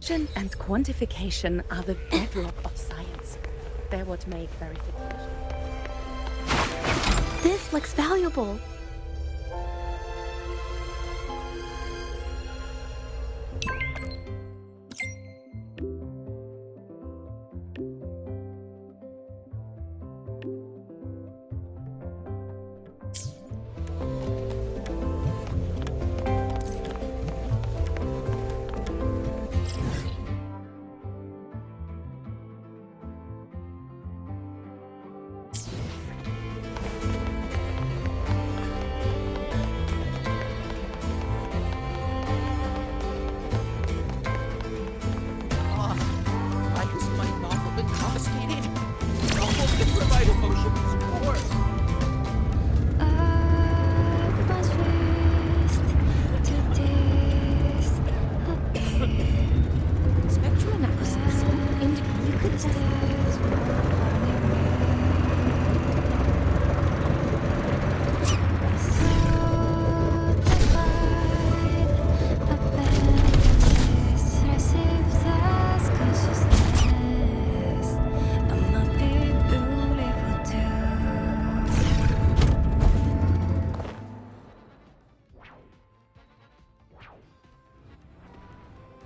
And quantification are the bedrock of science. They're what make verification. This looks valuable.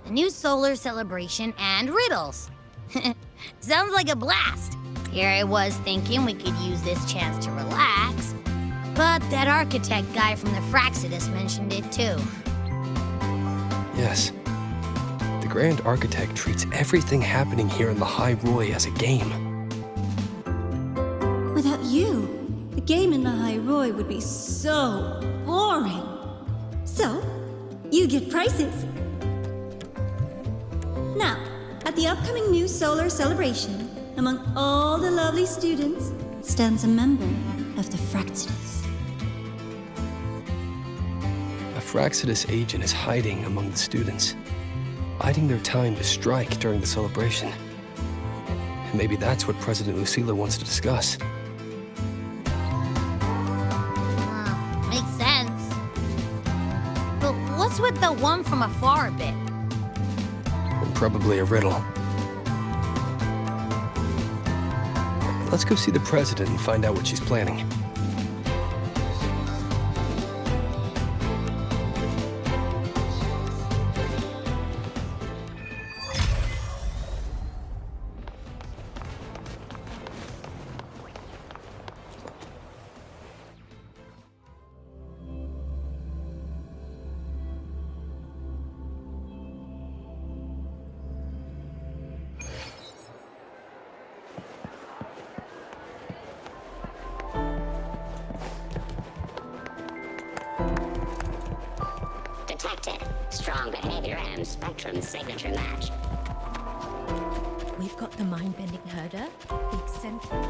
A new solar celebration and riddles. Sounds like a blast. Here I was thinking we could use this chance to relax, but that architect guy from the Fraxidus mentioned it too. Yes. The Grand Architect treats everything happening here in Lahai Roi as a game. Without you, the game in Lahai Roi would be so boring. So, you get prizes. Now, at the upcoming new solar celebration, among all the lovely students, stands a member of the Fraxidus. A Fraxidus agent is hiding among the students, biding their time to strike during the celebration. And maybe that's what President Lucila wants to discuss. Makes sense. But what's with the one from afar bit? And probably a riddle. Let's go see the president and find out what she's planning. Detected. Strong behavior and spectrum signature match. We've got the mind-bending herder, the eccentric.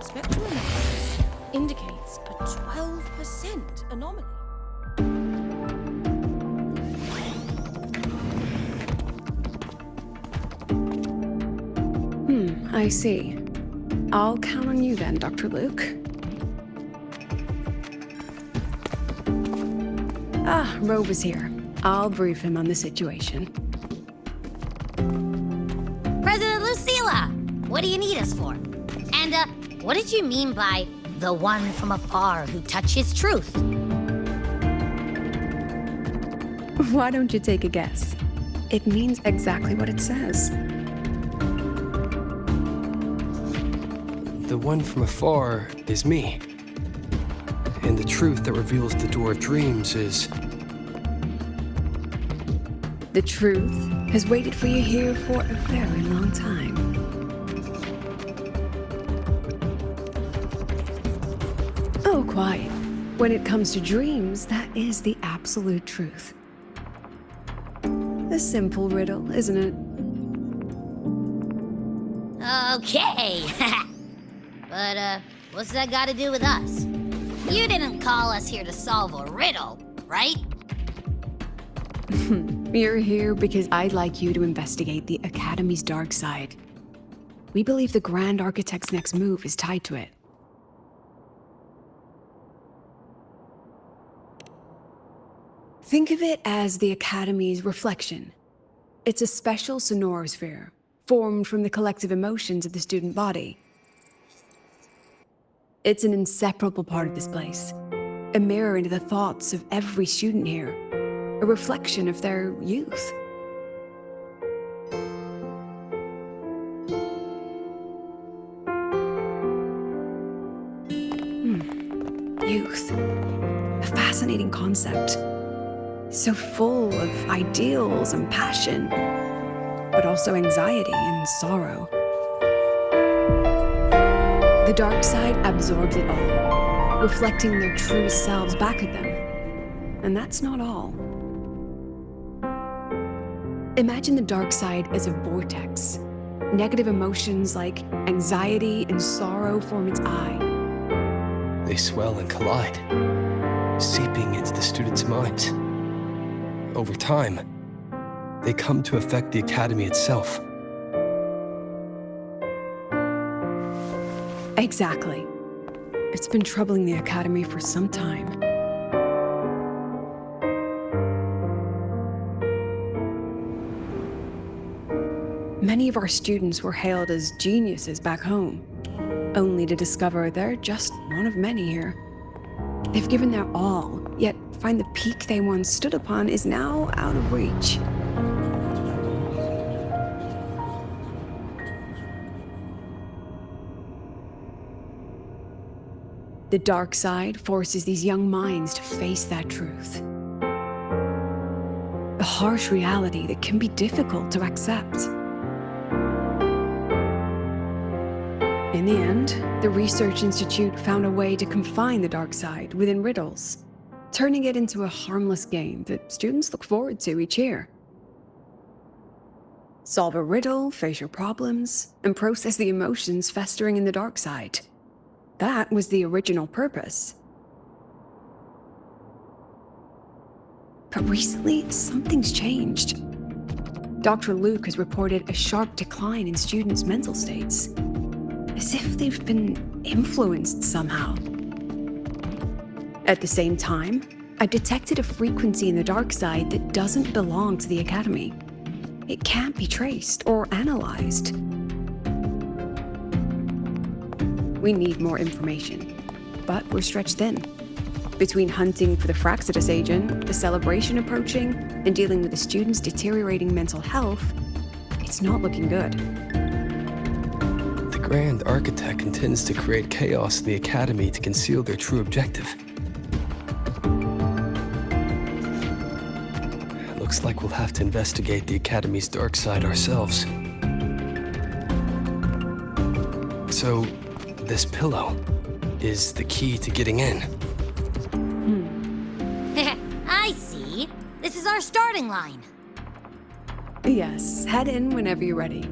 Spectral analysis indicates a 12% anomaly. I see. I'll count on you then, Dr. Luke. Ah, Rover's here. I'll brief him on the situation. President Lucila, what do you need us for? And, what did you mean by the one from afar who touches truth? Why don't you take a guess? It means exactly what it says. The one from afar is me. And the truth that reveals the door of dreams is... The truth has waited for you here for a very long time. Oh, quite. When it comes to dreams, that is the absolute truth. A simple riddle, isn't it? Okay. But, what's that got to do with us? You didn't call us here to solve a riddle, right? You're here because I'd like you to investigate the Academy's dark side. We believe the Grand Architect's next move is tied to it. Think of it as the Academy's reflection. It's a special sonorosphere formed from the collective emotions of the student body. It's an inseparable part of this place, a mirror into the thoughts of every student here, a reflection of their youth. Youth. A fascinating concept. So full of ideals and passion, but also anxiety and sorrow. The dark side absorbs it all, reflecting their truest selves back at them. And that's not all. Imagine the dark side as a vortex. Negative emotions like anxiety and sorrow form its eye. They swell and collide, seeping into the students' minds. Over time, they come to affect the academy itself. Exactly. It's been troubling the academy for some time. Many of our students were hailed as geniuses back home, only to discover they're just one of many here. They've given their all, yet find the peak they once stood upon is now out of reach. The dark side forces these young minds to face that truth. A harsh reality that can be difficult to accept. In the end, the Research Institute found a way to confine the dark side within riddles, turning it into a harmless game that students look forward to each year. Solve a riddle, face your problems, and process the emotions festering in the dark side. That was the original purpose. But recently, something's changed. Dr. Luke has reported a sharp decline in students' mental states, as if they've been influenced somehow. At the same time, I detected a frequency in the dark side that doesn't belong to the academy. It can't be traced or analyzed. We need more information, but we're stretched thin. Between hunting for the Fraxidus agent, the celebration approaching, and dealing with the students' deteriorating mental health, it's not looking good. The Grand Architect intends to create chaos in the Academy to conceal their true objective. Looks like we'll have to investigate the Academy's dark side ourselves. So, this pillow is the key to getting in. I see. This is our starting line. Yes, head in whenever you're ready.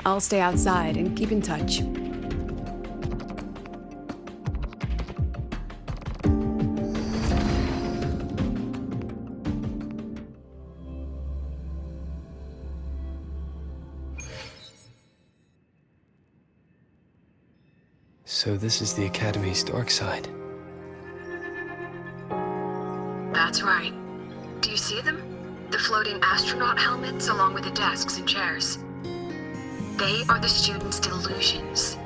I'll stay outside and keep in touch. So this is the Academy's dark side. That's right. Do you see them? The floating astronaut helmets along with the desks and chairs. They are the students' delusions.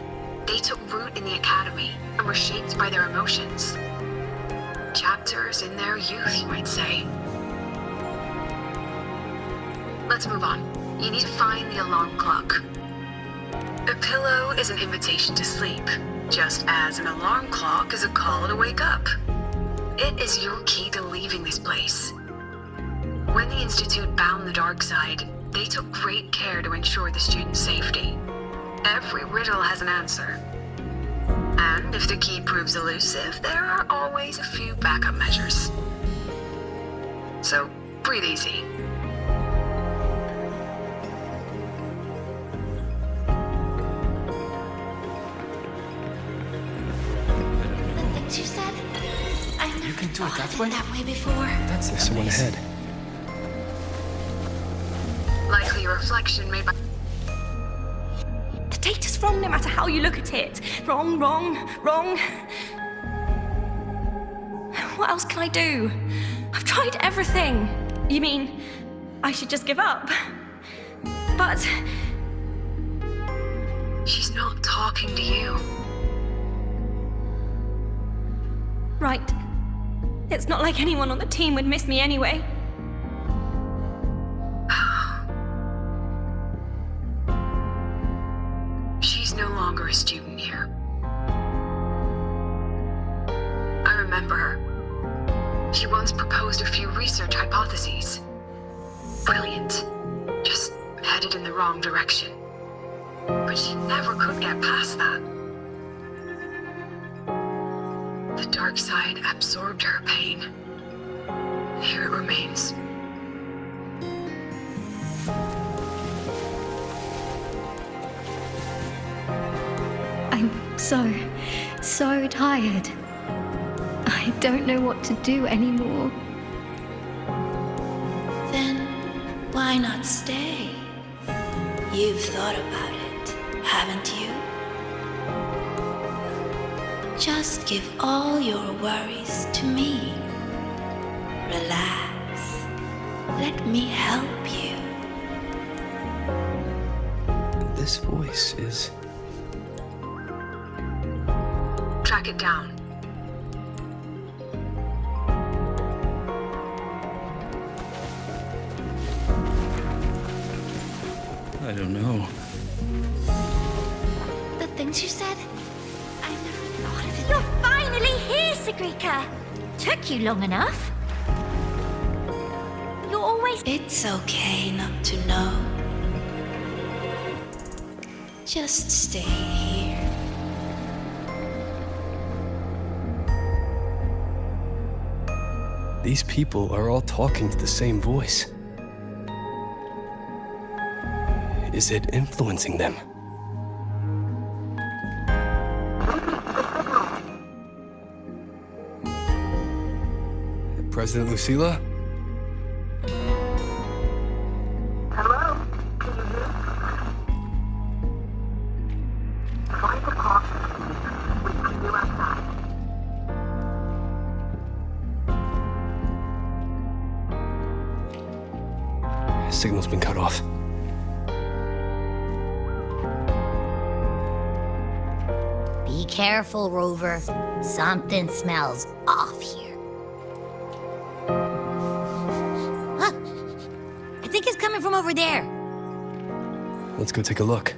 They took root in the Academy and were shaped by their emotions. Chapters in their youth, you might say. Let's move on. You need to find the alarm clock. A pillow is an invitation to sleep, just as an alarm clock is a call to wake up. It is your key to leaving this place. When the Institute bound the dark side, they took great care to ensure the students' safety. Every riddle has an answer. And if the key proves elusive, there are always a few backup measures. So, breathe easy. She said, I've never You can do it thought that of way? it that way before. That's There's someone ahead. Likely a reflection made by... The data's wrong no matter how you look at it. Wrong, wrong, wrong. What else can I do? I've tried everything. You mean I should just give up? But... She's not talking to you. Right. It's not like anyone on the team would miss me anyway. She's no longer a student here. I remember her. She once proposed a few research hypotheses. Brilliant. Just headed in the wrong direction. But she never could get past that. The dark side absorbed her pain. Here it remains. I'm so tired. I don't know what to do anymore. Then why not stay? You've thought about it, haven't you? Just give all your worries to me. Relax. Let me help you. This voice is... Track it down. I don't know. The things you said? I never thought of it. You're finally here, Sigrika! Took you long enough. You're always... It's okay not to know. Just stay here. These people are all talking to the same voice. Is it influencing them? President Lucila? Hello? Can you hear me? Try to call. We see you outside. Signal's been cut off. Be careful, Rover. Something smells off here. Huh. I think it's coming from over there. Let's go take a look.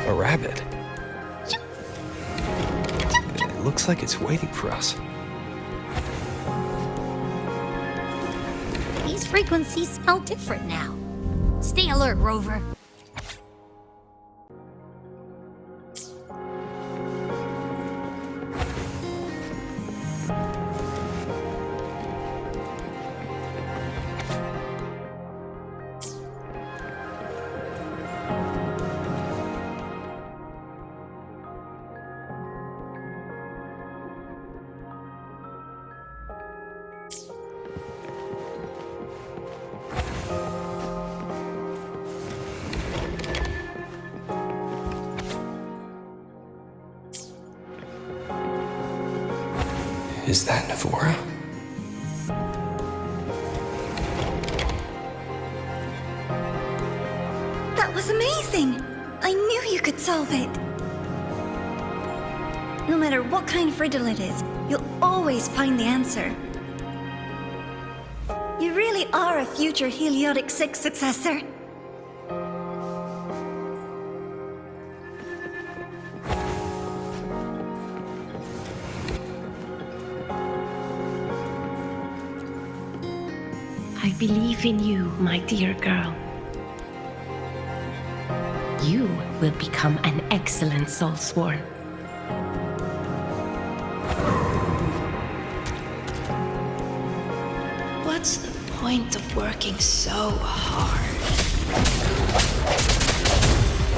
A rabbit. It looks like it's waiting for us. These frequencies smell different now. Stay alert, Rover. Is that Navora? That was amazing! I knew you could solve it! No matter what kind of riddle it is, you'll always find the answer. You really are a future Heliotic 6 successor. I believe in you, my dear girl. You will become an excellent soulsworn. What's the point of working so hard?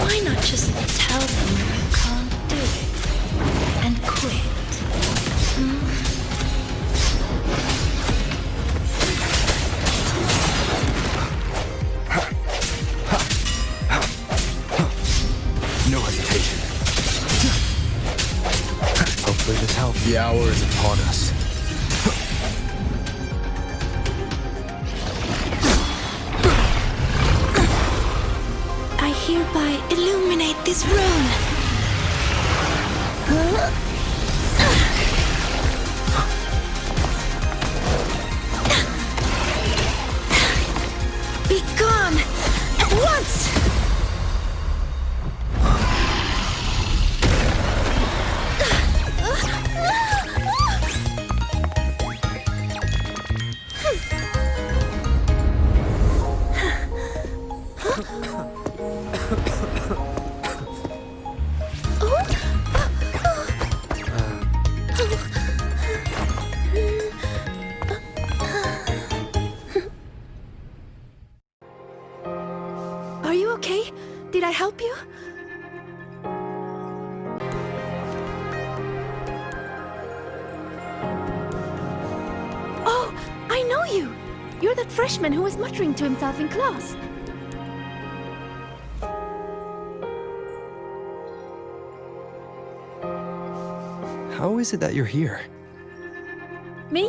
Why not just tell them you can't do it and quit? The hour is upon us. I hereby illuminate this rune. Be gone at once! Are you okay? Did I help you? Oh, I know you! You're that freshman who was muttering to himself in class. How is it that you're here? Me?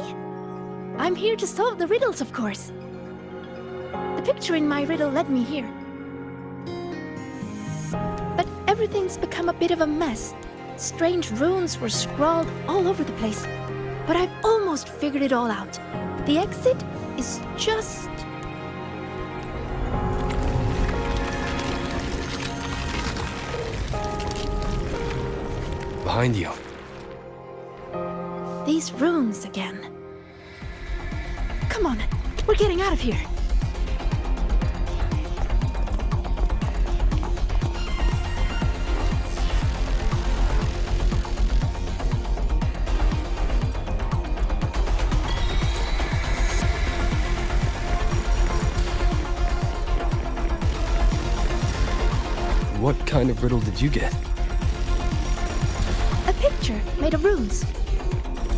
I'm here to solve the riddles, of course. The picture in my riddle led me here. But everything's become a bit of a mess. Strange runes were scrawled all over the place. But I've almost figured it all out. The exit is just... Behind you. these runes again. Come on, we're getting out of here. What kind of riddle did you get? A picture made of runes.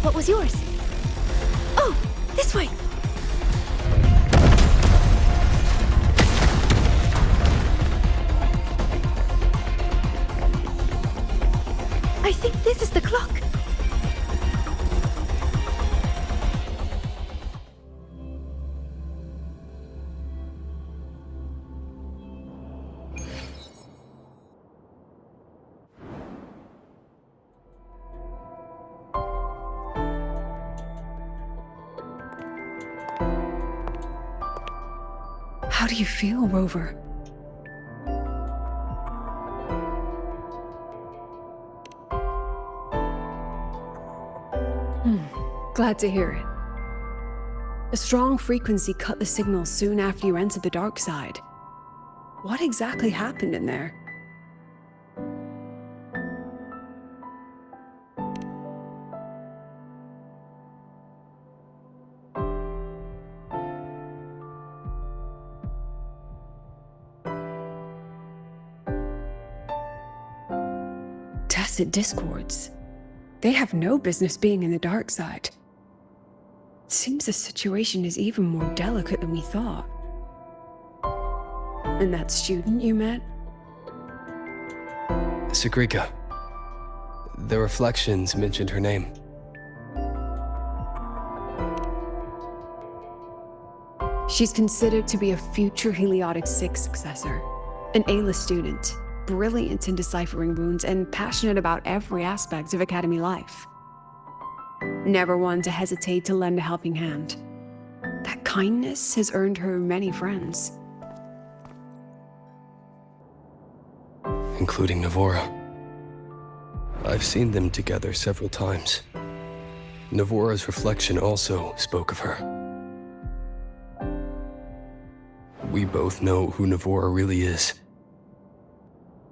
What was yours? Oh, this way! I think this is the clock. How do you feel, Rover? Glad to hear it. A strong frequency cut the signal soon after you entered the dark side. What exactly happened in there? Tacit discords. They have no business being in the dark side. It seems the situation is even more delicate than we thought. And that student you met? Sigrika. The reflections mentioned her name. She's considered to be a future Heliotic 6 successor. An A-list student, brilliant in deciphering runes and passionate about every aspect of Academy life. Never one to hesitate to lend a helping hand. That kindness has earned her many friends. Including Navora. I've seen them together several times. Navora's reflection also spoke of her. We both know who Navora really is.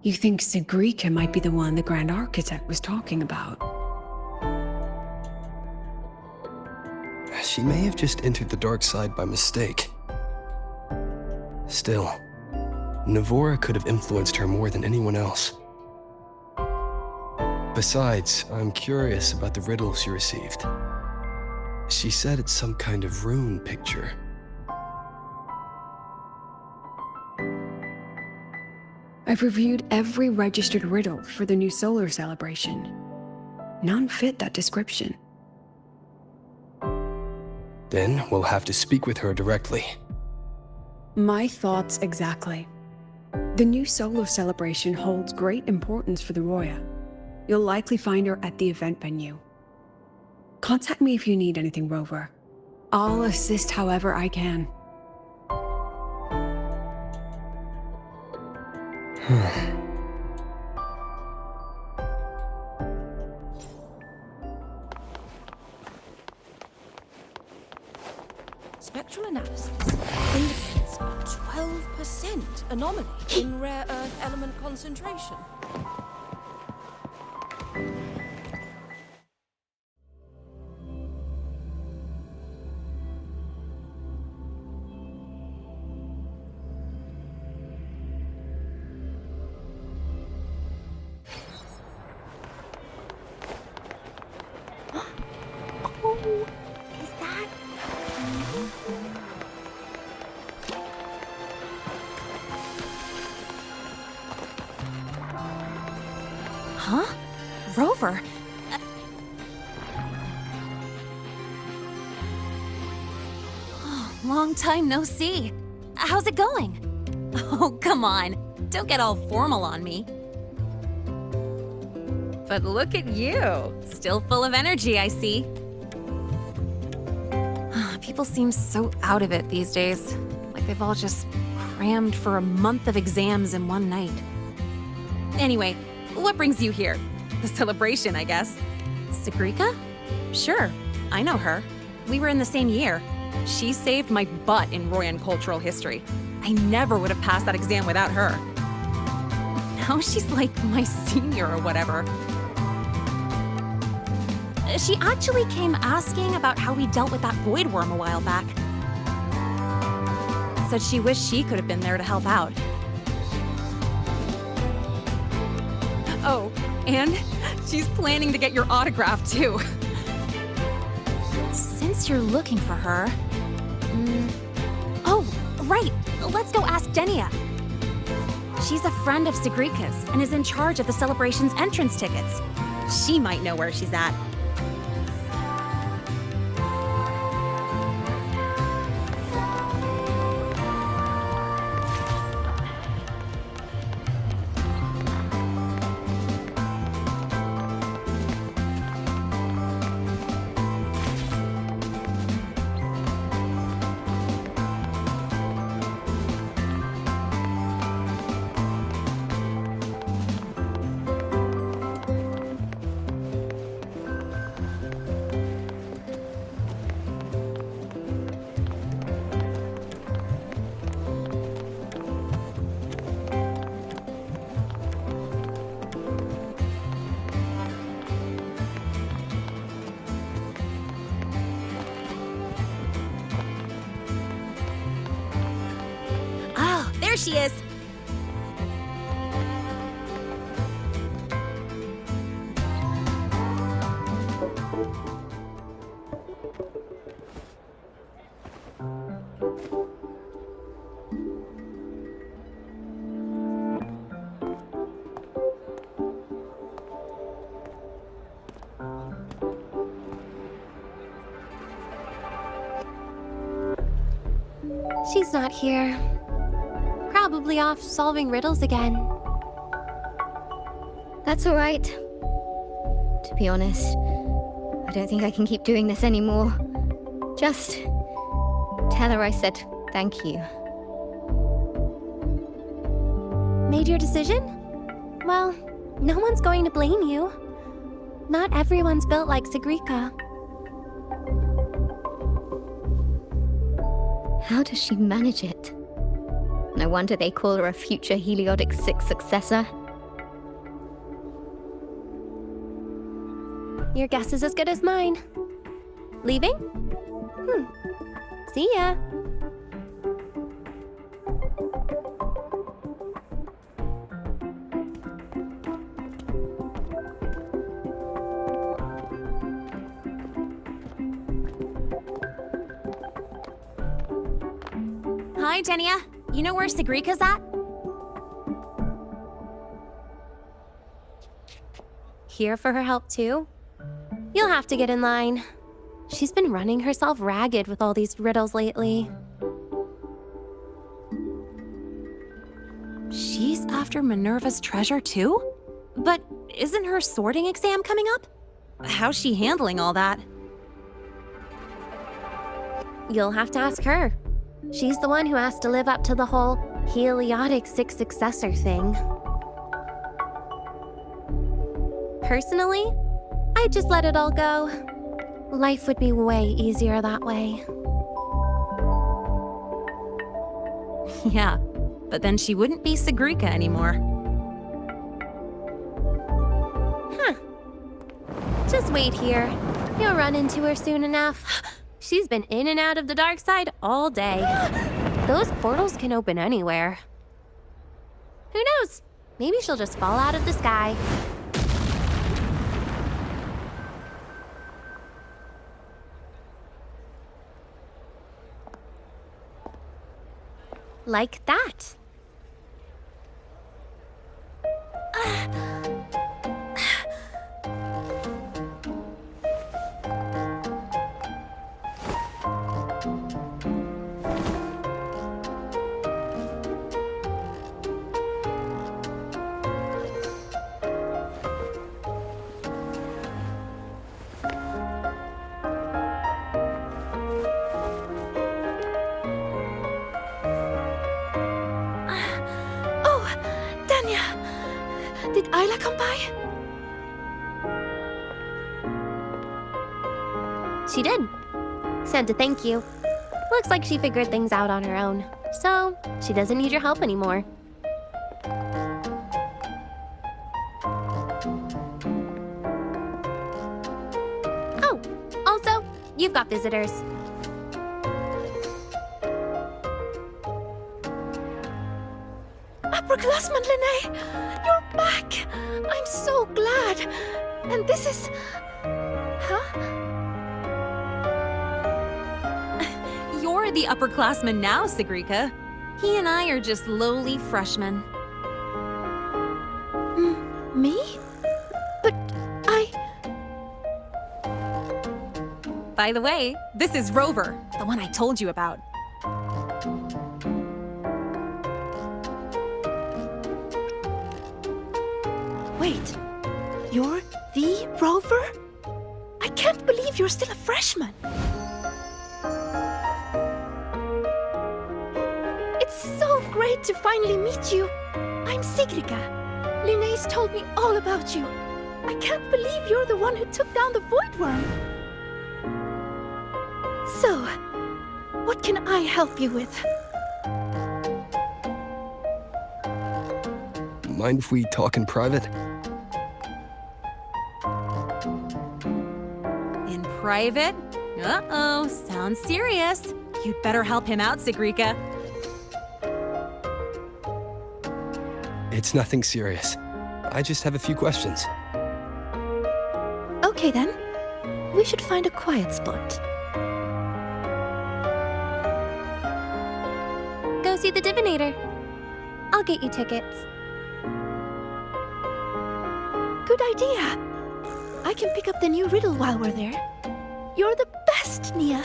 You think Sigrika might be the one the Grand Architect was talking about? She may have just entered the dark side by mistake. Still, Navora could have influenced her more than anyone else. Besides, I'm curious about the riddle she received. She said it's some kind of rune picture. I've reviewed every registered riddle for the new solar celebration. none fit that description. Then we'll have to speak with her directly. My thoughts exactly. The new solar celebration holds great importance for the Roya. You'll likely find her at the event venue. Contact me if you need anything, Rover. I'll assist however I can. Spectral analysis indicates a 12% anomaly in rare earth element concentration. Huh? Rover? Long time no see. How's it going? Oh, come on. Don't get all formal on me. But look at you. Still full of energy, I see. People seem so out of it these days. Like they've all just crammed for a month of exams in one night. Anyway, what brings you here? The celebration, I guess. Sigrika? Sure, I know her. We were in the same year. She saved my butt in Royan cultural history. I never would have passed that exam without her. Now she's like my senior or whatever. She actually came asking about how we dealt with that void worm a while back. Said she wished she could have been there to help out. Oh, and she's planning to get your autograph too. Since you're looking for her... Oh, right! Let's go ask Denia. She's a friend of Sigrika's and is in charge of the celebration's entrance tickets. She might know where she's at. There she is! She's not here. Probably off solving riddles again. That's all right. To be honest, I don't think I can keep doing this anymore. Just tell her I said thank you. Made your decision? Well, no one's going to blame you. Not everyone's built like Sigrika. How does she manage it? No wonder they call her a future Heliotic 6 successor. Your guess is as good as mine. Leaving? See ya. Hi, Denia. You know where Sigrika's at? Here for her help too? You'll have to get in line. She's been running herself ragged with all these riddles lately. She's after Minerva's treasure too? But isn't her sorting exam coming up? How's she handling all that? You'll have to ask her. She's the one who has to live up to the whole Heliotic 6 successor thing. Personally, I'd just let it all go. Life would be way easier that way. Yeah, but then she wouldn't be Sigrika anymore. Huh. Just wait here. You'll run into her soon enough. She's been in and out of the dark side all day. Those portals can open anywhere. Who knows? Maybe she'll just fall out of the sky. Like that. Did Isla come by? She did. Sent a thank you. Looks like she figured things out on her own, so she doesn't need your help anymore. Oh, also, you've got visitors. Upperclassman Linnae, you're back! I'm so glad! And this is... Huh? You're the upperclassman now, Sigrika. He and I are just lowly freshmen. Me? But I... By the way, this is Rover, the one I told you about. Wait, you're the Rover? I can't believe you're still a freshman. It's so great to finally meet you. I'm Sigrika. Linnaeus told me all about you. I can't believe you're the one who took down the Void Worm. So, what can I help you with? Mind if we talk in private? In private? Uh-oh, sounds serious. You'd better help him out, Sigrika. It's nothing serious. I just have a few questions. Okay then. We should find a quiet spot. Go see the divinator. I'll get you tickets. Good idea. I can pick up the new riddle while we're there. You're the best, Nia.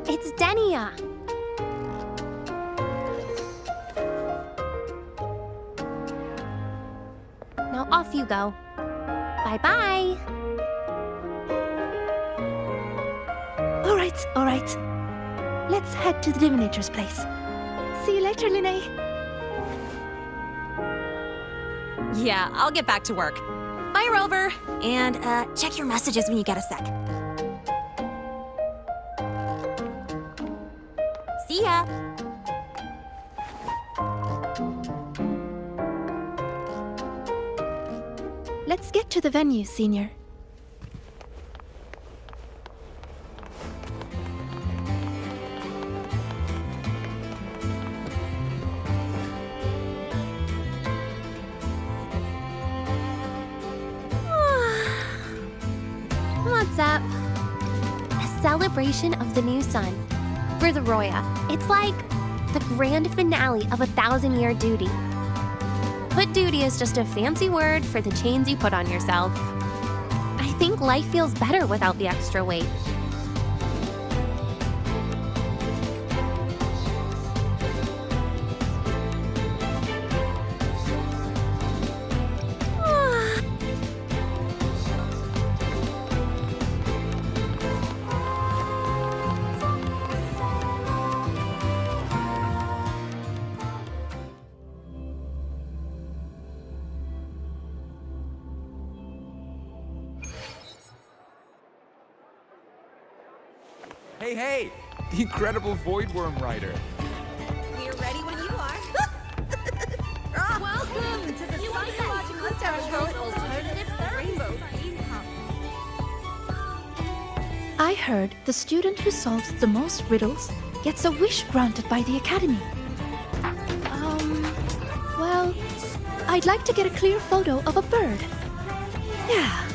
It's Denia. Now off you go. Bye-bye. All right. Let's head to the divinator's place. See you later, Linnae. Yeah, I'll get back to work. Bye, Rover. And check your messages when you get a sec. See ya. Let's get to the venue, Senior. What's up? A celebration of the new sun. For the Roya. It's like The grand finale of 1,000-year duty. But duty is just a fancy word for the chains you put on yourself. I think life feels better without the extra weight. Hey, hey! The incredible Void Worm Rider. We're ready when you are. Welcome to the Psychological Threshold Alternative Therapy Society. I heard the student who solves the most riddles gets a wish granted by the Academy. Well, I'd like to get a clear photo of a bird. Yeah.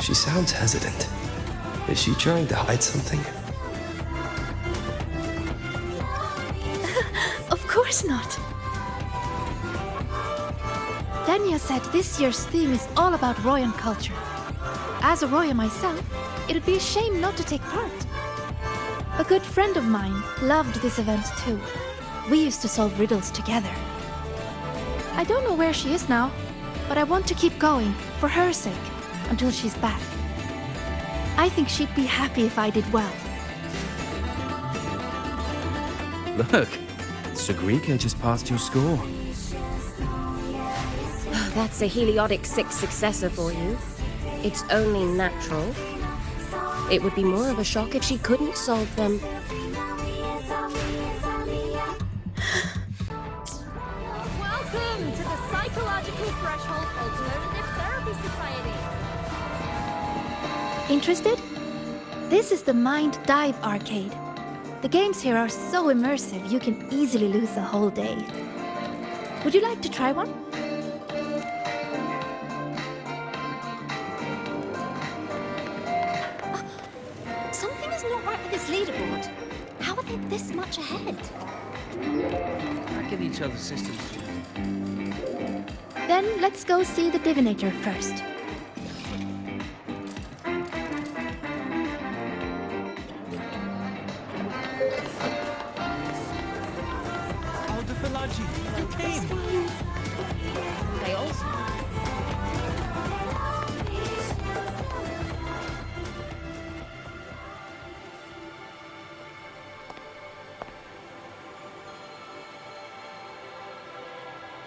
She sounds hesitant. Is she trying to hide something? Of course not. Dania said this year's theme is all about Royan culture. As a Roya myself, it'd be a shame not to take part. A good friend of mine loved this event too. We used to solve riddles together. I don't know where she is now, but I want to keep going, for her sake, until she's back. I think she'd be happy if I did well. Look, Sigrika just passed your score. That's a Heliotic 6 successor for you. It's only natural. It would be more of a shock if she couldn't solve them. Welcome to the Psychological Threshold Alternative Therapy Society. Interested? This is the Mind Dive Arcade. The games here are so immersive you can easily lose a whole day. Would you like to try one? Something is not right with this leaderboard. How are they this much ahead? Back in each other's systems. Then let's go see the divinator first. You came! They also...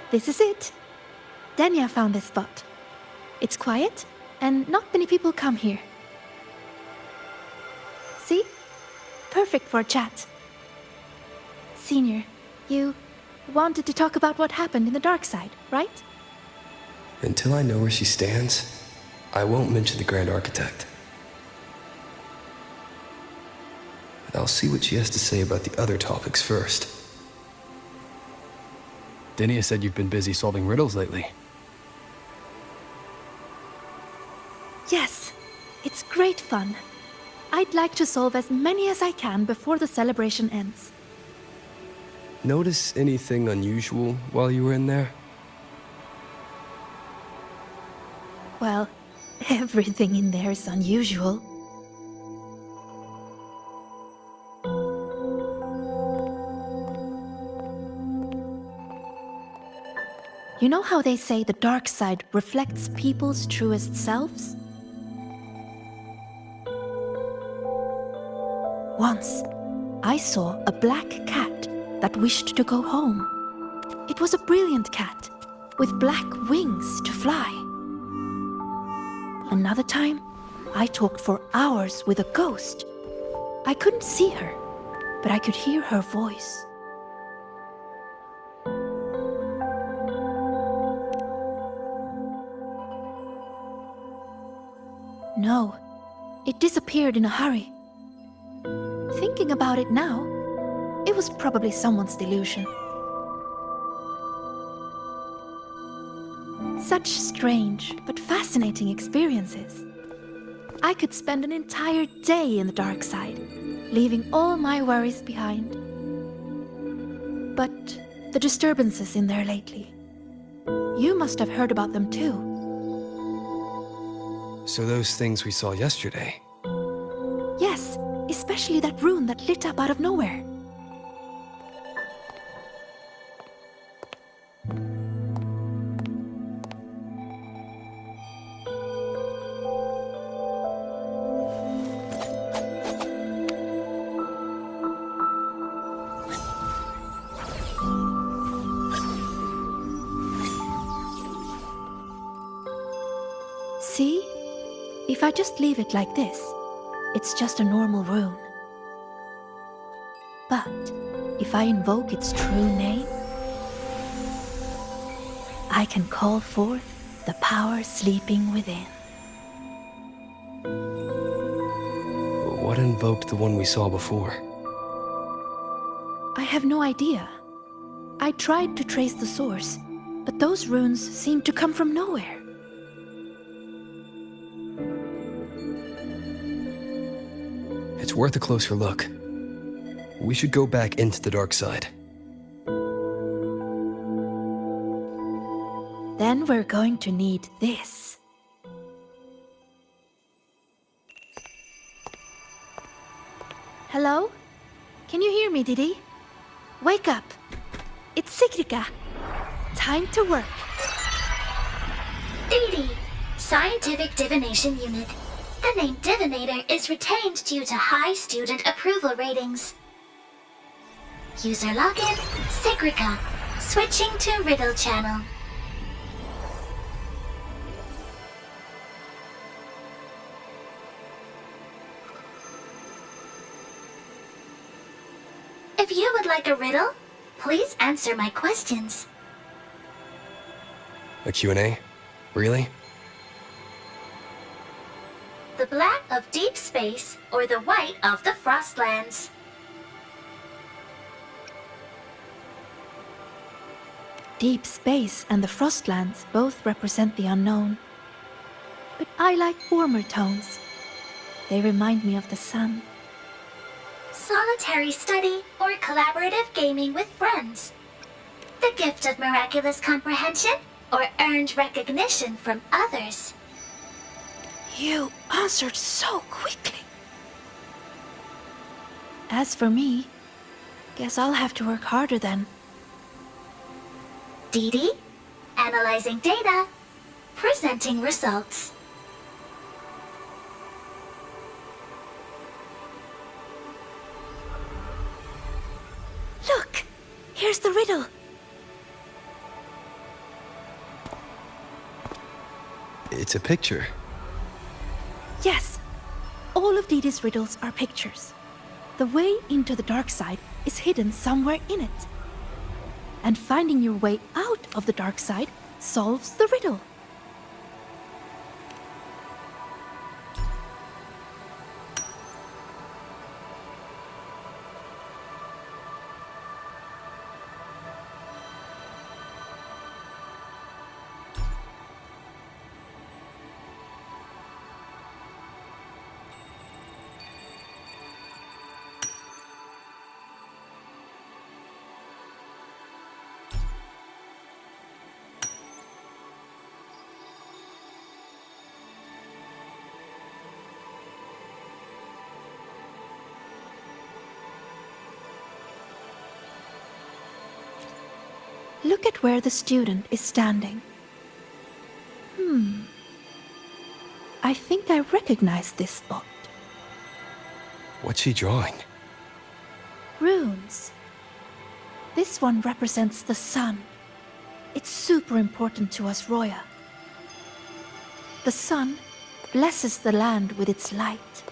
This is it. Dania found this spot. It's quiet, and not many people come here. See? Perfect for a chat. Senior, you wanted to talk about what happened in the dark side, right? Until I know where she stands, I won't mention the Grand Architect. I'll see what she has to say about the other topics first. Dania said you've been busy solving riddles lately. Yes, it's great fun. I'd like to solve as many as I can before the celebration ends. Notice anything unusual while you were in there? Well, everything in there is unusual. You know how they say the dark side reflects people's truest selves? Once, I saw a black cat that wished to go home. It was a brilliant cat, with black wings to fly. Another time, I talked for hours with a ghost. I couldn't see her, but I could hear her voice. No, it disappeared in a hurry. Thinking about it now, it was probably someone's delusion. Such strange but fascinating experiences. I could spend an entire day in the dark side, leaving all my worries behind. but the disturbances in there lately. You must have heard about them too. So those things we saw yesterday. Yes, especially that rune that lit up out of nowhere. See? If I just leave it like this, it's just a normal rune. But if I invoke its true name, I can call forth the power sleeping within. What invoked the one we saw before? I have no idea. I tried to trace the source, but those runes seemed to come from nowhere. It's worth a closer look. We should go back into the dark side. Then we're going to need this. Hello? Can you hear me, Didi? Wake up. It's Sigrika. Time to work. Didi, Scientific Divination Unit. The name Divinator is retained due to high student approval ratings. User login, Sigrika. Switching to Riddle Channel. If you would like a riddle, please answer my questions. A Q&A? Really? The black of deep space or the white of the Frostlands? Deep space and the Frostlands both represent the unknown. But I like warmer tones. They remind me of the sun. Solitary study or collaborative gaming with friends? The gift of miraculous comprehension or earned recognition from others? You answered so quickly. As for me, guess I'll have to work harder then. Didi, analyzing data, presenting results. Look! Here's the riddle. It's a picture. Yes, all of Didi's riddles are pictures. The way into the dark side is hidden somewhere in it. And finding your way out of the dark side solves the riddle. Look at where the student is standing. I think I recognize this spot. What's she drawing? Runes. This one represents the sun. It's super important to us, Roya. The sun blesses the land with its light.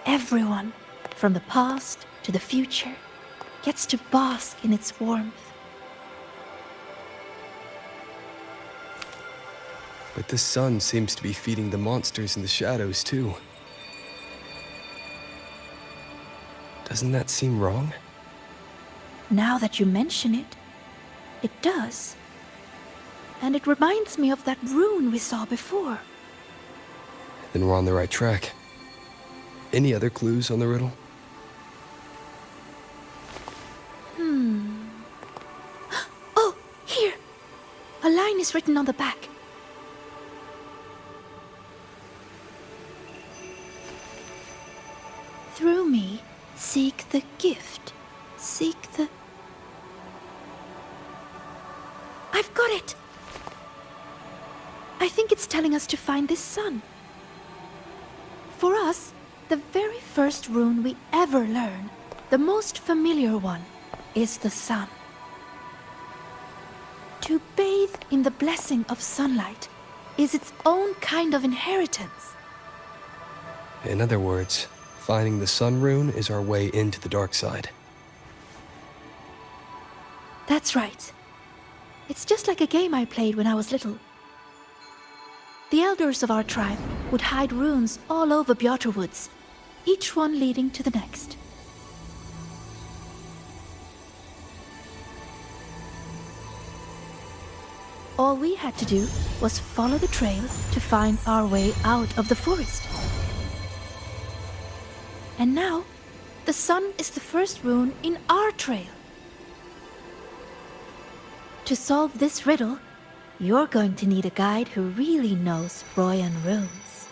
Everyone, from the past to the future, gets to bask in its warmth. But the sun seems to be feeding the monsters in the shadows, too. Doesn't that seem wrong? Now that you mention it, it does. And it reminds me of that rune we saw before. Then we're on the right track. Any other clues on the riddle? is written on the back. Through me, seek the gift. Seek the... I've got it! I think it's telling us to find this sun. For us, the very first rune we ever learn, the most familiar one, is the sun. To bathe in the blessing of sunlight is its own kind of inheritance. In other words, finding the sun rune is our way into the dark side. That's right. It's just like a game I played when I was little. The elders of our tribe would hide runes all over Bjotr Woods, each one leading to the next. All we had to do was follow the trail to find our way out of the forest. And now, the sun is the first rune in our trail. To solve this riddle, you're going to need a guide who really knows Royan runes.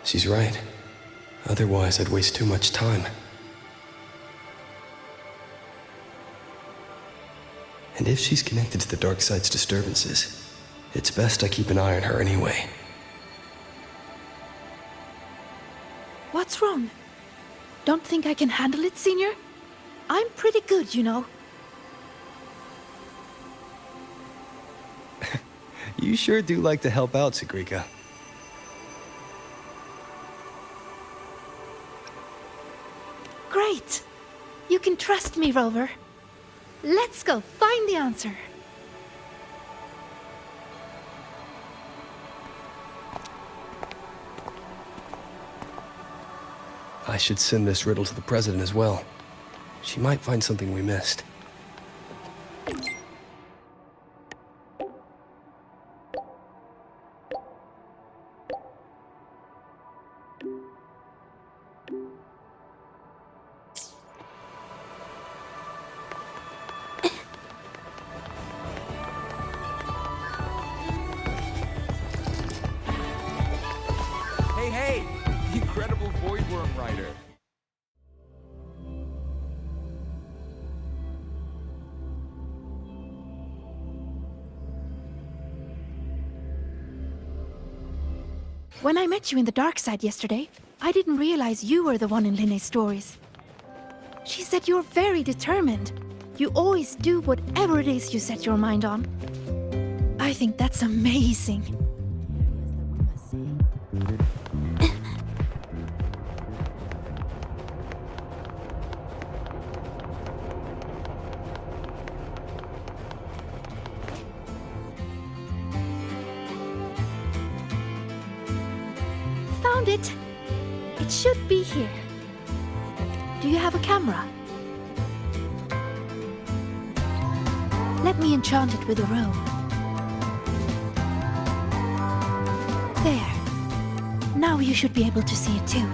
She's right. Otherwise, I'd waste too much time. And if she's connected to the dark side's disturbances, it's best I keep an eye on her anyway. What's wrong? Don't think I can handle it, Senior? I'm pretty good, you know. You sure do like to help out, Sigrika. Great! You can trust me, Rover. Let's go find the answer. I should send this riddle to the president as well. She might find something we missed. Hey! The incredible Voidworm Rider! When I met you in the dark side yesterday, I didn't realize you were the one in Linne's stories. She said you're very determined. You always do whatever it is you set your mind on. I think that's amazing. Found it! It should be here. Do you have a camera? Let me enchant it with a rune. There. Now you should be able to see it too.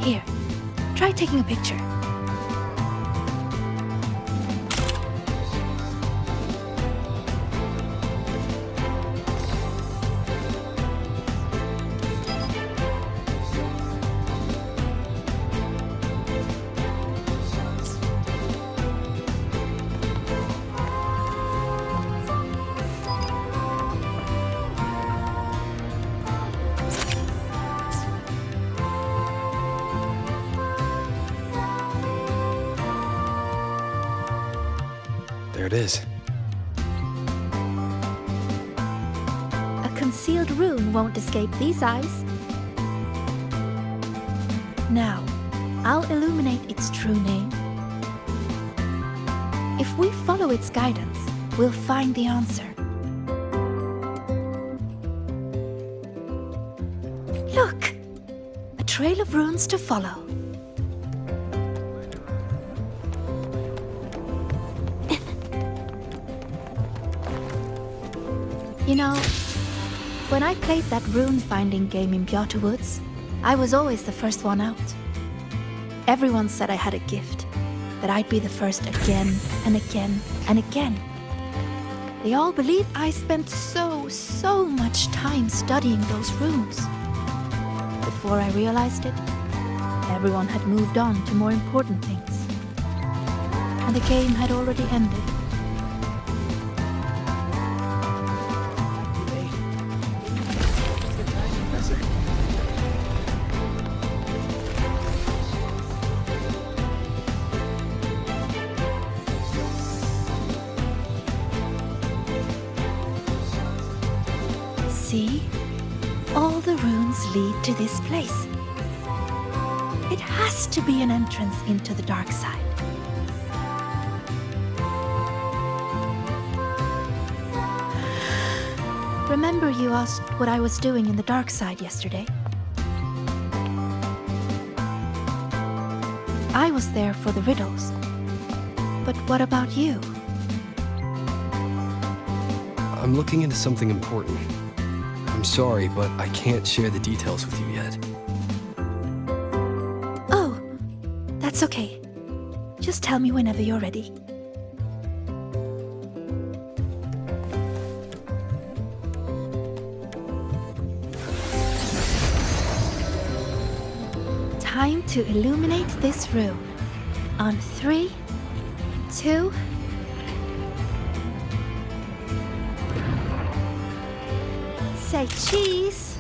Here, try taking a picture. There it is. A concealed rune won't escape these eyes. Now, I'll illuminate its true name. If we follow its guidance, we'll find the answer. Look! A trail of runes to follow. You know, when I played that rune-finding game in Bjotr Woods, I was always the first one out. Everyone said I had a gift. that I'd be the first again and again and again. They all believed I spent so much time studying those runes. Before I realized it, everyone had moved on to more important things. And the game had already ended. See? All the runes lead to this place. It has to be an entrance into the dark side. Remember you asked what I was doing in the dark side yesterday? I was there for the riddles. But what about you? I'm looking into something important. I'm sorry, but I can't share the details with you yet. Oh, that's okay. Just tell me whenever you're ready. Time to illuminate this room. On 3, 2... Say cheese!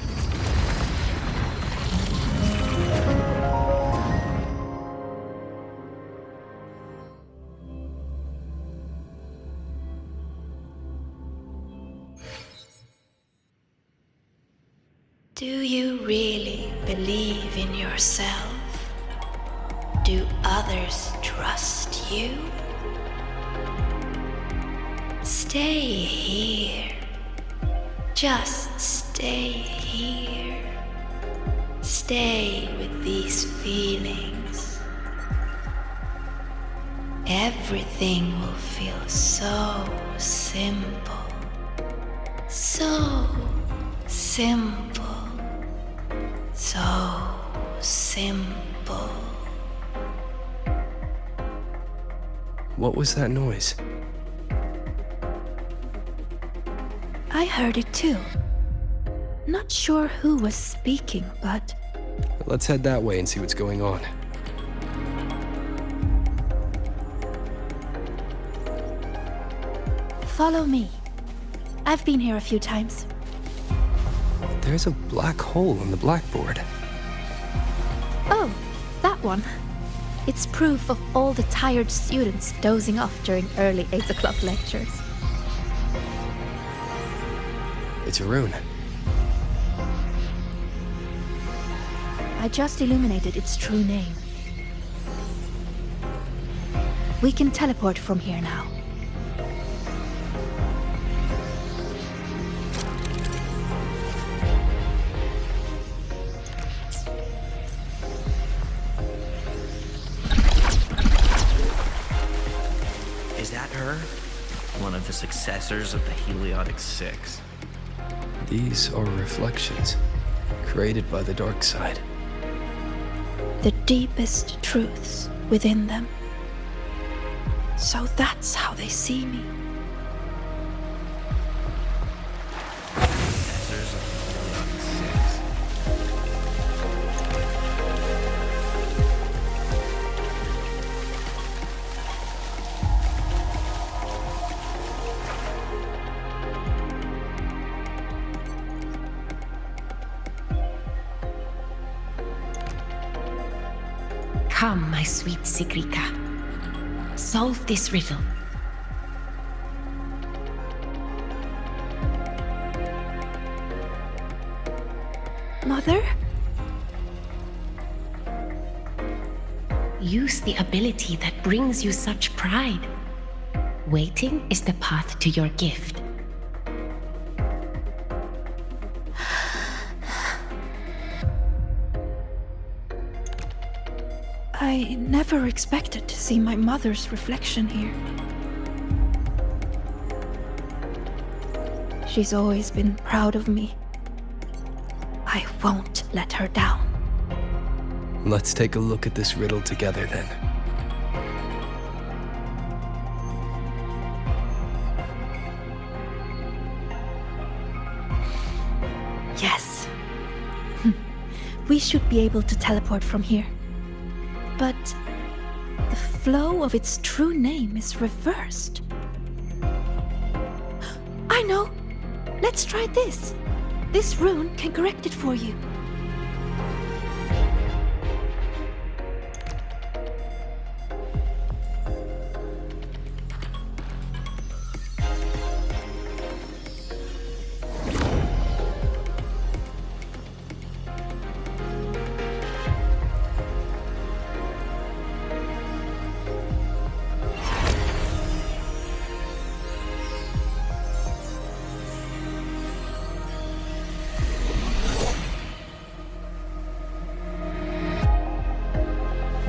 Do you really believe in yourself? Do others trust you? Stay here. Just stay here. Stay with these feelings. Everything will feel so simple. So simple. So simple. What was that noise? I heard it too. Not sure who was speaking, but... Let's head that way and see what's going on. Follow me. I've been here a few times. There's a black hole in the blackboard. Oh, that one. It's proof of all the tired students dozing off during early 8 o'clock lectures. It's a rune. I just illuminated its true name. We can teleport from here now. Is that her? One of the successors of the Heliotic Six. These are reflections, created by the dark side. The deepest truths within them. So that's how they see me. Successors of the Heliotic Six. Come, my sweet Sigrika. Solve this riddle. Mother? Use the ability that brings you such pride. Waiting is the path to your gift. I never expected to see my mother's reflection here. She's always been proud of me. I won't let her down. Let's take a look at this riddle together then. Yes. We should be able to teleport from here. But the flow of its true name is reversed. I know! Let's try this. This rune can correct it for you.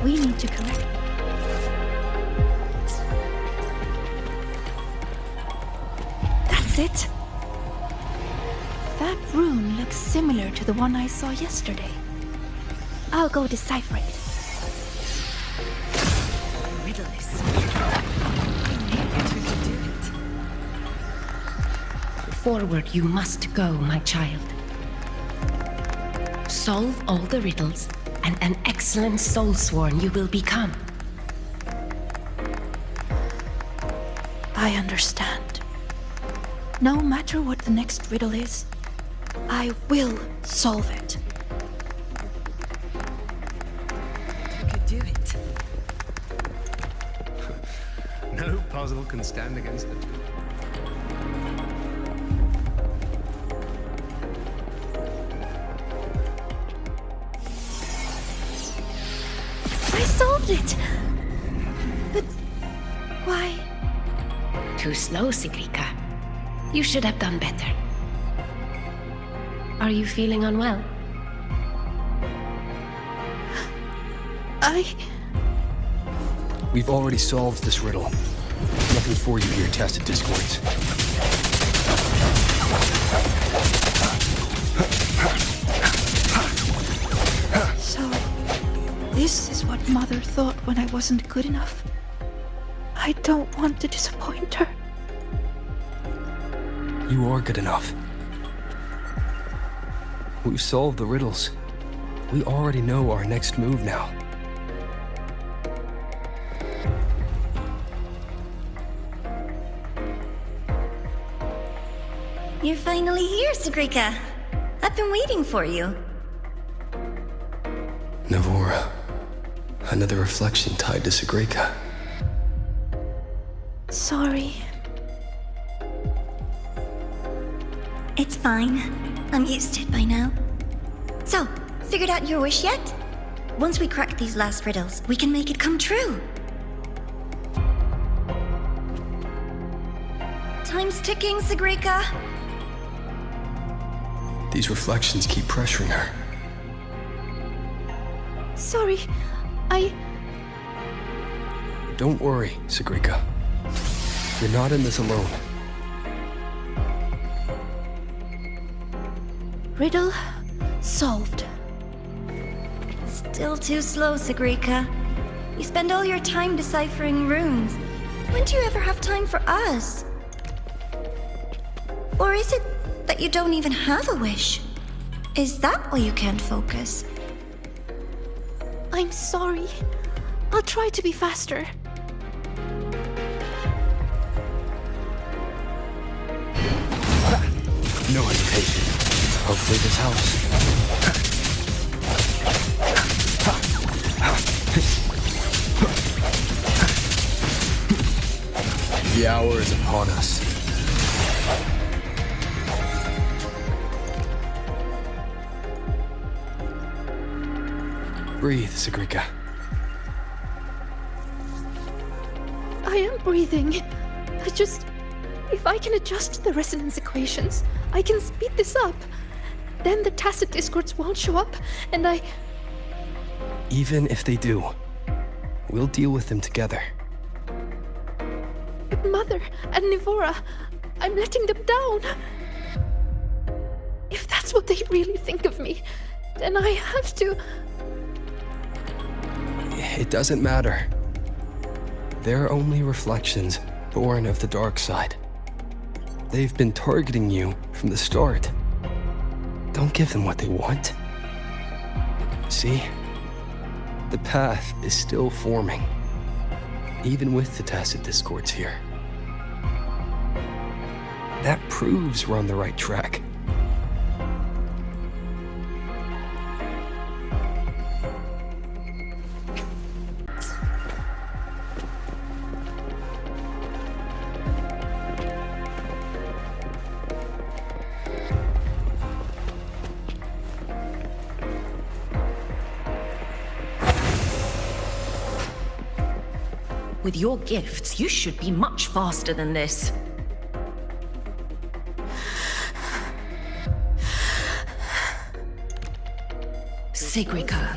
We need to correct it. That's it. That rune looks similar to the one I saw yesterday. I'll go decipher it. Forward you must go, my child. Solve all the riddles, and an excellent soulsworn you will become. I understand. No matter what the next riddle is, I will solve it. You could do it. No puzzle can stand against it. I solved it! But why? Too slow, Sigrika. You should have done better. Are you feeling unwell? We've already solved this riddle. Nothing for you here, tested discords. So, this is what Mother thought when I wasn't good enough. I don't want to disappoint her. You are good enough. We've solved the riddles. We already know our next move now. You're finally here, Sigrika. I've been waiting for you. Navora. Another reflection tied to Sigrika. Sorry. It's fine. I'm used to it by now. So, figured out your wish yet? Once we crack these last riddles, we can make it come true. Time's ticking, Sigrika. These reflections keep pressuring her. Sorry, Don't worry, Sigrika. You're not in this alone. Riddle solved. Still too slow, Sigrika. You spend all your time deciphering runes. When do you ever have time for us? Or is it that you don't even have a wish? Is that why you can't focus? I'm sorry. I'll try to be faster. No hesitation. Hopefully this helps. The hour is upon us. Breathe, Sigrika. I am breathing. If I can adjust the resonance equations, I can speed this up. Then the tacit discords won't show up, and Even if they do, we'll deal with them together. Mother and Nivora, I'm letting them down. If that's what they really think of me, then I have to... It doesn't matter. They're only reflections born of the dark side. They've been targeting you from the start. Don't give them what they want. See? The path is still forming, even with the tacit discords here. That proves we're on the right track. With your gifts, you should be much faster than this. Sigrika,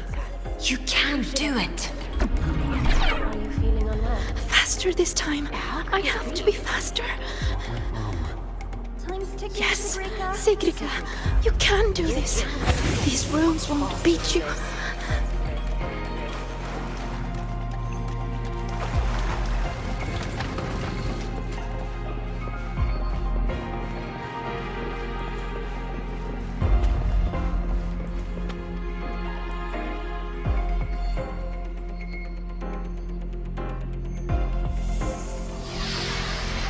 you can do it. Are you feeling unwell? Faster this time. I have to be faster. Time's ticking, Yes, Sigrika. Sigrika, you can do this. These runes won't beat you.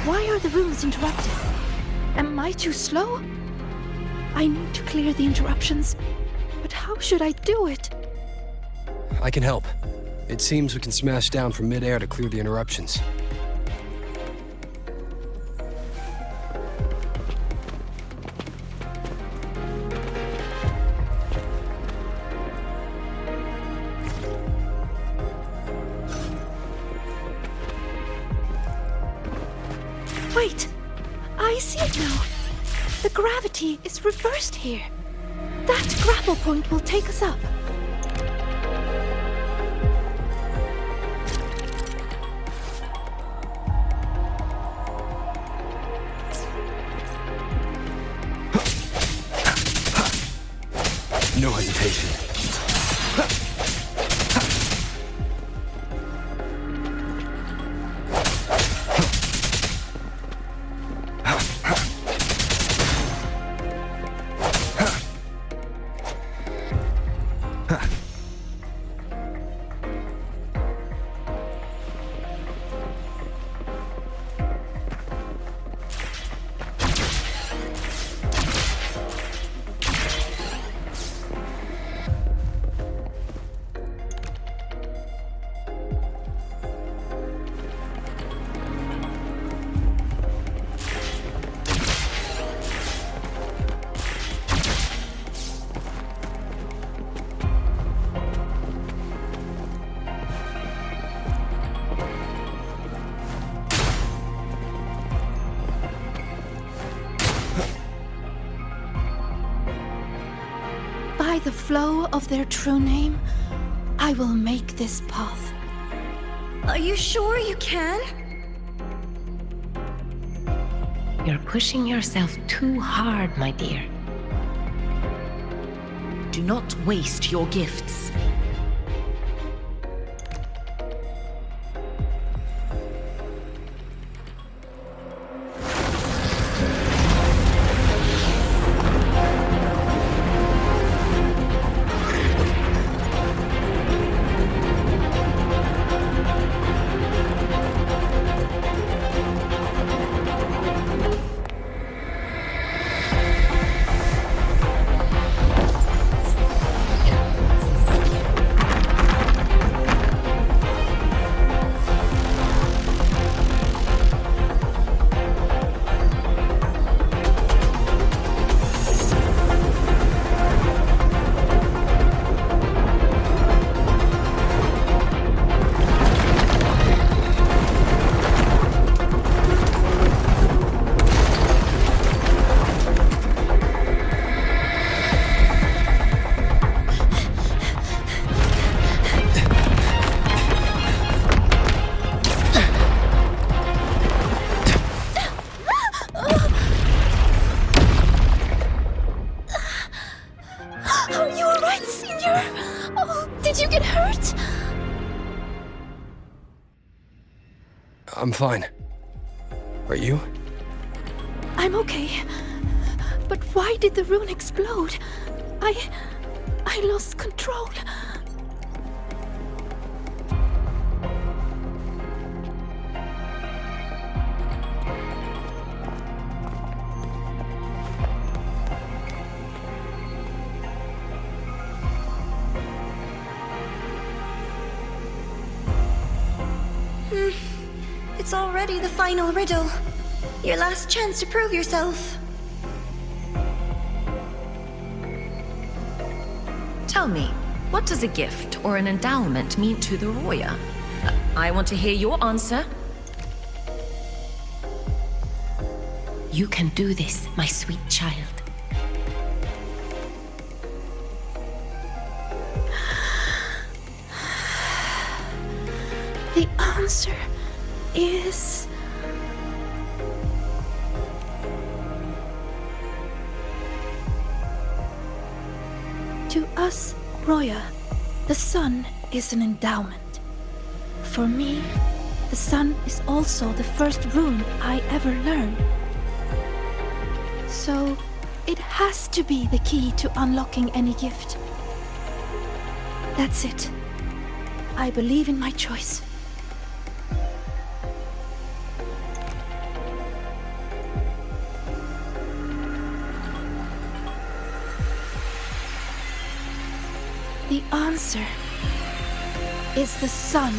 Why are the runes interrupted? Am I too slow? I need to clear the interruptions, but how should I do it? I can help. It seems we can smash down from mid-air to clear the interruptions. Wait! I see it now! The gravity is reversed here. That grapple point will take us up. No hesitation. By the flow of their true name, I will make this path. Are you sure you can? You're pushing yourself too hard, my dear. Do not waste your gifts. Are you alright, Senior? Oh, did you get hurt? I'm fine. Are you? I'm okay. But why did the rune explode? I lost control. It's already the final riddle. Your last chance to prove yourself. Tell me, what does a gift or an endowment mean to the Roya? I want to hear your answer. You can do this, my sweet child. The answer is... To us, Roya, the sun is an endowment. For me, the sun is also the first rune I ever learned. So, it has to be the key to unlocking any gift. That's it. I believe in my choice. The answer is the sun.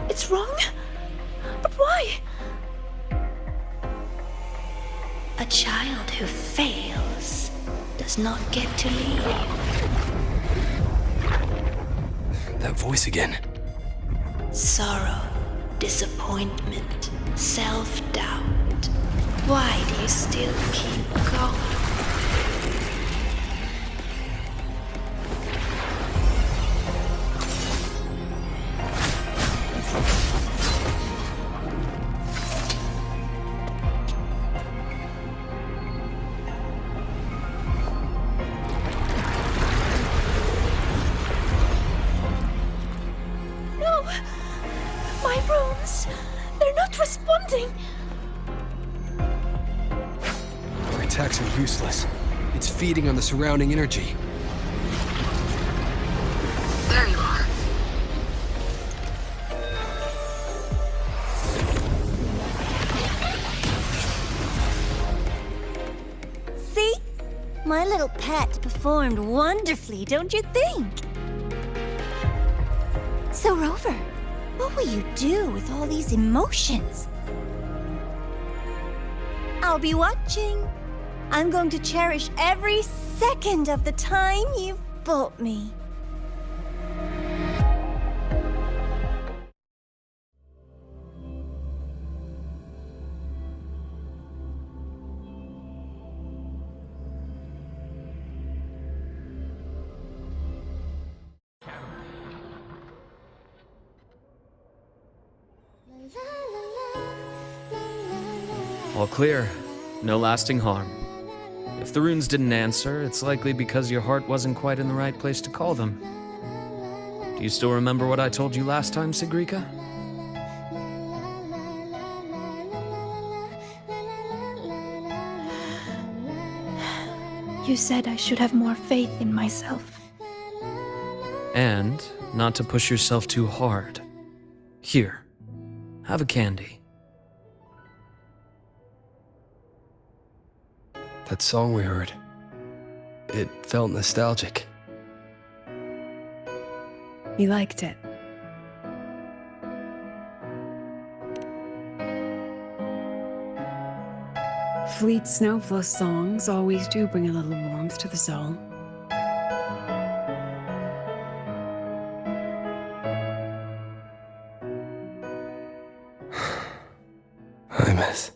It's wrong? But why? A child who fails does not get to leave. That voice again. Sorrow, disappointment, self-doubt. Why do you still keep going? No! My runes! They're not responding! Our attacks are useless. It's feeding on the surrounding energy. There you are. See? My little pet performed wonderfully, don't you think? So, Rover, what will you do with all these emotions? I'll be watching. I'm going to cherish every second of the time you've bought me. All clear. No lasting harm. If the runes didn't answer, it's likely because your heart wasn't quite in the right place to call them. Do you still remember what I told you last time, Sigrika? You said I should have more faith in myself. And not to push yourself too hard. Here, have a candy. That song we heard. It felt nostalgic. You liked it. Fleet Snowflow songs always do bring a little warmth to the soul. I miss.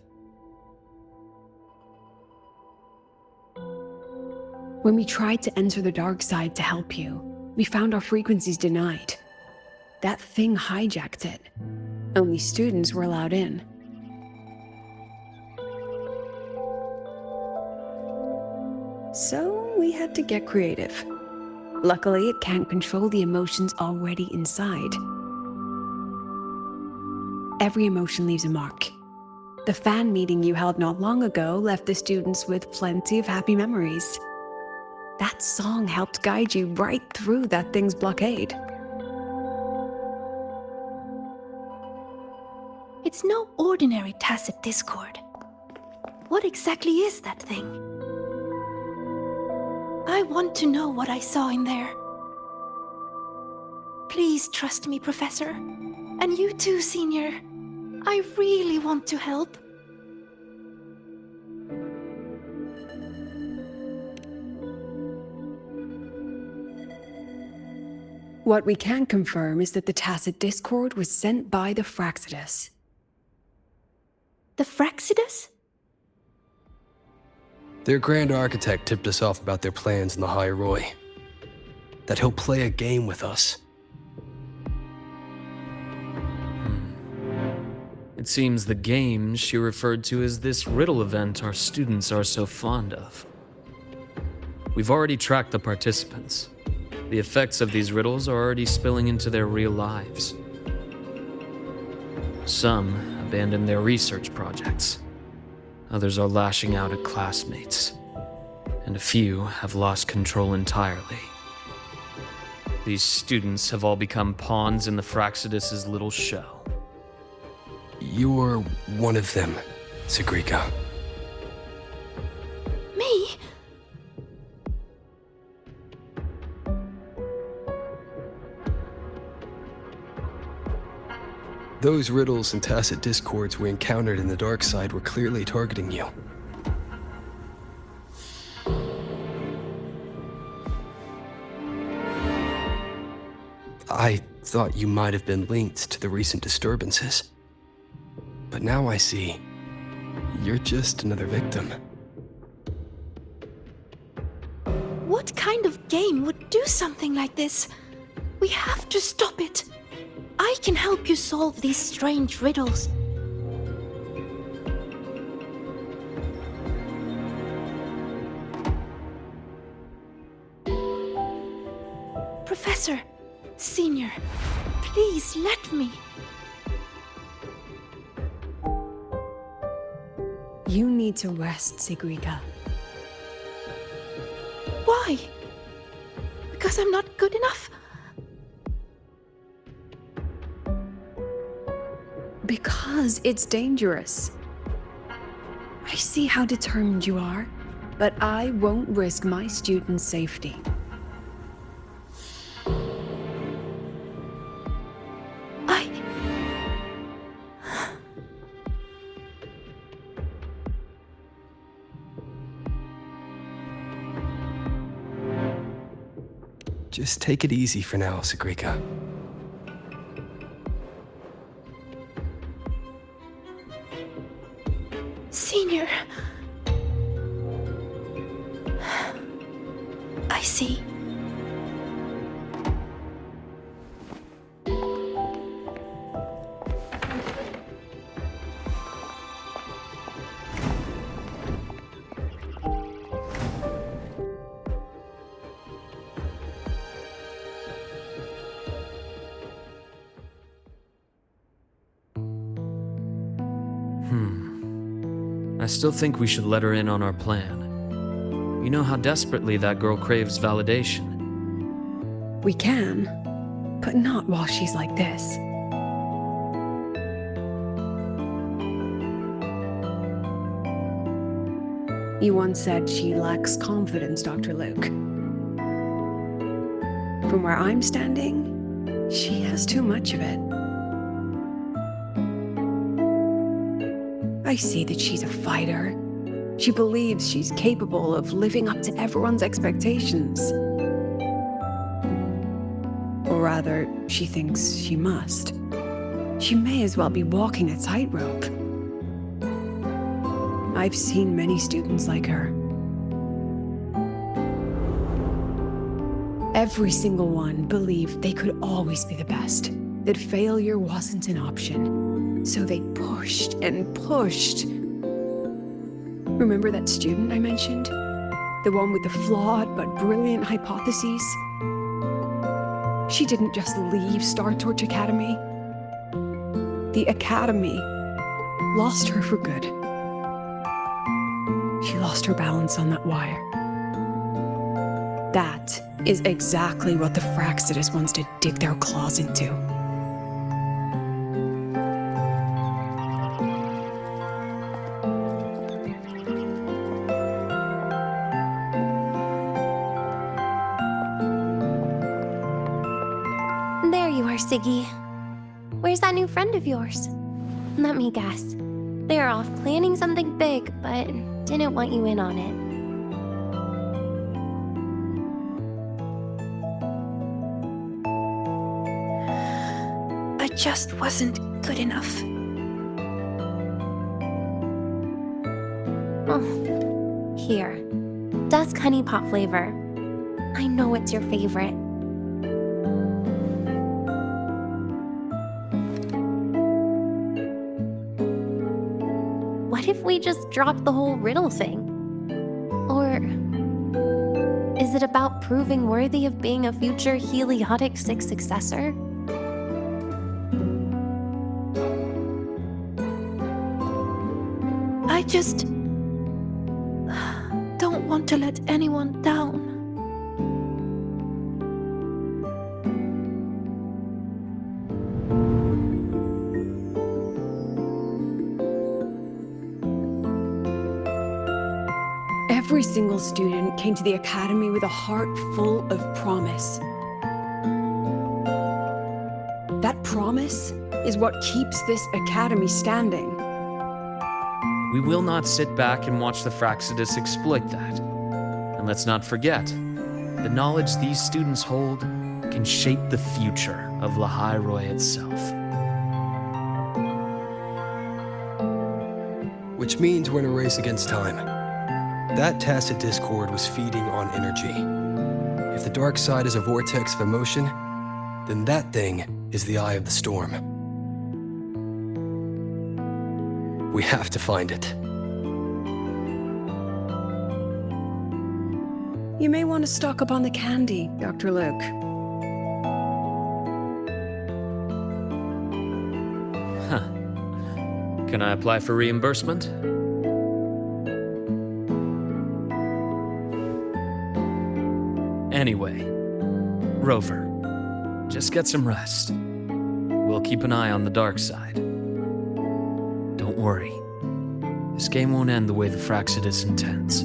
When we tried to enter the dark side to help you, we found our frequencies denied. That thing hijacked it. Only students were allowed in. So we had to get creative. Luckily, it can't control the emotions already inside. Every emotion leaves a mark. The fan meeting you held not long ago left the students with plenty of happy memories. That song helped guide you right through that thing's blockade. It's no ordinary tacit discord. What exactly is that thing? I want to know what I saw in there. Please trust me, Professor. And you too, Senior. I really want to help. What we can confirm is that the tacit discord was sent by the Fraxidus. The Fraxidus? Their Grand Architect tipped us off about their plans in Lahai Roi. That he'll play a game with us. It seems the game she referred to as this riddle event our students are so fond of. We've already tracked the participants. The effects of these riddles are already spilling into their real lives. Some abandoned their research projects. Others are lashing out at classmates. And a few have lost control entirely. These students have all become pawns in the Fraxidus' little show. You're one of them, Sigrika. Me? Those riddles and tacit discords we encountered in the dark side were clearly targeting you. I thought you might have been linked to the recent disturbances. But now I see, you're just another victim. What kind of game would do something like this? We have to stop it. I can help you solve these strange riddles. Professor, Senior, please let me. You need to rest, Sigrika. Why? Because I'm not good enough? Because it's dangerous. I see how determined you are, but I won't risk my students' safety. Just take it easy for now, Sigrika. Senior. I see. I still think we should let her in on our plan. You know how desperately that girl craves validation. We can, but not while she's like this. You once said she lacks confidence, Dr. Luke. From where I'm standing, she has too much of it. I see that she's a fighter. She believes she's capable of living up to everyone's expectations. Or rather, she thinks she must. She may as well be walking a tightrope. I've seen many students like her. Every single one believed they could always be the best, that failure wasn't an option. So they pushed and pushed. Remember that student I mentioned? The one with the flawed but brilliant hypotheses? She didn't just leave Star Torch Academy. the Academy lost her for good. She lost her balance on that wire. That is exactly what the Fractsidus wants to dig their claws into. There you are, Siggy. Where's that new friend of yours? Let me guess. They're off planning something big, but didn't want you in on it. I just wasn't good enough. Oh, here. Dusk honey pot flavor. I know it's your favorite. What if we just drop the whole riddle thing? Or is it about proving worthy of being a future Heliotic 6 successor? I just don't want to let anyone down. Every single student came to the Academy with a heart full of promise. That promise is what keeps this Academy standing. We will not sit back and watch the Fractsidus exploit that. And let's not forget, the knowledge these students hold can shape the future of Lahai Roi itself. Which means we're in a race against time. That tacit discord was feeding on energy. If the dark side is a vortex of emotion, then that thing is the eye of the storm. We have to find it. You may want to stock up on the candy, Dr. Luke. Huh. Can I apply for reimbursement? Anyway, Rover, just get some rest. We'll keep an eye on the dark side. Don't worry. This game won't end the way the Fractsidus intends.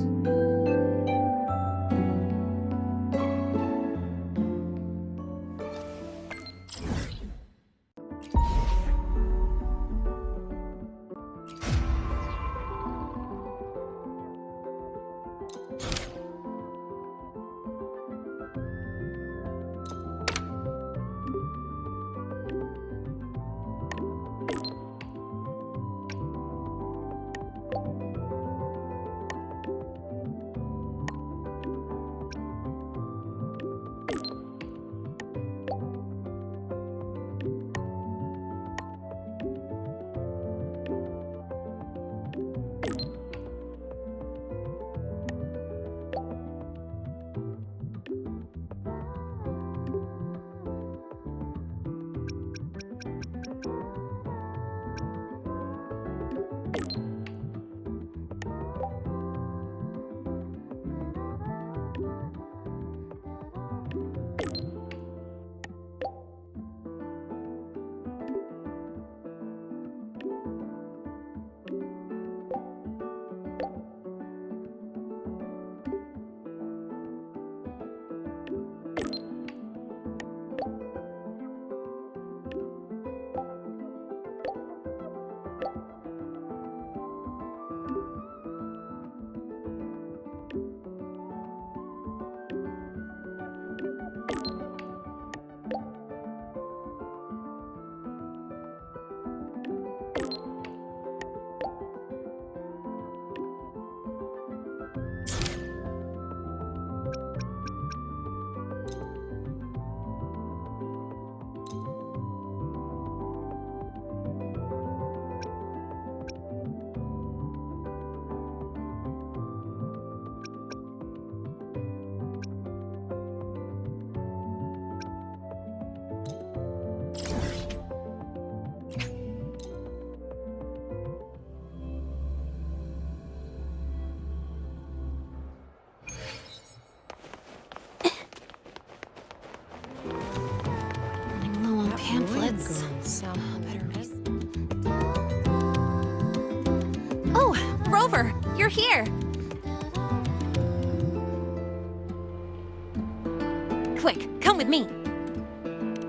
over. You're here. Quick, come with me.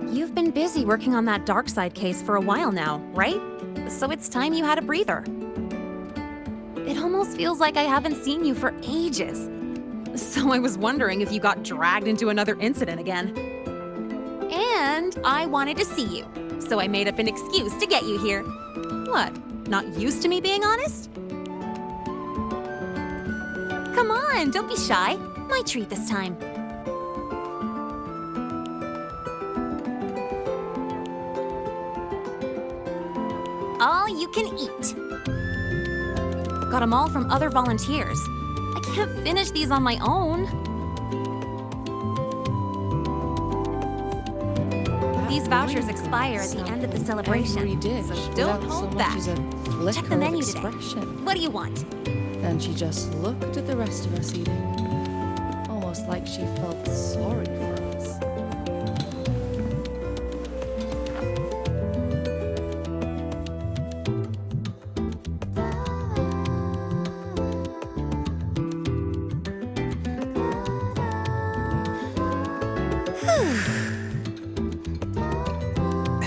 You've been busy working on that dark side case for a while now, right? So it's time you had a breather. It almost feels like I haven't seen you for ages. So I was wondering if you got dragged into another incident again. And I wanted to see you, so I made up an excuse to get you here. What, not used to me being honest? Come on, don't be shy. My treat this time. All you can eat. Got them all from other volunteers. I can't finish these on my own. These vouchers expire at the end of the celebration, so don't hold back. Check the menu today. What do you want? Then she just looked at the rest of us eating, almost like she felt sorry for us.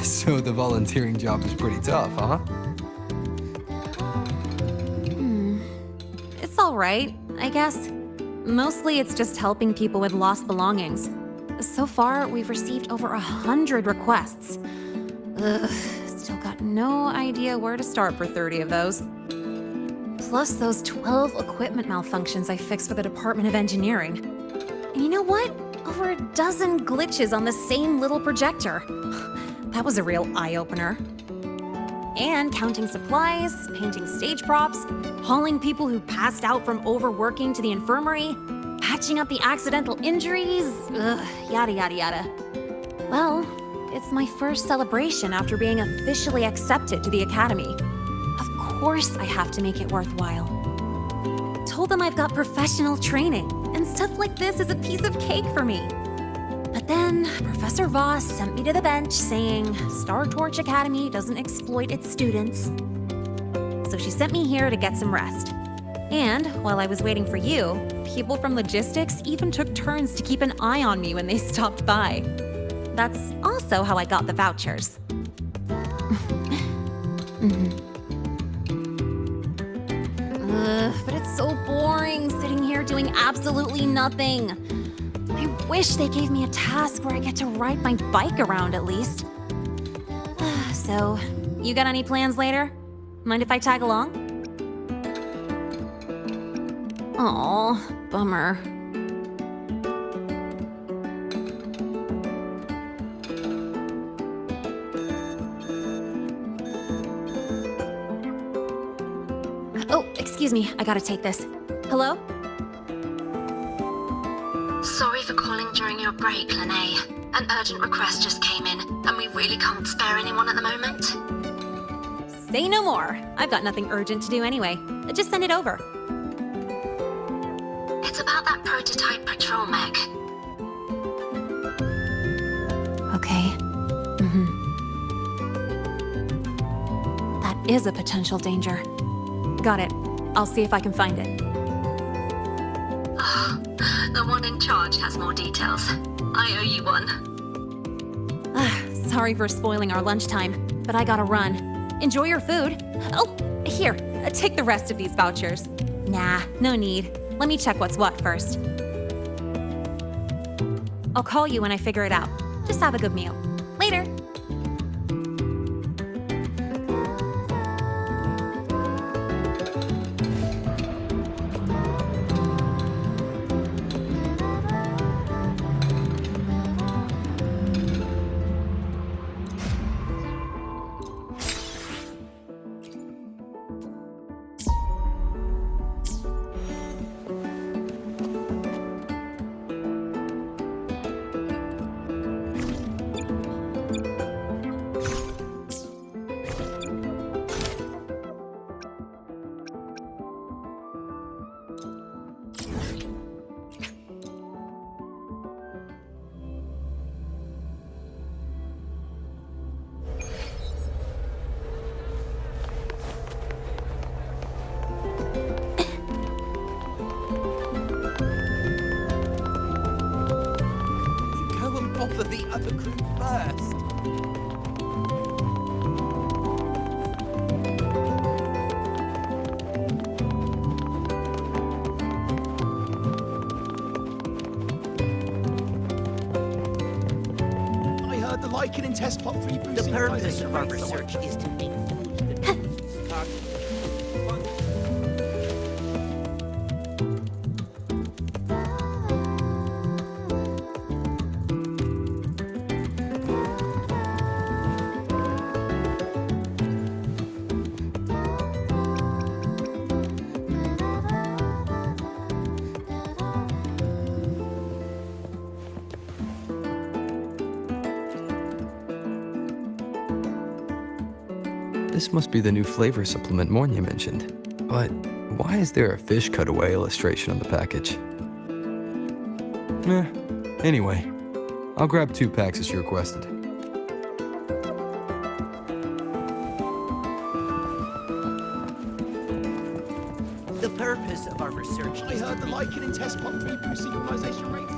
So the volunteering job is pretty tough, huh? It's all right, I guess. Mostly it's just helping people with lost belongings. So far, we've received over 100 requests. Ugh, still got no idea where to start for 30 of those. Plus those 12 equipment malfunctions I fixed for the Department of Engineering. And you know what? Over a dozen glitches on the same little projector. That was a real eye-opener. And counting supplies, painting stage props, hauling people who passed out from overworking to the infirmary, patching up the accidental injuries, yada yada yada. Well, it's my first celebration after being officially accepted to the Academy. Of course I have to make it worthwhile. Told them I've got professional training, and stuff like this is a piece of cake for me. But then, Professor Voss sent me to the bench saying Star Torch Academy doesn't exploit its students. So she sent me here to get some rest. And while I was waiting for you, people from logistics even took turns to keep an eye on me when they stopped by. That's also how I got the vouchers. But it's so boring sitting here doing absolutely nothing. I wish they gave me a task where I get to ride my bike around at least. So, you got any plans later? Mind if I tag along? Aw, bummer. Oh, excuse me, I gotta take this. Hello? Sorry for calling during your break, Lene. An urgent request just came in, and we really can't spare anyone at the moment. Say no more. I've got nothing urgent to do anyway. Just send it over. It's about that prototype patrol mech. Okay. That is a potential danger. Got it. I'll see if I can find it. The one in charge has more details. I owe you one. Sorry for spoiling our lunchtime, but I gotta run. Enjoy your food. Oh, here, take the rest of these vouchers. Nah, no need. Let me check what's what first. I'll call you when I figure it out. Just have a good meal. Later. for the other crew first. I heard the Lycan in test plot 3.2. The purpose of our research is to make food that This must be the new flavor supplement Mornia mentioned. But why is there a fish cutaway illustration on the package? Anyway, I'll grab 2 packs as you requested. The purpose of our research I is heard the to Lycan in test plot 3.2 synchronization rate.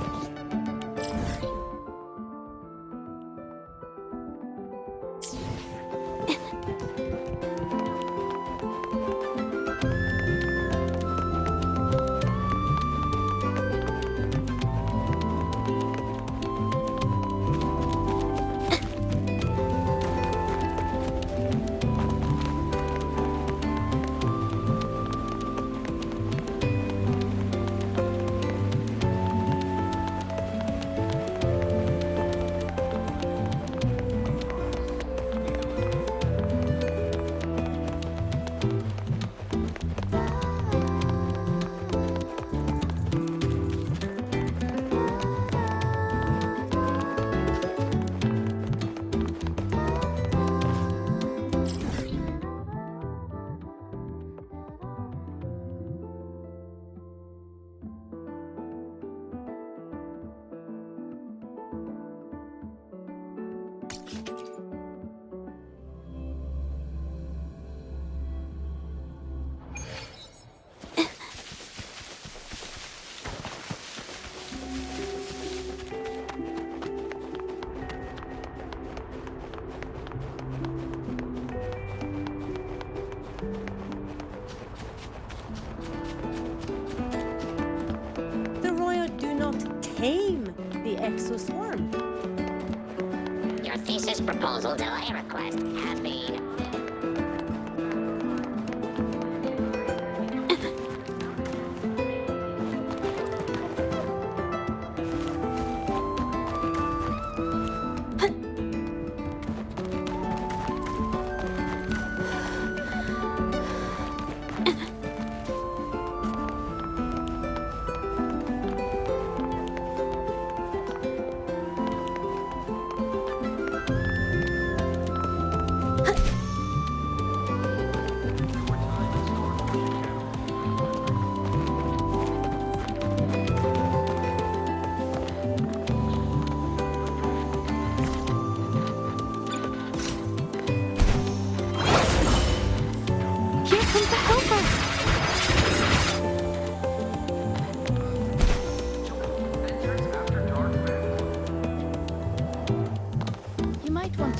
Tame the exoswarm. Your thesis proposal delay request has been.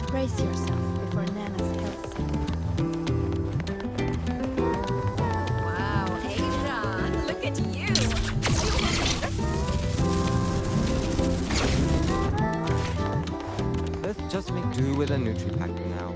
Brace yourself before Nana's health. Wow, Asia, look at you. Let's just make do with a Nutri-Pack now.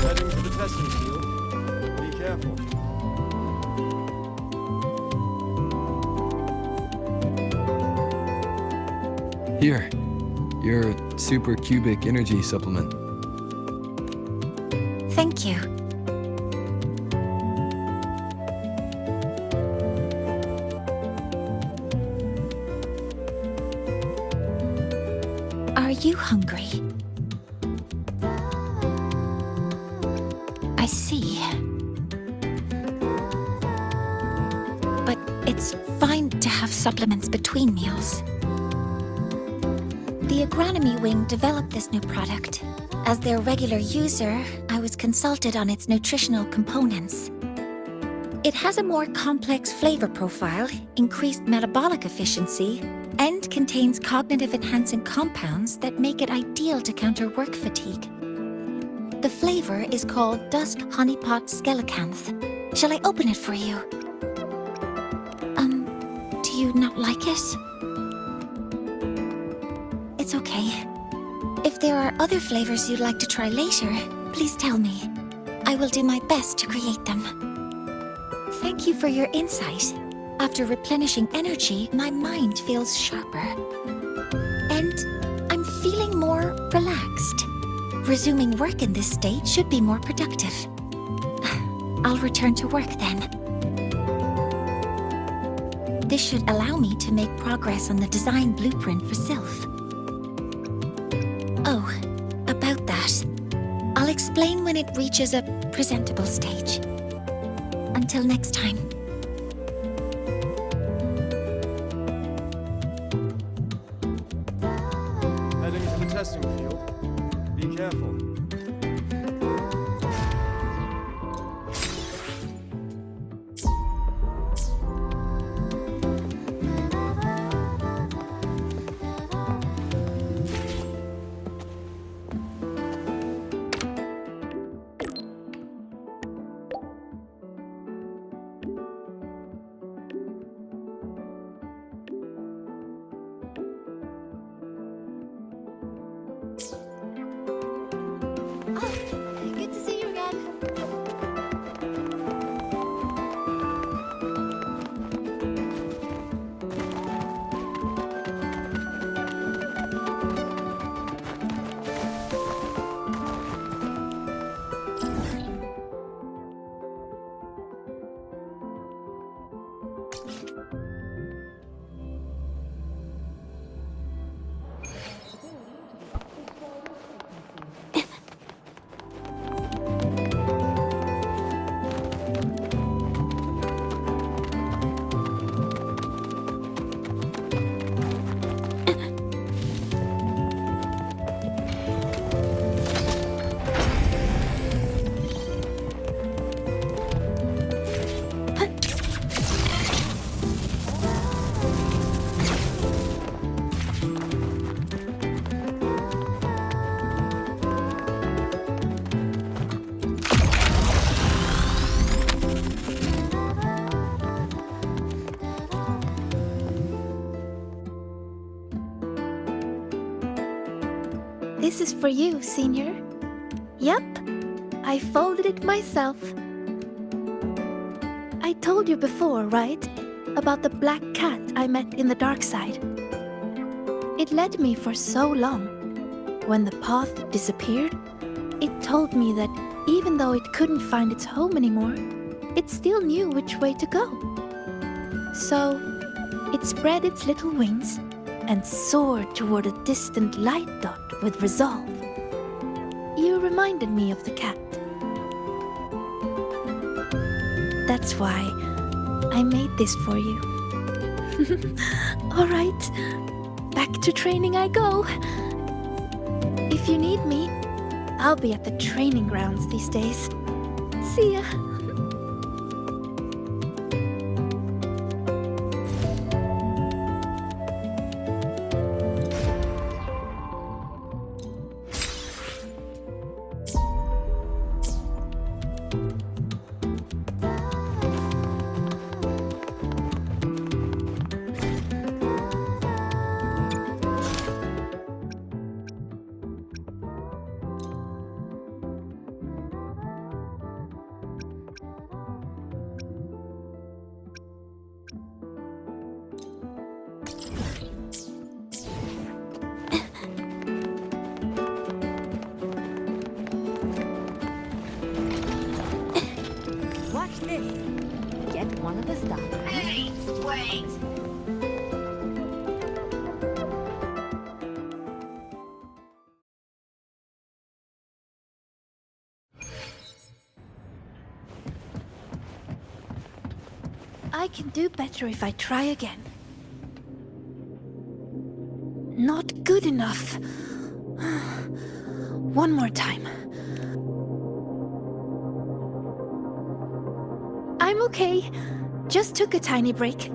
Heading to the testing field. Be careful. Here, your super cubic energy supplement. Thank you. Are you hungry? I see. But it's fine to have supplements between meals. The agronomy wing developed this new product. As their regular user, I was consulted on its nutritional components. It has a more complex flavor profile, increased metabolic efficiency, and contains cognitive-enhancing compounds that make it ideal to counter work fatigue. The flavor is called Dusk Honeypot Skellicanth. Shall I open it for you? Do you not like it? It's okay. If there are other flavors you'd like to try later, please tell me. I will do my best to create them. Thank you for your insight. After replenishing energy, my mind feels sharper. And I'm feeling more relaxed. Resuming work in this state should be more productive. I'll return to work then. This should allow me to make progress on the design blueprint for Sylph. Oh, about that. I'll explain when it reaches a presentable stage. Until next time. Heading to the testing field. Be careful. Good to see you again. This is for you, Senior. Yep, I folded it myself. I told you before, right? About the black cat I met in the dark side. It led me for so long. When the path disappeared, it told me that even though it couldn't find its home anymore, it still knew which way to go. So, it spread its little wings and soared toward a distant light dot with resolve. You reminded me of the cat. That's why I made this for you. All right, back to training I go. If you need me, I'll be at the training grounds these days. See ya. this? Get one of the starters. Hey, wait! I can do better if I try again. Not good enough. One more time. I'm okay. Just took a tiny break.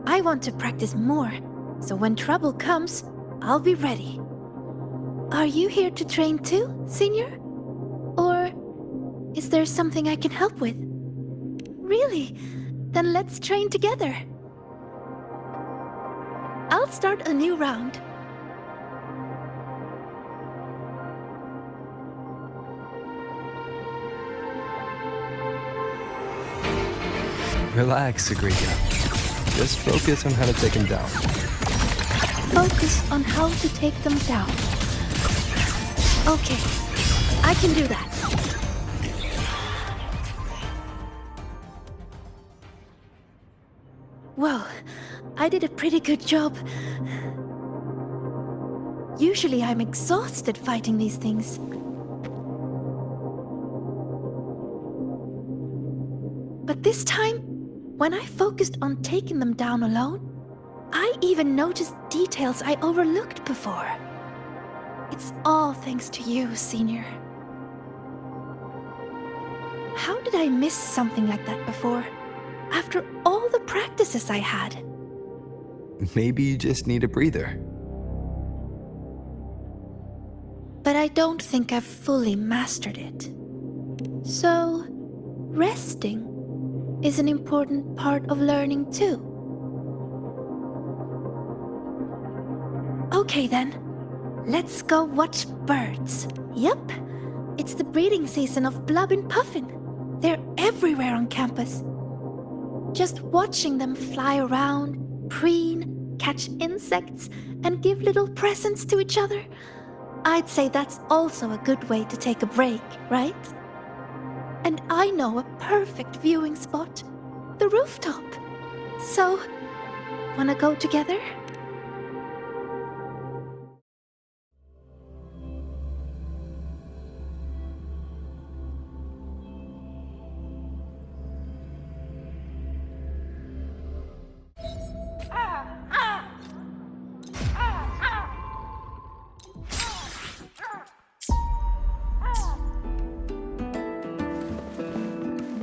I want to practice more, so when trouble comes, I'll be ready. Are you here to train too, Senior? Or is there something I can help with? Really? Then let's train together. I'll start a new round. Relax, Sigrika. Just focus on how to take him down. Focus on how to take them down. Okay, I can do that. Well, I did a pretty good job. Usually I'm exhausted fighting these things. But this time, when I focused on taking them down alone, I even noticed details I overlooked before. It's all thanks to you, Senior. How did I miss something like that before? After all the practices I had. Maybe you just need a breather. But I don't think I've fully mastered it. So, resting is an important part of learning too. Okay then, let's go watch birds. Yup, it's the breeding season of Blub and Puffin. They're everywhere on campus. Just watching them fly around, preen, catch insects, and give little presents to each other, I'd say that's also a good way to take a break, right? And I know a perfect viewing spot, the rooftop. So, wanna go together?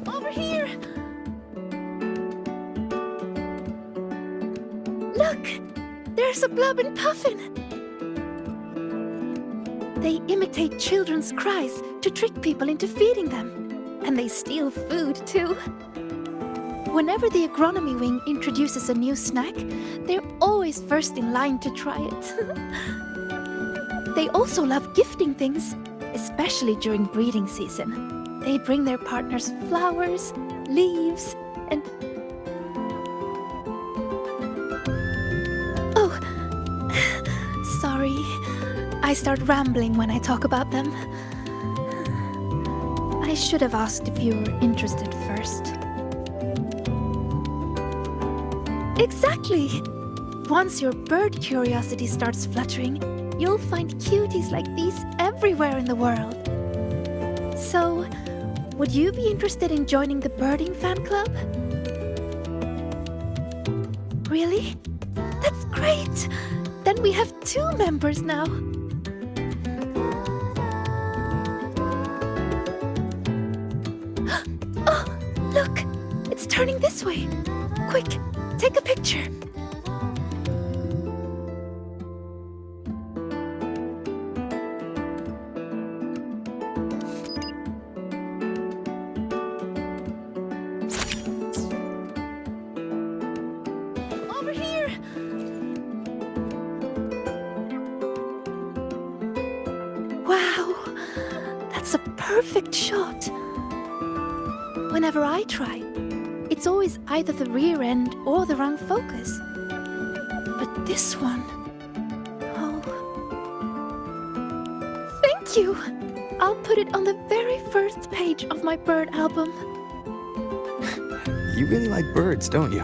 Over here! Look! There's a Blub and Puffin! They imitate children's cries to trick people into feeding them. And they steal food, too. Whenever the agronomy wing introduces a new snack, they're always first in line to try it. They also love gifting things, especially during breeding season. They bring their partners flowers, leaves, and... Oh, sorry. I start rambling when I talk about them. I should have asked if you were interested first. Exactly! Once your bird curiosity starts fluttering, you'll find cuties like these everywhere in the world. So, would you be interested in joining the birding fan club? Really? That's great! Then we have 2 members now. Oh, look! It's turning this way. Quick, take a picture. Over here! Wow, that's a perfect shot. Whenever I try, it's always either the rear end or the wrong focus. But this one... Oh... Thank you! I'll put it on the very first page of my bird album. You really like birds, don't you?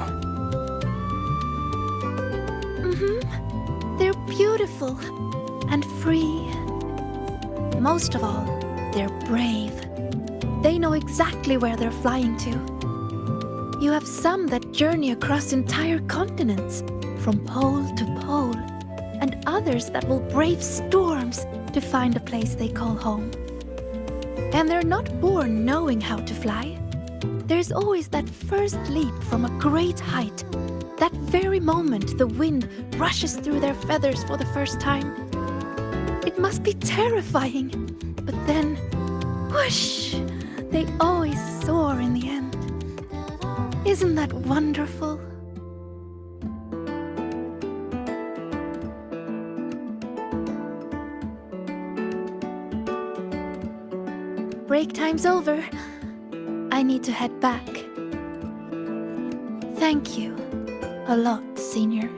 Mm-hmm. They're beautiful and free. Most of all, they're brave. They know exactly where they're flying to. You have some that journey across entire continents, from pole to pole, and others that will brave storms to find a place they call home. And they're not born knowing how to fly. There's always that first leap from a great height. That very moment the wind rushes through their feathers for the first time. It must be terrifying, but then, whoosh, they always soar in the end. Isn't that wonderful? Break time's over. I need to head back. Thank you a lot, Senior.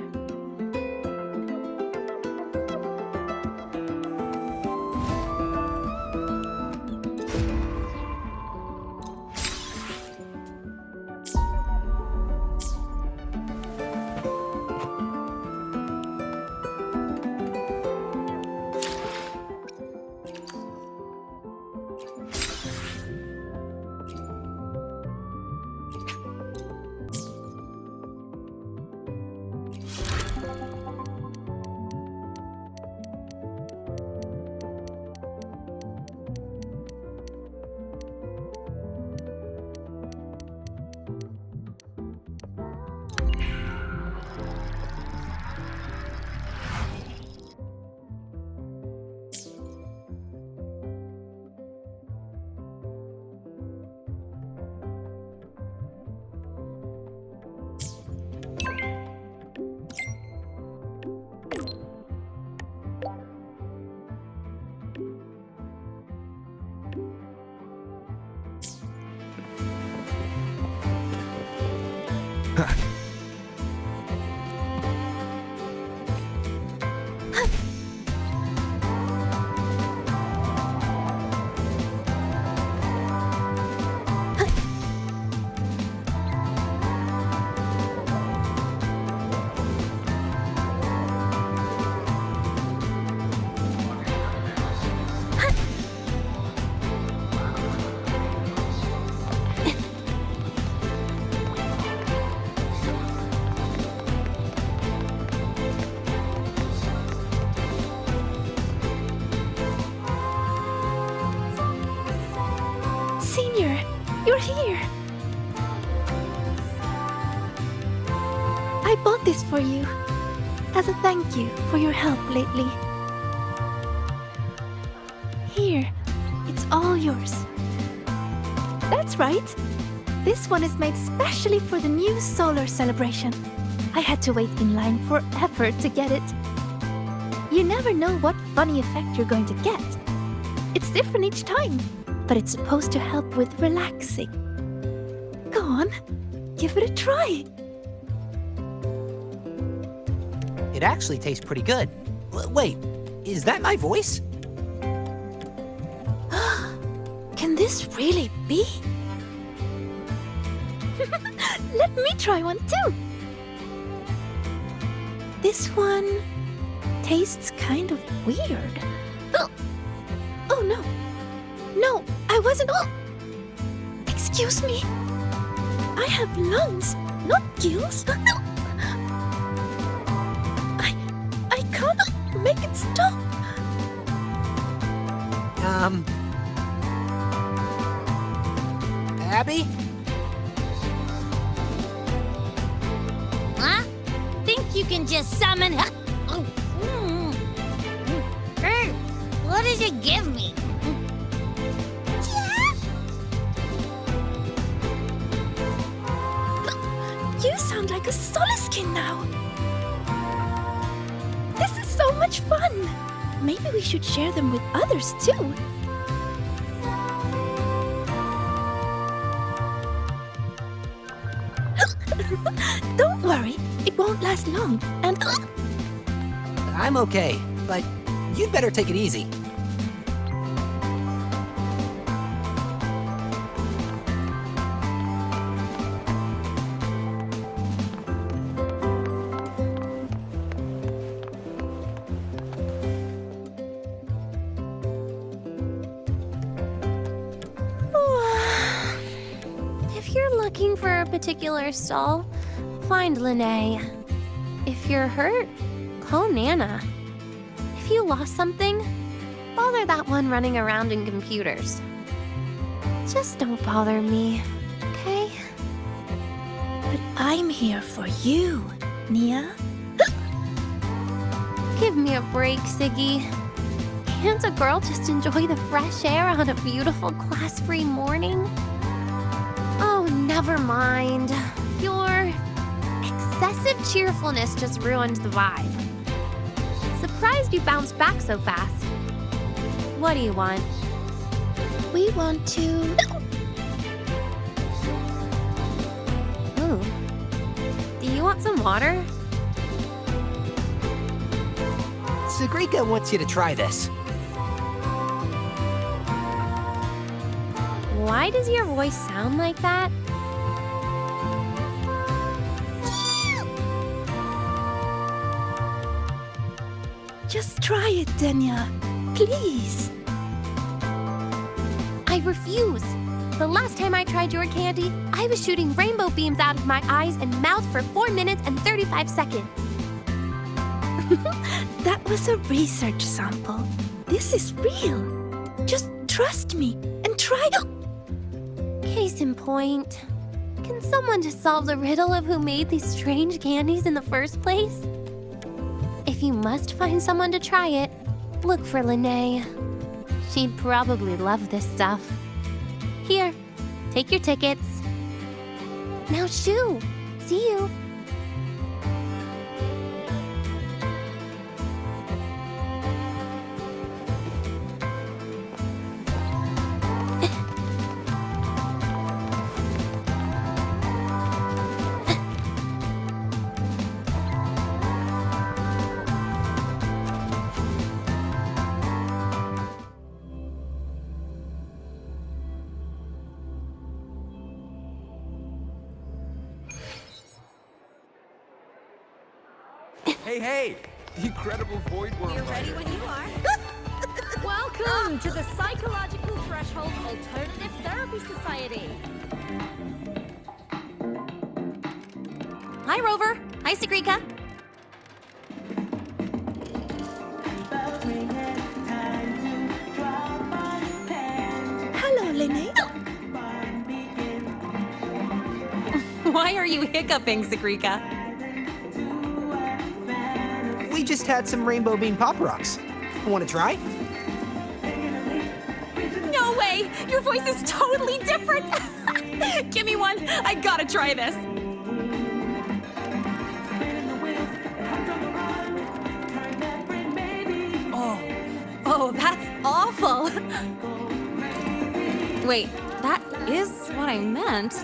Senior, you're here. I bought this for you as a thank you for your help lately. Here, it's all yours. That's right. This one is made specially for the new solar celebration. I had to wait in line forever to get it. You never know what funny effect you're going to get. It's different each time, but it's supposed to help with relaxing. Go on, give it a try. It actually tastes pretty good. Wait, is that my voice? Can this really be? Let me try one too. This one tastes kind of weird. Oh no. No, I wasn't. Oh! Excuse me. I have lungs, not gills. I can't make it stop. Abby? Huh? Think you can just summon... What does it give me? You sound like a Soliskin now. This is so much fun. Maybe we should share them with others too. Don't worry, it won't last long, and... I'm okay, but you'd better take it easy. for a particular stall, find Lene. If you're hurt, call Nana. If you lost something, bother that one running around in computers. Just don't bother me, okay? But I'm here for you, Nia. Give me a break, Siggy. Can't a girl just enjoy the fresh air on a beautiful class-free morning? Oh, never mind. Your excessive cheerfulness just ruined the vibe. Surprised you bounced back so fast. What do you want? We want to... Ooh. Do you want some water? Sigrika wants you to try this. Why does your voice sound like that? Just try it, Denya. Please. I refuse. The last time I tried your candy, I was shooting rainbow beams out of my eyes and mouth for 4 minutes and 35 seconds. That was a research sample. This is real. Just trust me and try. Case in point. Can someone just solve the riddle of who made these strange candies in the first place? If you must find someone to try it, look for Lene. She'd probably love this stuff. Here, take your tickets. Now shoo! See you! Hey! The incredible void worm. You're ready when you are. Welcome to the Psychological Threshold Alternative Therapy Society. Hi, Rover. Hi, Sigrika. Hello, Lene. Why are you hiccuping, Sigrika? We just had some rainbow bean pop rocks. Want to try? No way! Your voice is totally different! Give me one. I gotta try this. Oh, that's awful. Wait, that is what I meant.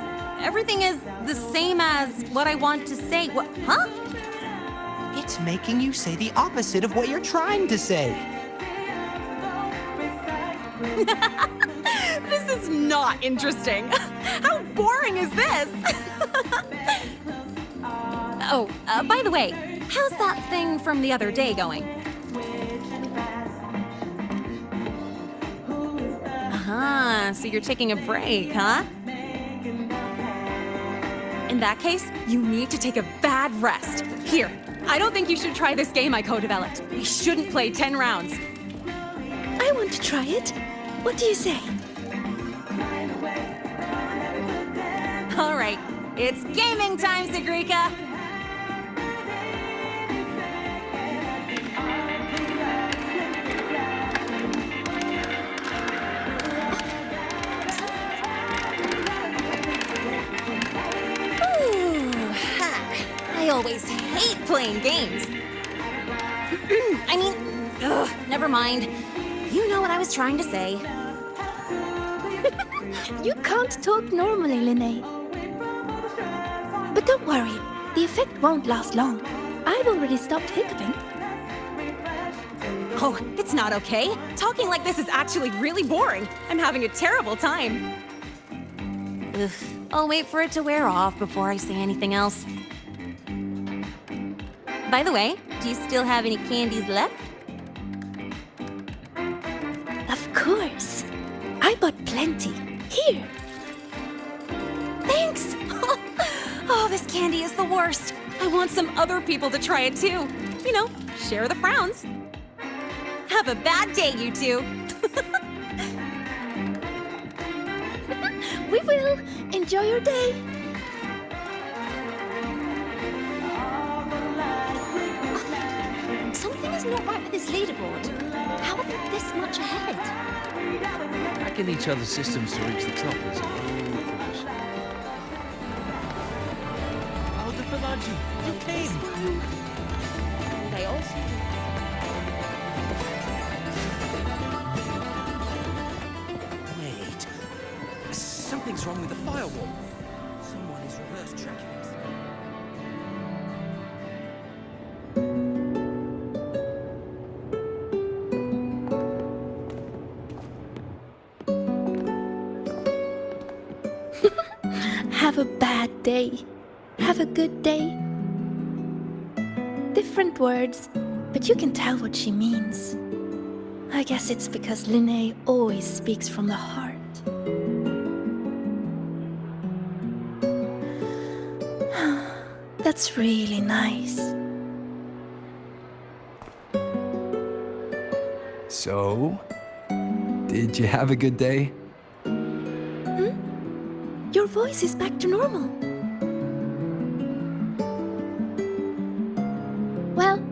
Everything is the same as what I want to say. What? Huh? It's making you say the opposite of what you're trying to say. This is not interesting. How boring is this? By the way, how's that thing from the other day going? So you're taking a break, huh? In that case, you need to take a bad rest. Here, I don't think you should try this game I co-developed. We shouldn't play 10 rounds. I want to try it. What do you say? All right, it's gaming time, Sigrika. I always hate playing games. Never mind. You know what I was trying to say. You can't talk normally, Lene. But don't worry, the effect won't last long. I've already stopped hiccuping. Oh, it's not okay. Talking like this is actually really boring. I'm having a terrible time. Ugh. I'll wait for it to wear off before I say anything else. By the way, do you still have any candies left? Of course. I bought plenty. Here. Thanks! Oh, this candy is the worst. I want some other people to try it too. You know, share the frowns. Have a bad day, you two. We will. Enjoy your day. Something is not right with this leaderboard. How are they this much ahead? Hacking each other's systems to reach the top is an old tradition. Oh, the Falangi, you came! They also. Wait. Something's wrong with the firewall. Someone is reverse tracking us. Have a bad day. Have a good day. Different words, but you can tell what she means. I guess it's because Linnae always speaks from the heart. That's really nice. So, did you have a good day? Your voice is back to normal. Well,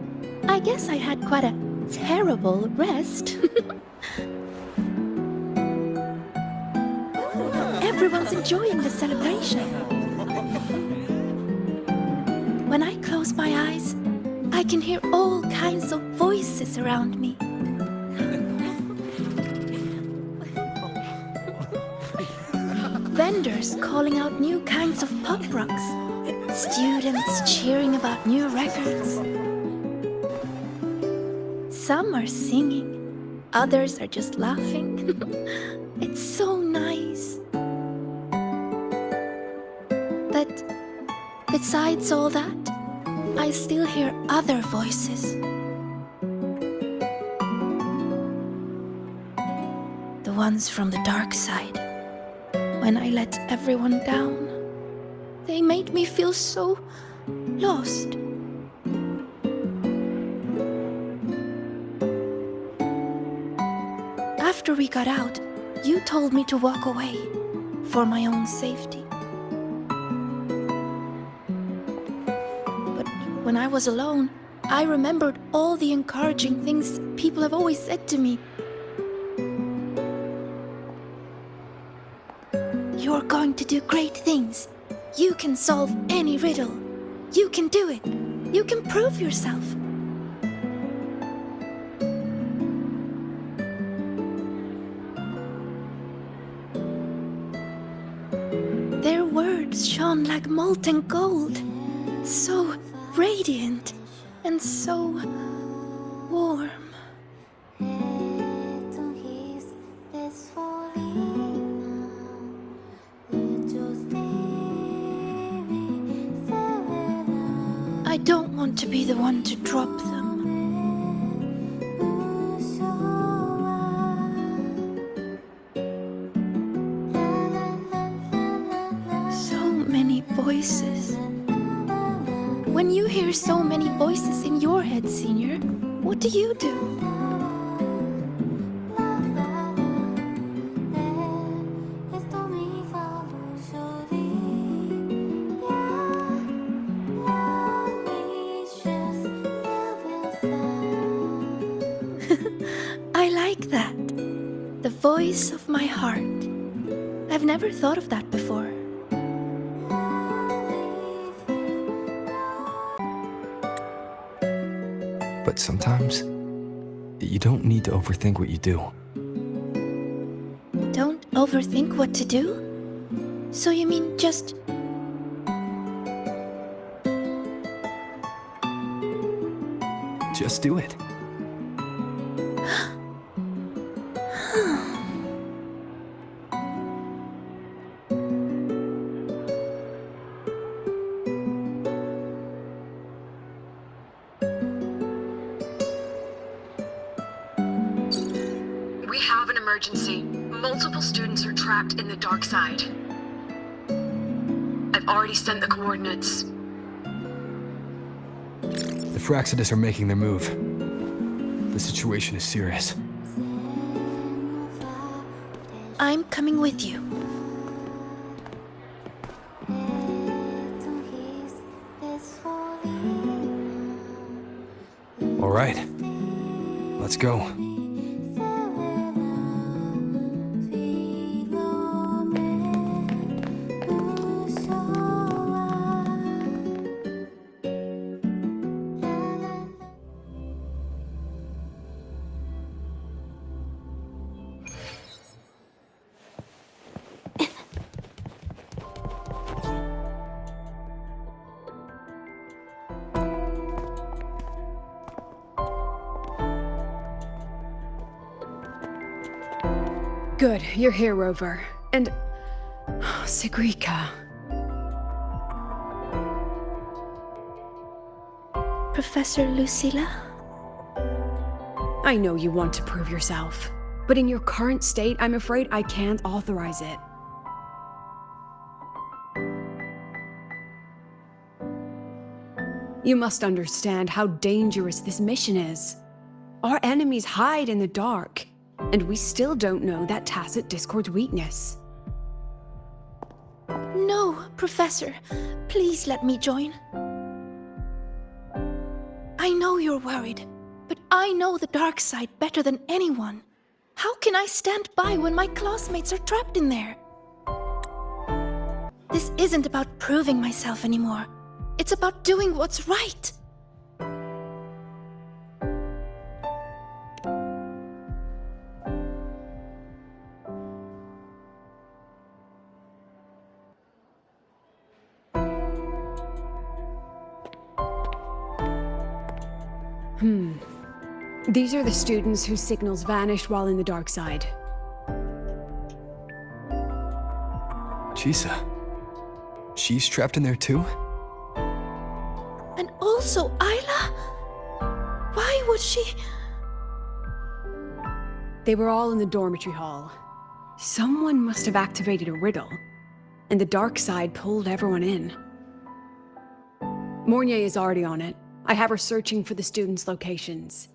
I guess I had quite a terrible rest. Everyone's enjoying the celebration. When I close my eyes, I can hear all kinds of voices around me. Vendors calling out new kinds of pop rocks. Students cheering about new records. Some are singing, others are just laughing. It's so nice. But besides all that, I still hear other voices. The ones from the dark side. When I let everyone down, they made me feel so lost. After we got out, you told me to walk away for my own safety. But when I was alone, I remembered all the encouraging things people have always said to me. You're going to do great things. You can solve any riddle. You can do it. You can prove yourself. Their words shone like molten gold. So radiant and so warm. I don't want to be the one to drop them. So many voices. When you hear so many voices in your head, Senior, what do you do? I like that. The voice of my heart. I've never thought of that before. But sometimes, you don't need to overthink what you do. Don't overthink what to do? So you mean just... Just do it. We have an emergency. Multiple students are trapped in the dark side. I've already sent the coordinates. The Fraxidus are making their move. The situation is serious. I'm coming with you. All right. Let's go. Good, you're here, Rover. And... Sigrika. Professor Lucilla? I know you want to prove yourself, but in your current state, I'm afraid I can't authorize it. You must understand how dangerous this mission is. Our enemies hide in the dark, and we still don't know that tacit discord's weakness. No, Professor. Please let me join. I know you're worried, but I know the dark side better than anyone. How can I stand by when my classmates are trapped in there? This isn't about proving myself anymore. It's about doing what's right. These are the students whose signals vanished while in the dark side. Chisa. She's trapped in there too? And also Isla? Why would she... They were all in the dormitory hall. Someone must have activated a riddle, and the dark side pulled everyone in. Mornier is already on it. I have her searching for the students' locations.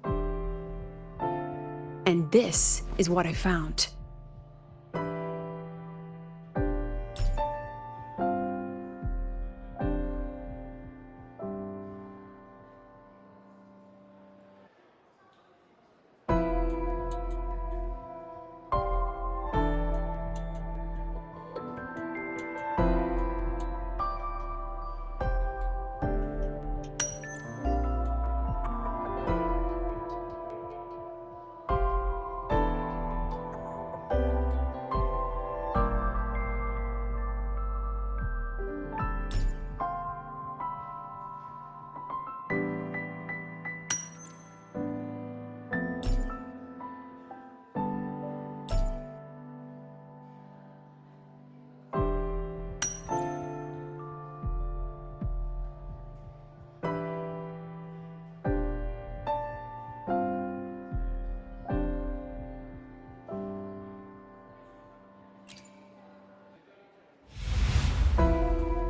And this is what I found.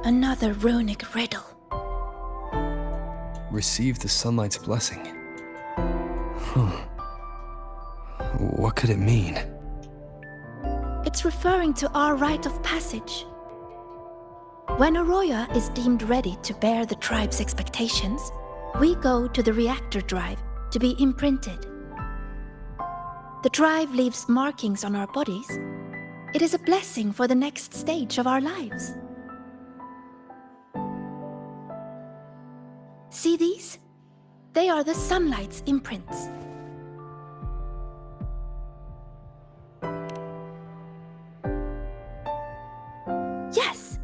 Another runic riddle. Receive the sunlight's blessing. What could it mean? It's referring to our rite of passage. When Arroya is deemed ready to bear the tribe's expectations, we go to the reactor drive to be imprinted. The drive leaves markings on our bodies. It is a blessing for the next stage of our lives. See these? They are the sunlight's imprints. Yes!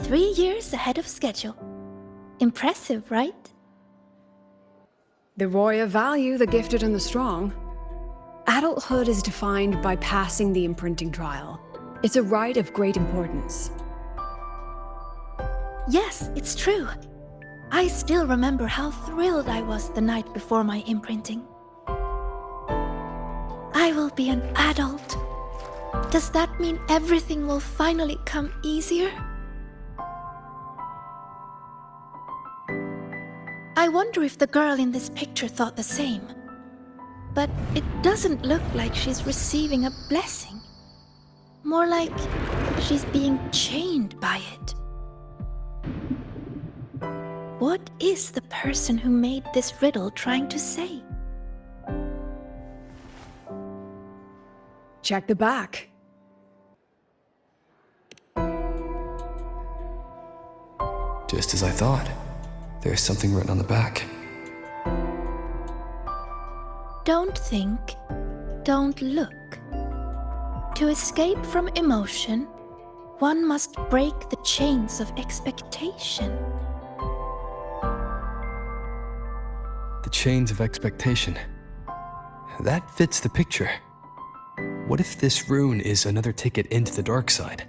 3 years ahead of schedule. Impressive, right? The Roya value the gifted and the strong. Adulthood is defined by passing the imprinting trial. It's a rite of great importance. Yes, it's true. I still remember how thrilled I was the night before my imprinting. I will be an adult. Does that mean everything will finally come easier? I wonder if the girl in this picture thought the same. But it doesn't look like she's receiving a blessing. More like she's being chained by it. What is the person who made this riddle trying to say? Check the back. Just as I thought. There's something written on the back. Don't think, don't look. To escape from emotion, one must break the chains of expectation. The chains of expectation. That fits the picture. What if this rune is another ticket into the dark side?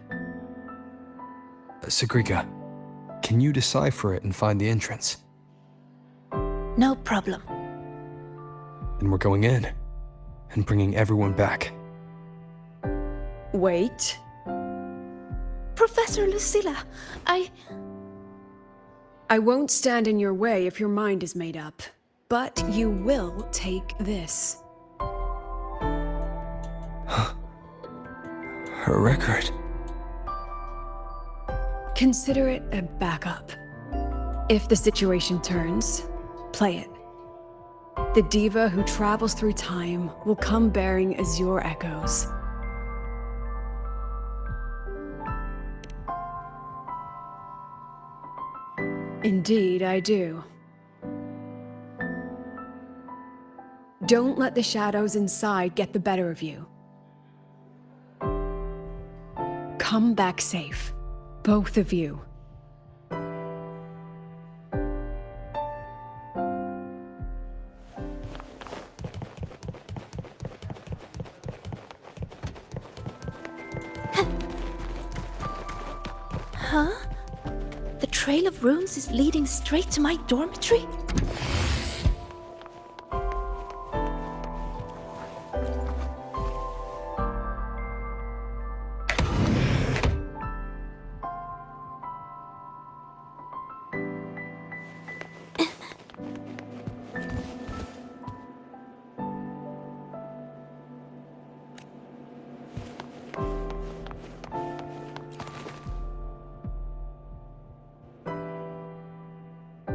Sigrika, can you decipher it and find the entrance? No problem. Then we're going in and bringing everyone back. Wait. Professor Lucilla, I won't stand in your way if your mind is made up, but you will take this. Her record. Consider it a backup. If the situation turns, play it. The diva who travels through time will come bearing azure echoes. Indeed, I do. Don't let the shadows inside get the better of you. Come back safe, both of you. Huh? The trail of runes is leading straight to my dormitory?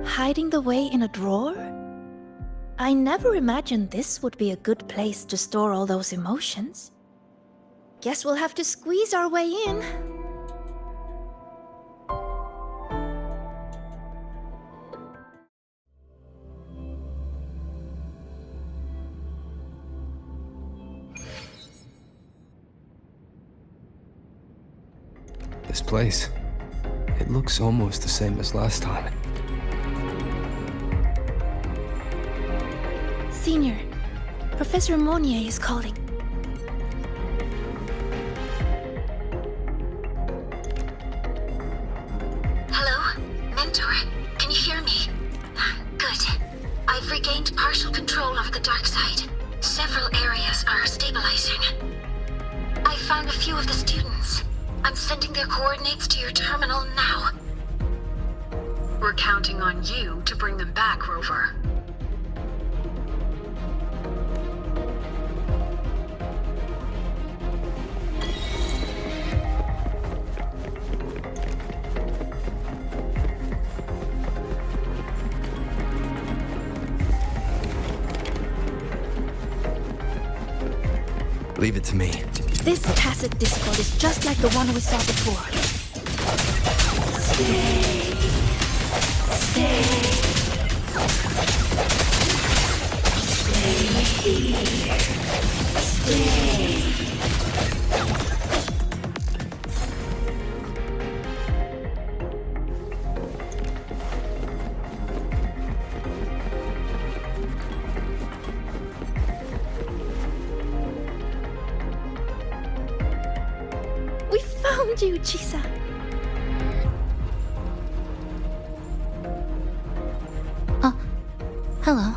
Hiding the way in a drawer? I never imagined this would be a good place to store all those emotions. Guess we'll have to squeeze our way in. This place. It looks almost the same as last time. Senior, Professor Monnier is calling. Hello? Mentor? Can you hear me? Good. I've regained partial control over the dark side. Several areas are stabilizing. I found a few of the students. I'm sending their coordinates to your terminal now. We're counting on you to bring them back, Rover. Leave it to me. This tacit discord is just like the one we saw before. Stay. Stay. Stay here. Stay. Found you, Chisa. Hello.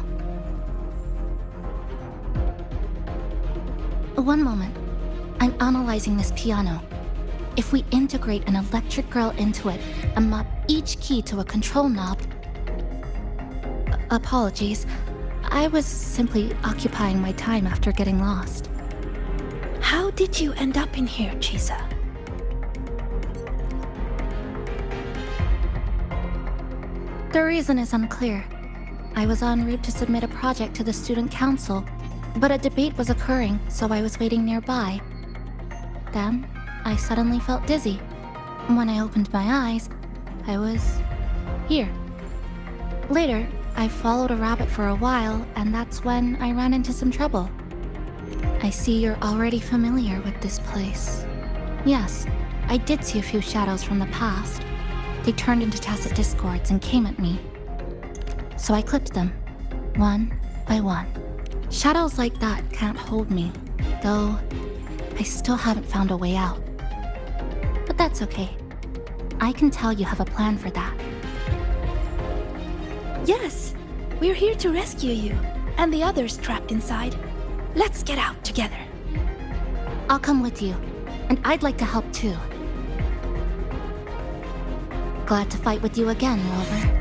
One moment. I'm analyzing this piano. If we integrate an electric girl into it and map each key to a control knob... Apologies. I was simply occupying my time after getting lost. How did you end up in here, Chisa? The reason is unclear. I was en route to submit a project to the student council, but a debate was occurring, so I was waiting nearby. Then, I suddenly felt dizzy. When I opened my eyes, I was here. Later, I followed a rabbit for a while, and that's when I ran into some trouble. I see you're already familiar with this place. Yes, I did see a few shadows from the past. They turned into tacit discords and came at me. So I clipped them, one by one. Shadows like that can't hold me, though I still haven't found a way out. But that's okay. I can tell you have a plan for that. Yes, we're here to rescue you, and the others trapped inside. Let's get out together. I'll come with you, and I'd like to help too. Glad to fight with you again, Rover.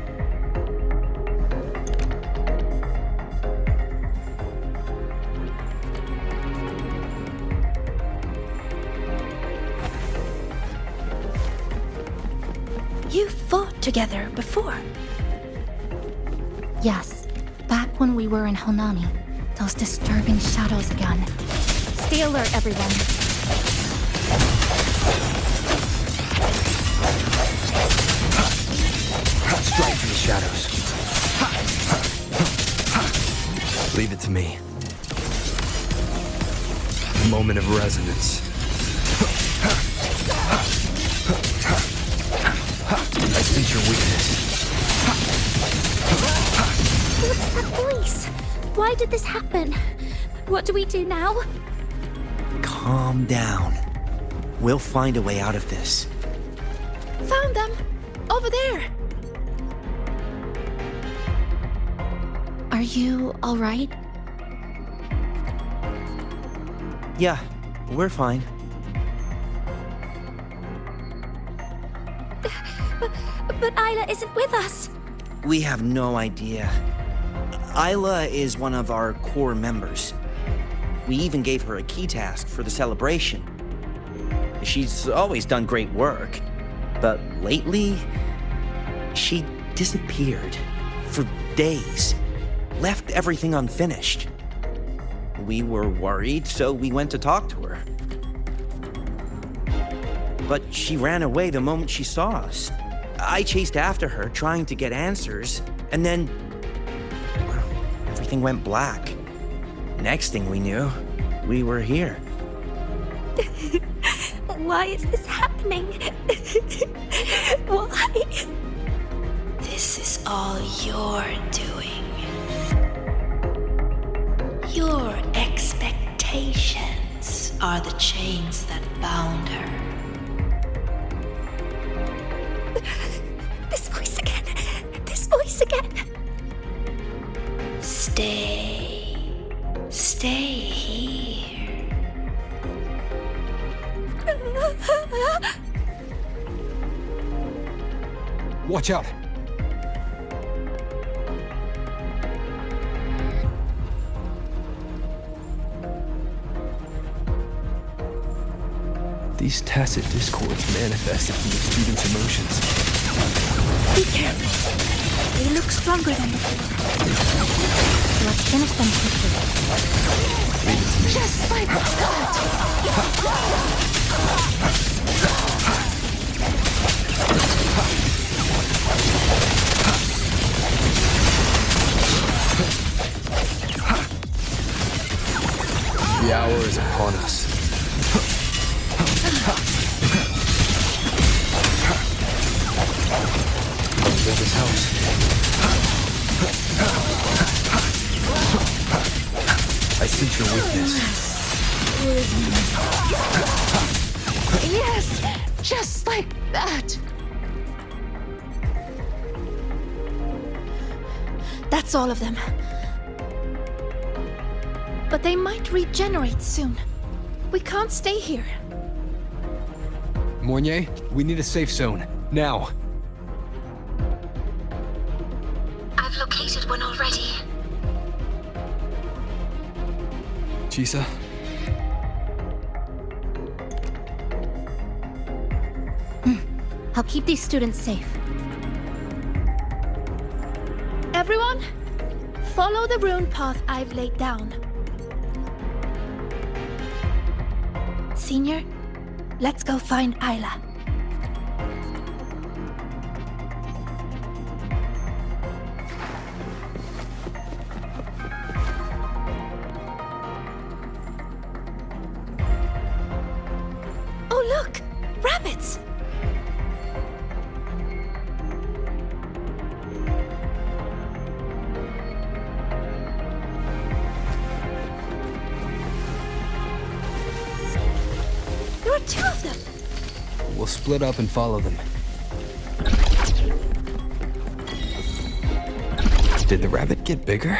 You fought together before. Yes, back when we were in Honami. Those disturbing shadows again. Stay alert, everyone. Strike for the shadows. Leave it to me. Moment of resonance. I sense your weakness. What's that voice? Why did this happen? What do we do now? Calm down. We'll find a way out of this. Found them! Over there! Are you alright? Yeah, we're fine. But Isla isn't with us. We have no idea. Isla is one of our core members. We even gave her a key task for the celebration. She's always done great work, but lately, she disappeared for days, left everything unfinished. We were worried, so we went to talk to her. But she ran away the moment she saw us. I chased after her, trying to get answers, and then everything went black. Next thing we knew, we were here. Why is this happening? Why? This is all your doing. Your expectations are the chains that bound her. This voice again. This voice again. Stay here. Watch out! These tacit discords manifested from the students' emotions. Be careful. They look stronger than before. Let's finish them quickly. Leave it to me. Just like that. The hour is upon us. Build this house. I sense your weakness. Yes, just like that. That's all of them. But they might regenerate soon. We can't stay here. Mornier, we need a safe zone. Now. I've located one already. Chisa? I'll keep these students safe. Everyone, follow the rune path I've laid down. Senior, let's go find Isla. Oh look! Rabbits! There are two of them! We'll split up and follow them. Did the rabbit get bigger?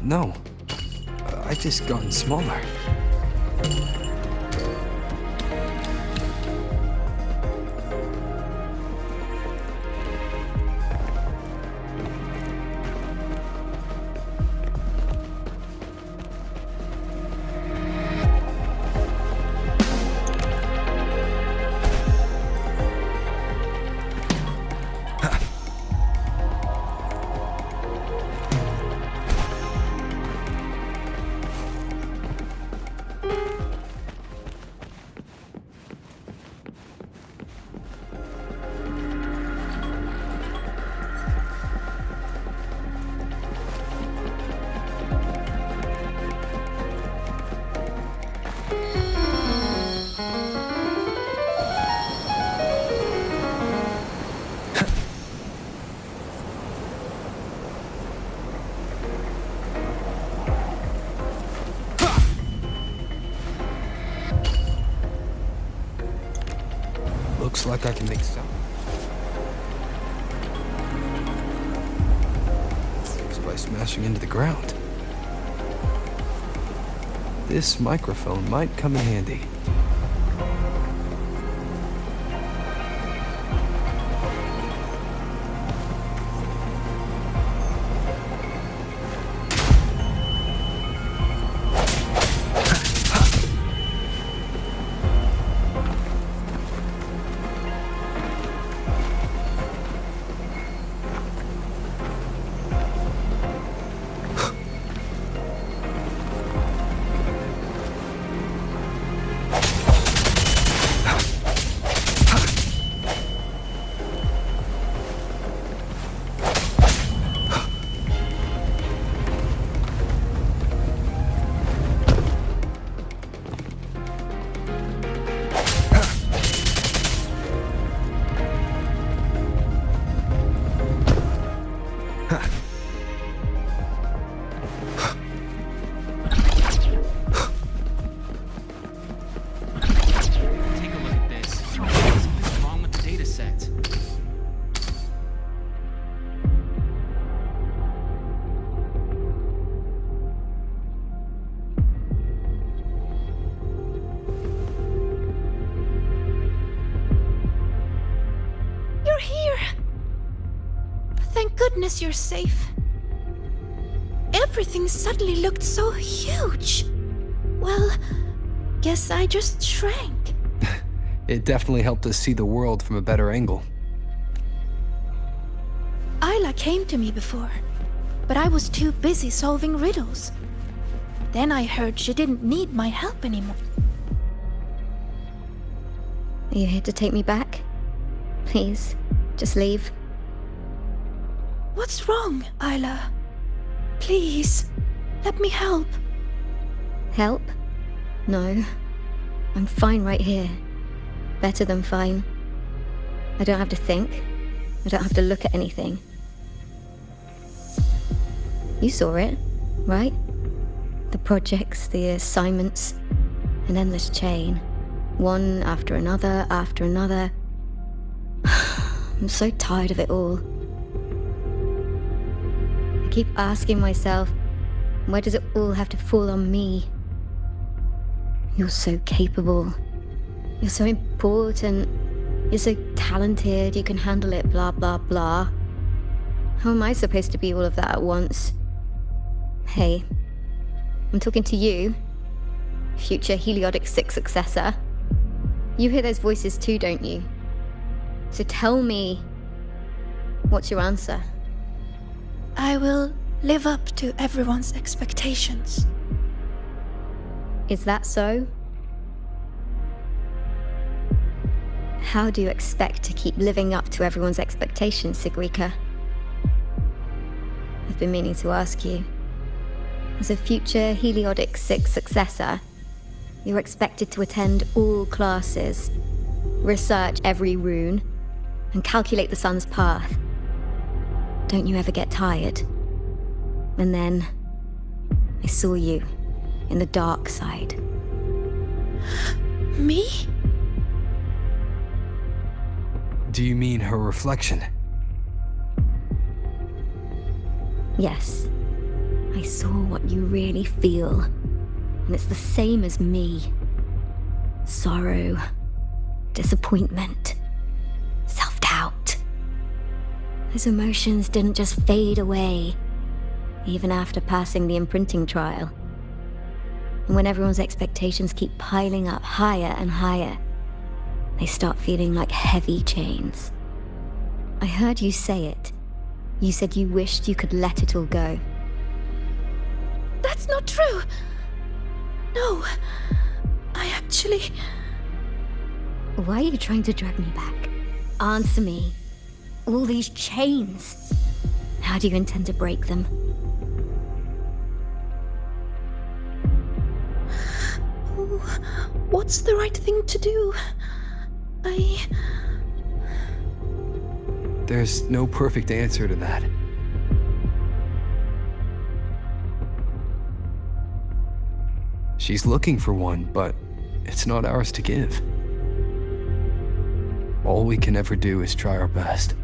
No. I just gotten smaller. Looks like I can make sound. Just by smashing into the ground. This microphone might come in handy. Goodness, you're safe. Everything suddenly looked so huge. Well, guess I just shrank. It definitely helped us see the world from a better angle. Isla came to me before, but I was too busy solving riddles. Then I heard she didn't need my help anymore. Are you here to take me back? Please, just leave. What's wrong, Isla? Please, let me help. Help? No. I'm fine right here. Better than fine. I don't have to think. I don't have to look at anything. You saw it, right? The projects, the assignments, an endless chain. One after another after another. I'm so tired of it all. I keep asking myself, why does it all have to fall on me? You're so capable. You're so important. You're so talented. You can handle it, blah, blah, blah. How am I supposed to be all of that at once? Hey, I'm talking to you, future Heliodic 6 successor. You hear those voices too, don't you? So tell me, what's your answer? I will live up to everyone's expectations. Is that so? How do you expect to keep living up to everyone's expectations, Sigrika? I've been meaning to ask you. As a future Heliodic 6 successor, you're expected to attend all classes, research every rune, and calculate the sun's path. Don't you ever get tired? And then, I saw you in the dark side. Me? Do you mean her reflection? Yes. I saw what you really feel, and it's the same as me. Sorrow, disappointment, self-doubt. Those emotions didn't just fade away, even after passing the imprinting trial. And when everyone's expectations keep piling up higher and higher, they start feeling like heavy chains. I heard you say it. You said you wished you could let it all go. That's not true! No, I actually... Why are you trying to drag me back? Answer me. All these chains. How do you intend to break them? What's the right thing to do? There's no perfect answer to that. She's looking for one, but it's not ours to give. All we can ever do is try our best.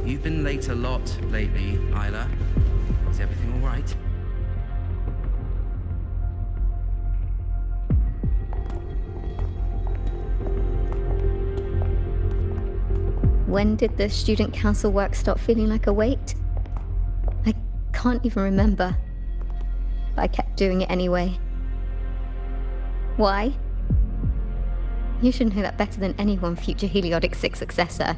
You've been late a lot lately, Isla. Is everything all right? When did the student council work stop feeling like a weight? I can't even remember. But I kept doing it anyway. Why? You should know that better than anyone, future Heliodic 6 successor.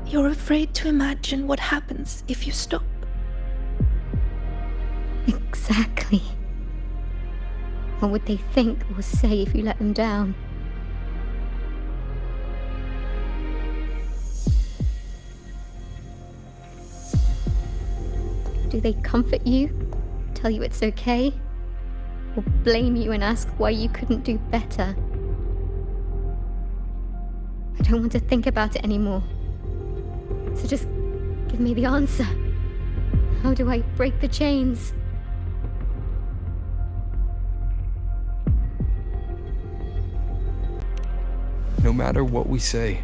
You're afraid to imagine what happens if you stop. Exactly. What would they think or say if you let them down? Do they comfort you? Tell you it's okay? Or blame you and ask why you couldn't do better? I don't want to think about it anymore. So just give me the answer. How do I break the chains? No matter what we say,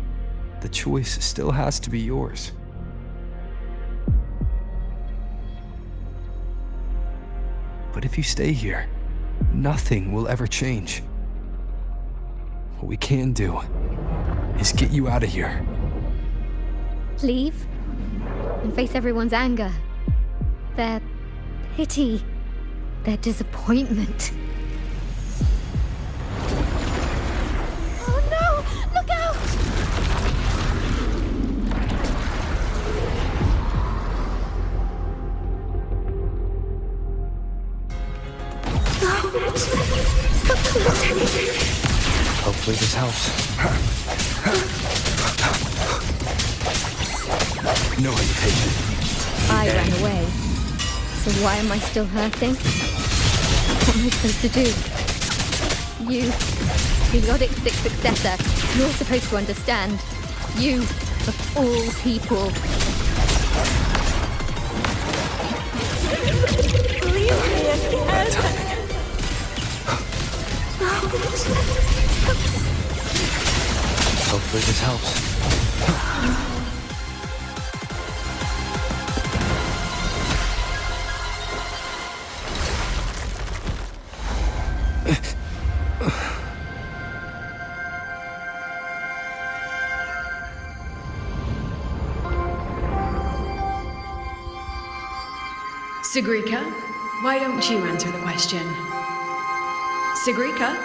the choice still has to be yours. But if you stay here, nothing will ever change. What we can do is get you out of here. Leave? And face everyone's anger. Their pity. Their disappointment. Oh no! Look out! Don't Hopefully this helps. No hesitation. I ran away. So why am I still hurting? What am I supposed to do? You, periodic 6 successor, you're supposed to understand. You, of all people. Leave me again! Hopefully this helps. Sigrika, why don't you answer the question? Sigrika?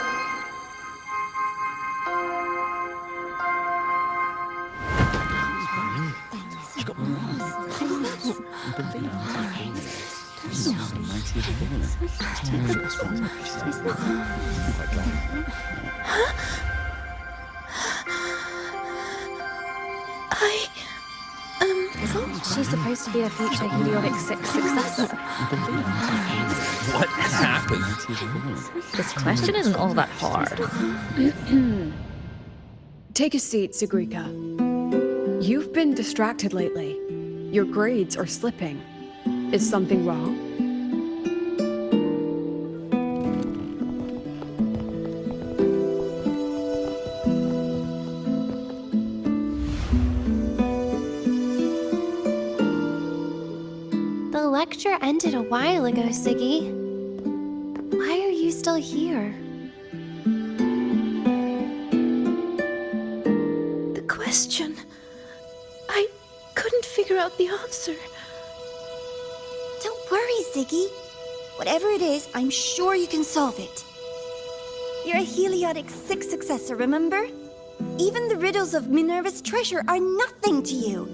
Isn't she supposed to be a future Heliotic 6 successor? What happened? This question isn't all that hard. Take a seat, Sigrika. You've been distracted lately. Your grades are slipping. Is something wrong? The lecture ended a while ago, Siggy. Why are you still here? The question. I couldn't figure out the answer. Don't worry, Ziggy. Whatever it is, I'm sure you can solve it. You're a Heliotic 6 successor, remember? Even the riddles of Minerva's treasure are nothing to you.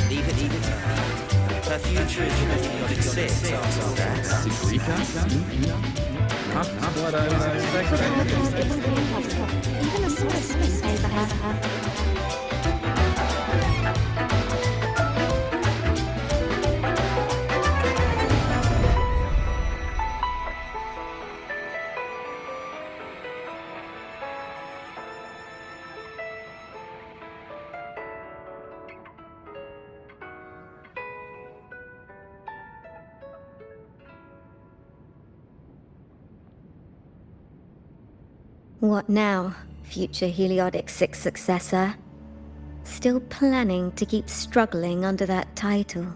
Leave it. Her future is in the Heliotic 6 after that. Sigrika? Not what I was expecting. Even a sort of space over her. What now, future Heliotic 6 successor? Still planning to keep struggling under that title?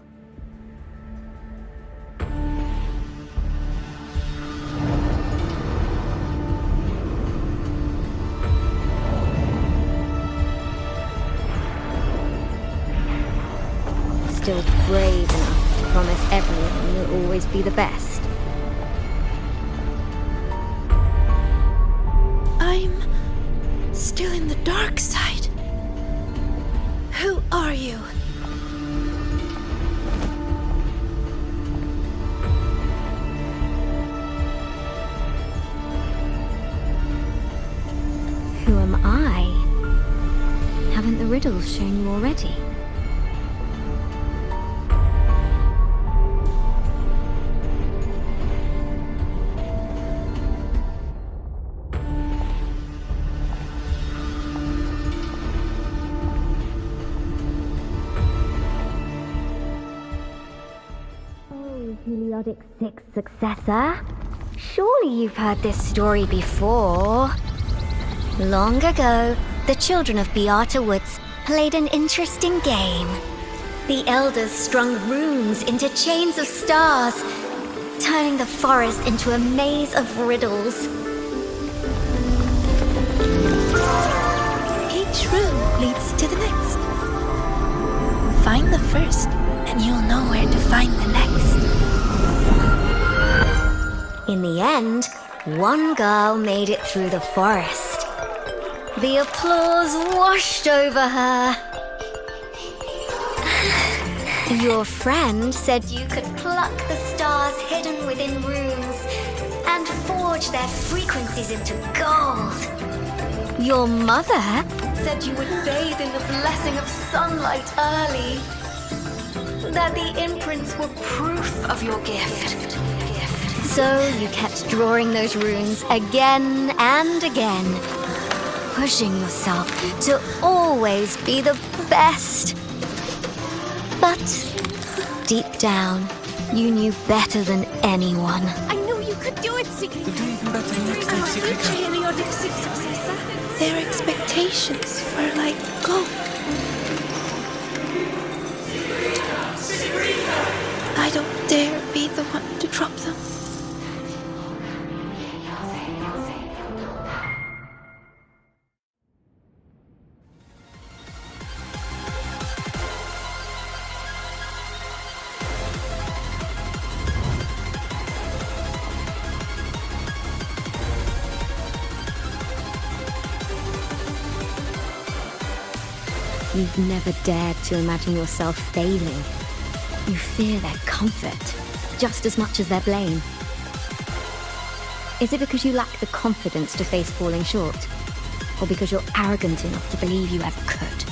Still brave enough to promise everyone you'll always be the best? I'm still in the dark side. Who are you? Who am I? Haven't the riddles shown you already? Heliotic 6 successor? Surely you've heard this story before. Long ago, the children of Beata Woods played an interesting game. The elders strung runes into chains of stars, turning the forest into a maze of riddles. Each rune leads to the next. Find the first, and you'll know where to find the next. In the end, one girl made it through the forest. The applause washed over her. Your friend said you could pluck the stars hidden within runes and forge their frequencies into gold. Your mother said you would bathe in the blessing of sunlight early. That the imprints were proof of your gift. So you kept drawing those runes again and again, pushing yourself to always be the best. But deep down, you knew better than anyone. I knew you could do it, Sigrika. You'll do even better next time, Sigrika. Their expectations were like gold. I don't dare be the one to drop them. You've never dared to imagine yourself failing. You fear their comfort just as much as their blame. Is it because you lack the confidence to face falling short? Or because you're arrogant enough to believe you ever could?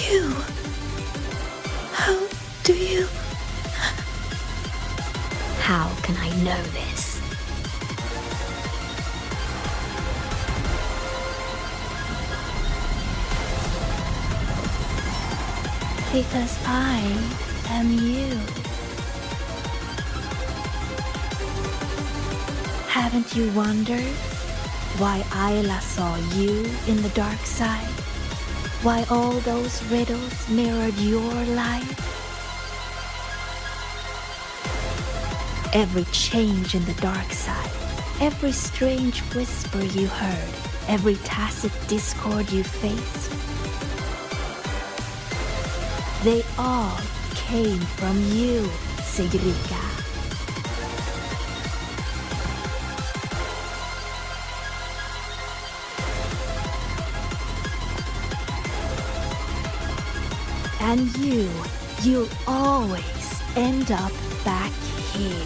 You... How do you... How can I know this? Because I am you. Haven't you wondered why Ayla saw you in the dark side? Why all those riddles mirrored your life? Every change in the dark side, every strange whisper you heard, every tacit discord you faced, they all came from you, Sigrika. And you'll always end up back here.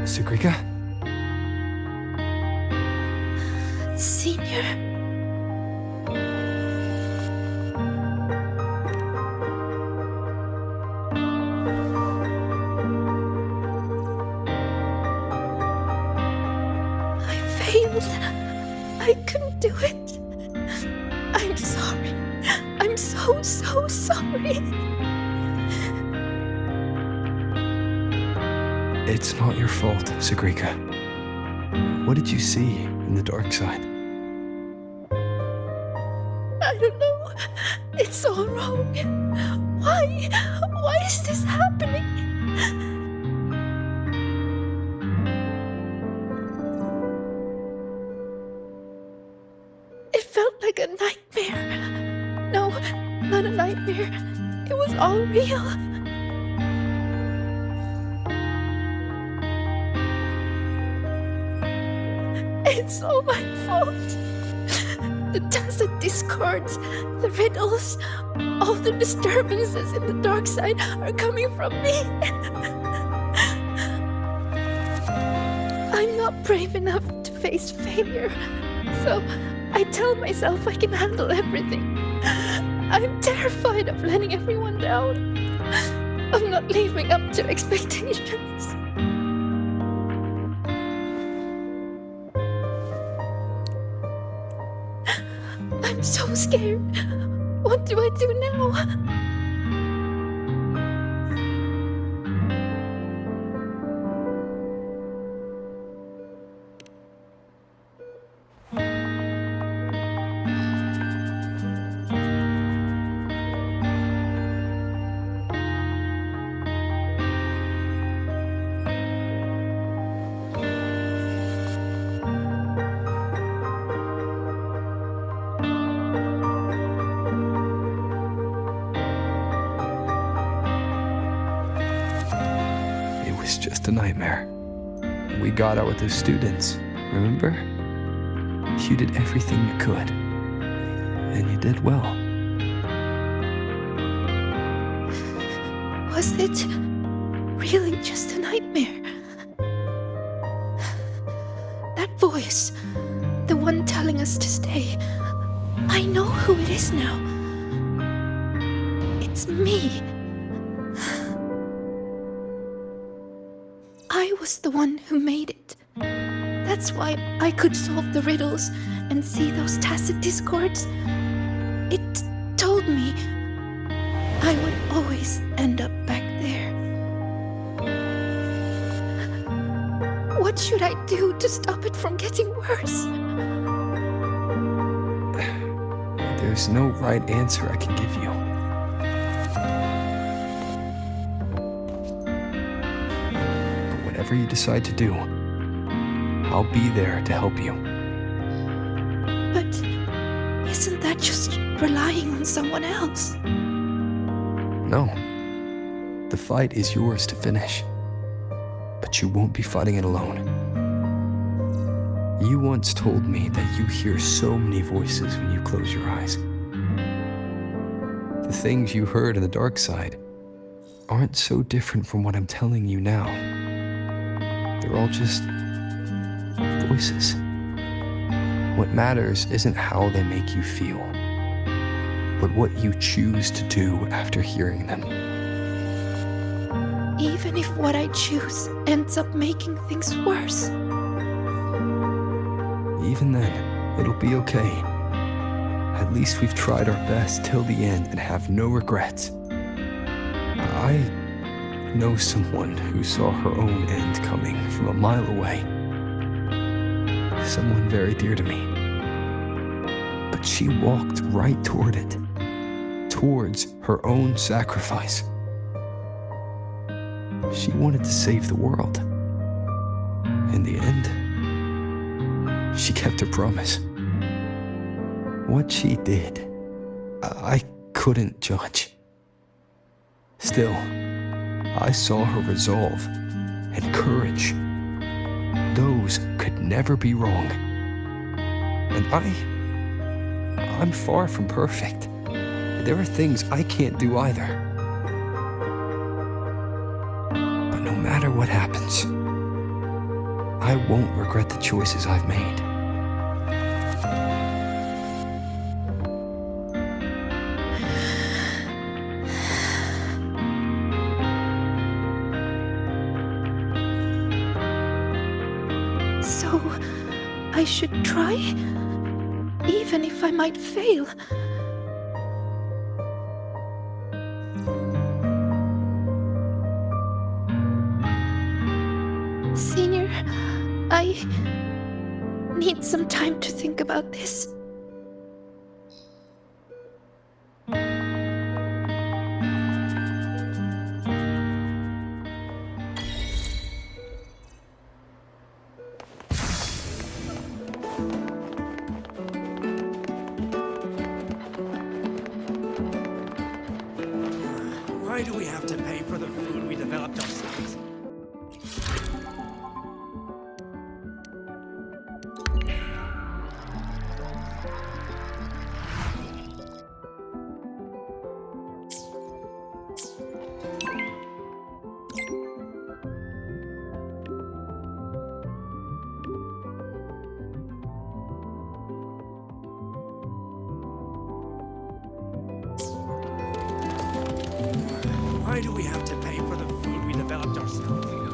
Sigrika? Senior. I failed. I couldn't do it. I'm sorry. I'm so sorry. It's not your fault, Sigrika. What did you see in the dark side? I don't know. It's all wrong. Why is this happening? It felt like a nightmare. No, not a nightmare. It was all real. It's all my fault. The tacit discords, the riddles, all the disturbances in the dark side are coming from me. I'm not brave enough to face failure, so I tell myself I can handle everything. I'm terrified of letting everyone down, of not living up to expectations. I'm so scared. What do I do now? was just a nightmare. We got out with those students, remember? You did everything you could. And you did well. Was it really just a nightmare? That voice, the one telling us to stay, I know who it is now. It's me. I was the one who made it. That's why I could solve the riddles and see those tacit discords. It told me I would always end up back there. What should I do to stop it from getting worse? There's no right answer I can give you. But whatever you decide to do, I'll be there to help you. But isn't that just relying on someone else? No. The fight is yours to finish. But you won't be fighting it alone. You once told me that you hear so many voices when you close your eyes. The things you heard in the dark side aren't so different from what I'm telling you now. They're all just voices. What matters isn't how they make you feel, but what you choose to do after hearing them. Even if what I choose ends up making things worse. Even then, it'll be okay. At least we've tried our best till the end and have no regrets. I know someone who saw her own end coming from a mile away. Someone very dear to me. But she walked right toward it, towards her own sacrifice. She wanted to save the world. In the end, she kept her promise. What she did, I couldn't judge. Still, I saw her resolve and courage. Those could never be wrong. And I'm far from perfect. There are things I can't do either. But no matter what happens, I won't regret the choices I've made. So, I should try? Even if I might fail? Senior, I need some time to think about this. Why do we have to pay for the food we developed ourselves? Why do we have to pay for the food we developed ourselves?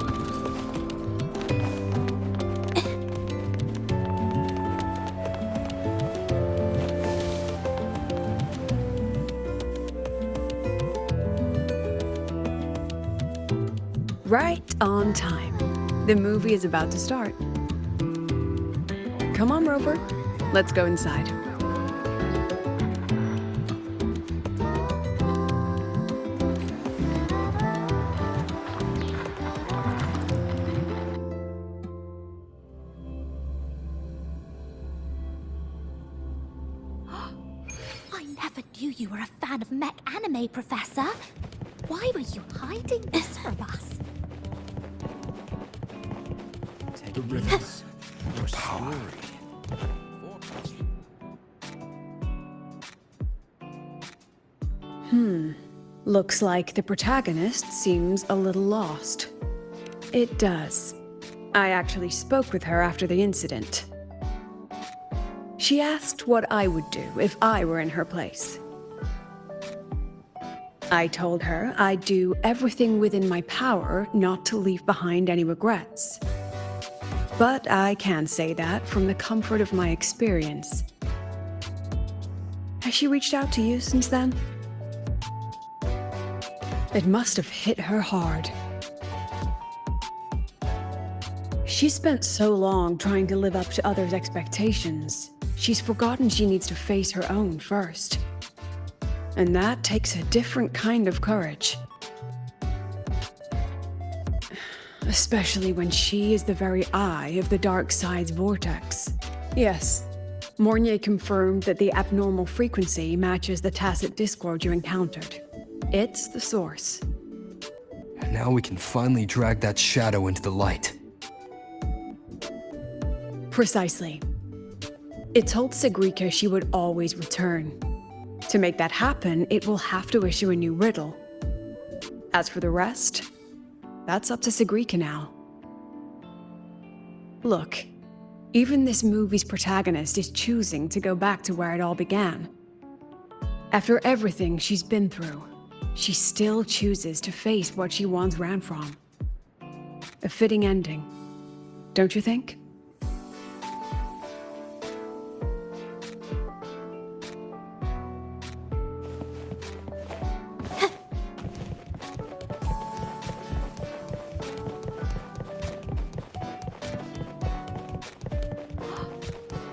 Right on time. The movie is about to start. Come on, Rover. Let's go inside. I never knew you were a fan of mech anime, Professor. Why were you hiding this from us? The riddles. Your story. Looks like the protagonist seems a little lost. It does. I actually spoke with her after the incident. She asked what I would do if I were in her place. I told her I'd do everything within my power not to leave behind any regrets. But I can say that from the comfort of my experience. Has she reached out to you since then? It must have hit her hard. She spent so long trying to live up to others' expectations, she's forgotten she needs to face her own first. And that takes a different kind of courage. Especially when she is the very eye of the dark side's vortex. Yes, Mornier confirmed that the abnormal frequency matches the tacit discord you encountered. It's the source. And now we can finally drag that shadow into the light. Precisely. It told Sigrika she would always return. To make that happen, it will have to issue a new riddle. As for the rest, that's up to Sigrika now. Look, even this movie's protagonist is choosing to go back to where it all began. After everything she's been through, she still chooses to face what she once ran from. A fitting ending, don't you think?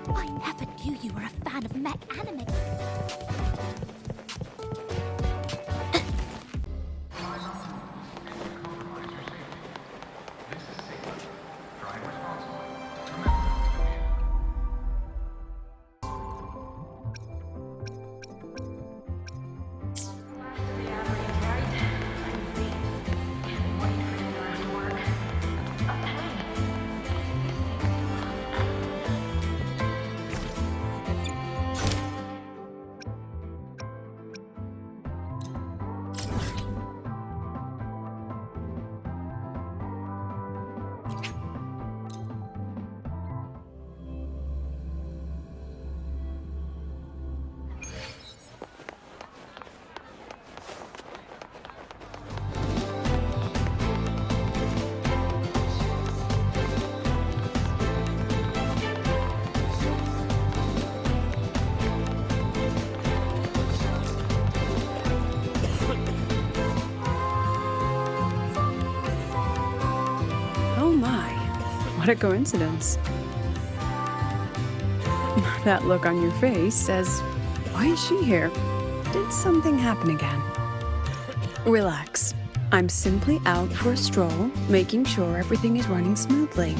I never knew you were a fan of mech anime. What a coincidence. That look on your face says, why is she here? Did something happen again? Relax. I'm simply out for a stroll, making sure everything is running smoothly.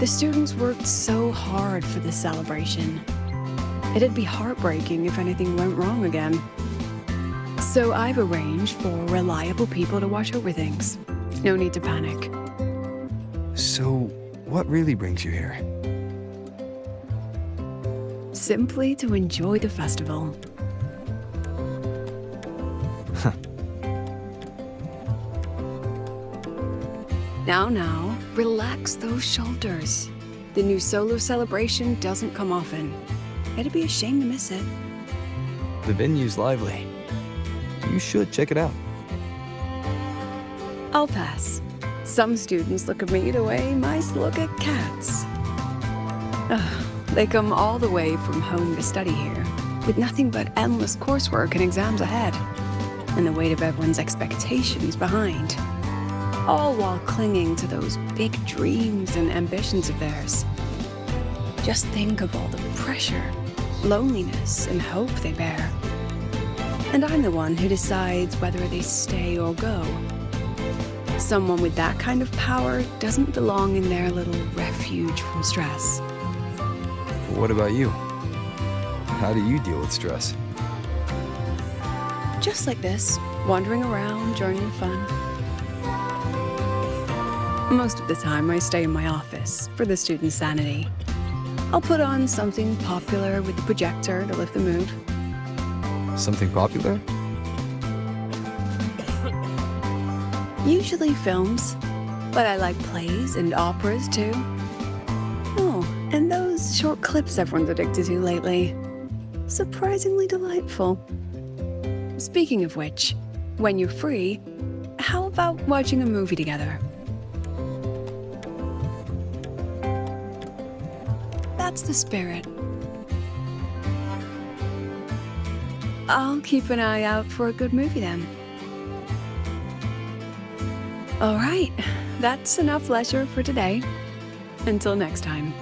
The students worked so hard for this celebration. It'd be heartbreaking if anything went wrong again. So I've arranged for reliable people to watch over things. No need to panic. So, what really brings you here? Simply to enjoy the festival. Now, relax those shoulders. The new solo celebration doesn't come often. It'd be a shame to miss it. The venue's lively. You should check it out. I'll pass. Some students look at me the way mice look at cats. They come all the way from home to study here, with nothing but endless coursework and exams ahead, and the weight of everyone's expectations behind. All while clinging to those big dreams and ambitions of theirs. Just think of all the pressure, loneliness, and hope they bear. And I'm the one who decides whether they stay or go. Someone with that kind of power doesn't belong in their little refuge from stress. What about you? How do you deal with stress? Just like this, wandering around, joining the fun. Most of the time, I stay in my office for the students' sanity. I'll put on something popular with the projector to lift the mood. Something popular? Usually films, but I like plays and operas too. Oh, and those short clips everyone's addicted to lately. Surprisingly delightful. Speaking of which, when you're free, how about watching a movie together? That's the spirit. I'll keep an eye out for a good movie then. All right, that's enough leisure for today. Until next time.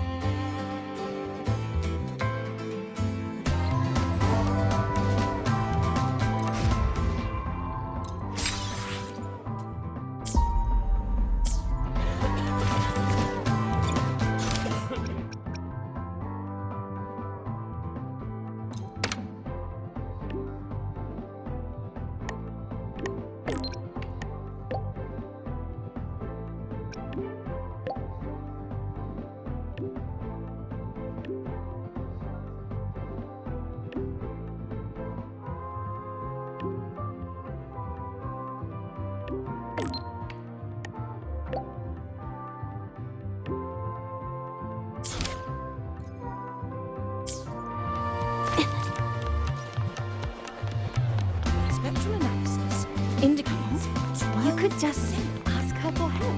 Spectral analysis indicates you could just ask her for help.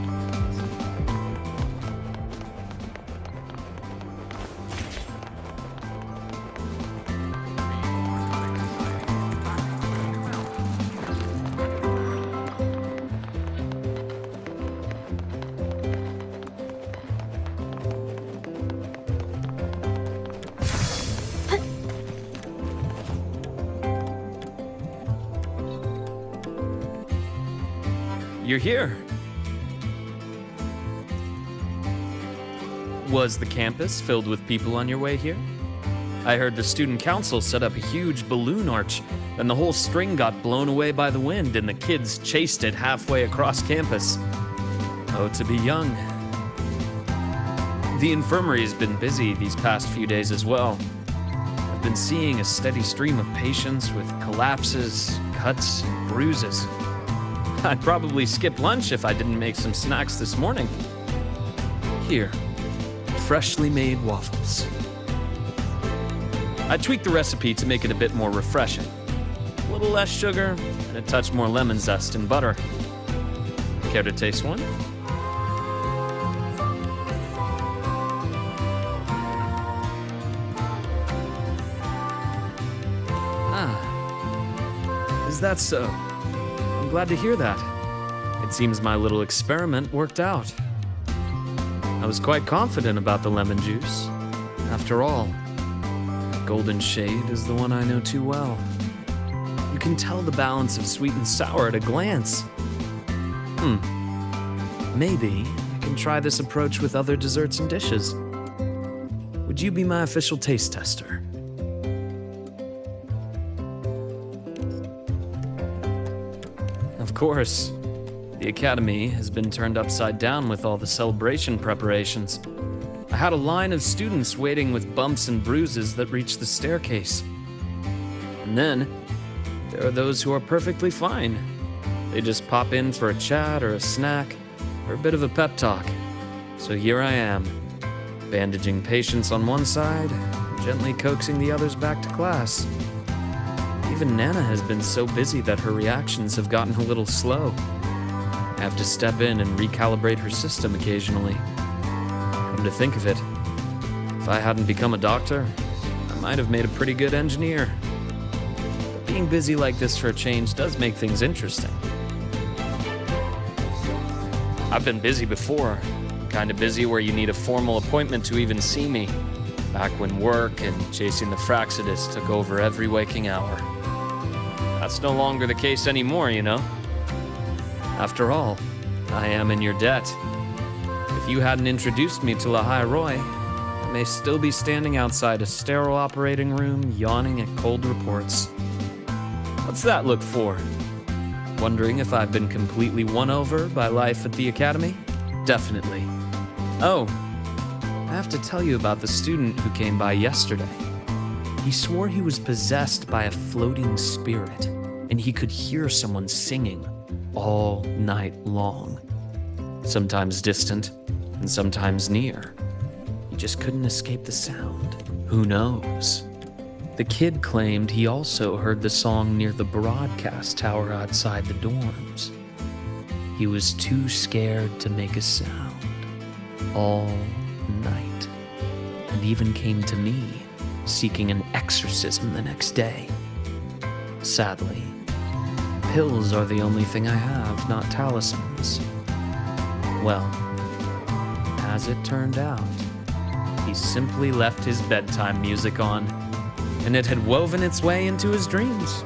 You're here. Was the campus filled with people on your way here? I heard the student council set up a huge balloon arch, and the whole string got blown away by the wind, and the kids chased it halfway across campus. Oh, to be young. The infirmary's been busy these past few days as well. I've been seeing a steady stream of patients with collapses, cuts, and bruises. I'd probably skip lunch if I didn't make some snacks this morning. Here, freshly made waffles. I tweaked the recipe to make it a bit more refreshing. A little less sugar and a touch more lemon zest and butter. Care to taste one? Ah, is that so? I'm glad to hear that. It seems my little experiment worked out. I was quite confident about the lemon juice. After all, the golden shade is the one I know too well. You can tell the balance of sweet and sour at a glance. Maybe I can try this approach with other desserts and dishes. Would you be my official taste tester? Of course. The academy has been turned upside down with all the celebration preparations. I had a line of students waiting with bumps and bruises that reached the staircase. And then, there are those who are perfectly fine. They just pop in for a chat or a snack or a bit of a pep talk. So here I am, bandaging patients on one side, gently coaxing the others back to class. Even Nana has been so busy that her reactions have gotten a little slow. I have to step in and recalibrate her system occasionally. Come to think of it, if I hadn't become a doctor, I might have made a pretty good engineer. But being busy like this for a change does make things interesting. I've been busy before, kind of busy where you need a formal appointment to even see me, back when work and chasing the Fraxidus took over every waking hour. That's no longer the case anymore, you know? After all, I am in your debt. If you hadn't introduced me to Lahai Roi, I may still be standing outside a sterile operating room, yawning at cold reports. What's that look for? Wondering if I've been completely won over by life at the academy? definitely. Oh, I have to tell you about the student who came by yesterday. He swore he was possessed by a floating spirit, and he could hear someone singing all night long. Sometimes distant, and sometimes near. He just couldn't escape the sound. Who knows? The kid claimed he also heard the song near the broadcast tower outside the dorms. He was too scared to make a sound all night, and even came to me seeking an exorcism the next day. Sadly, pills are the only thing I have, not talismans. Well, as it turned out, he simply left his bedtime music on, and it had woven its way into his dreams.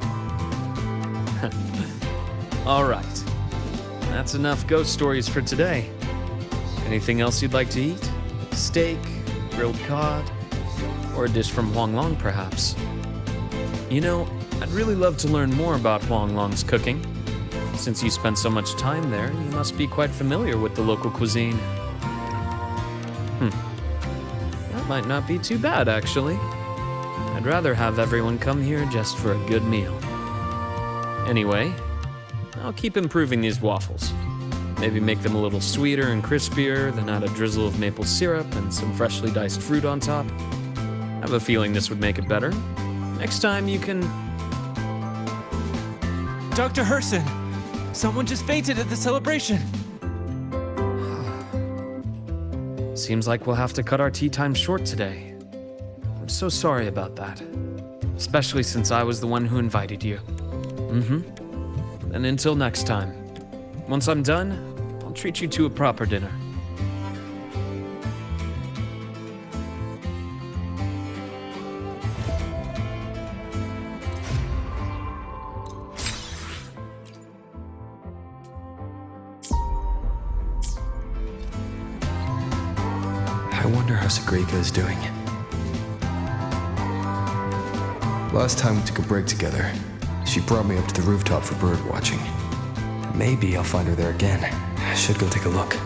All right, that's enough ghost stories for today. Anything else you'd like to eat? Steak, grilled cod, or a dish from Huang Long, perhaps? You know, I'd really love to learn more about Huang Long's cooking. Since you spent so much time there, you must be quite familiar with the local cuisine. That might not be too bad, actually. I'd rather have everyone come here just for a good meal. Anyway, I'll keep improving these waffles. Maybe make them a little sweeter and crispier, then add a drizzle of maple syrup and some freshly diced fruit on top. I have a feeling this would make it better. Next time you can... Dr. Herson! Someone just fainted at the celebration! Seems like we'll have to cut our tea time short today. I'm so sorry about that. Especially since I was the one who invited you. And until next time. Once I'm done, I'll treat you to a proper dinner. I wonder how Sigrika is doing. Last time we took a break together, she brought me up to the rooftop for bird watching. Maybe I'll find her there again. I should go take a look.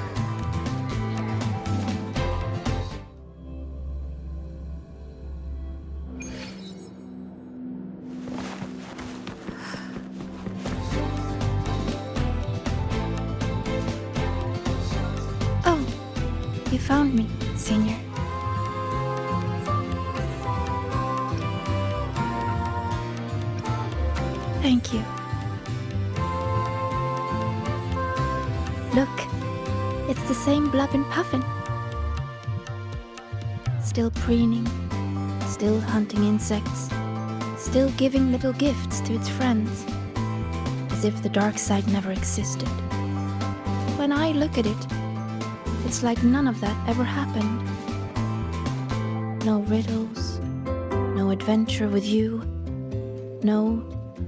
Oh, you found me, Senior. Thank you. Look, it's the same Blub and Puffin. Still preening, still hunting insects, still giving little gifts to its friends, as if the dark side never existed. When I look at it, it's like none of that ever happened. No riddles, no adventure with you, no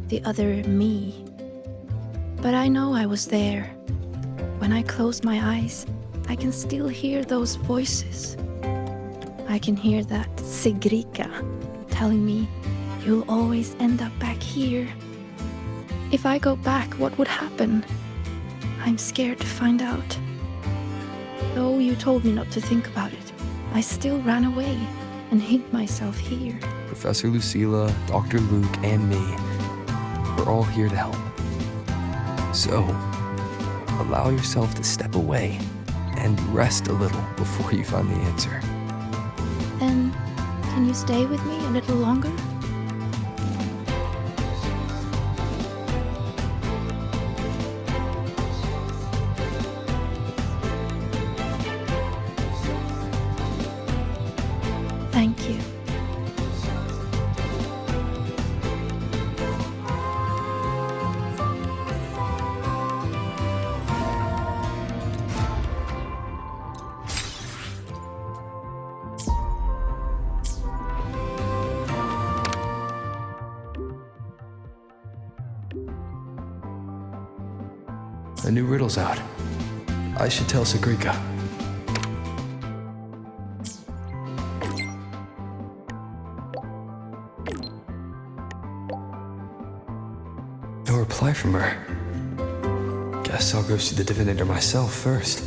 the other me. But I know I was there. When I close my eyes, I can still hear those voices. I can hear that Sigrika telling me, you'll always end up back here. If I go back, what would happen? I'm scared to find out. Though you told me not to think about it, I still ran away and hid myself here. Professor Lucilla, Dr. Luke, and me, we're all here to help. So, allow yourself to step away and rest a little before you find the answer. Then, can you stay with me a little longer? Thank you. A new riddle's out. I should tell Sigrika. No reply from her. Guess I'll go see the divinator myself first.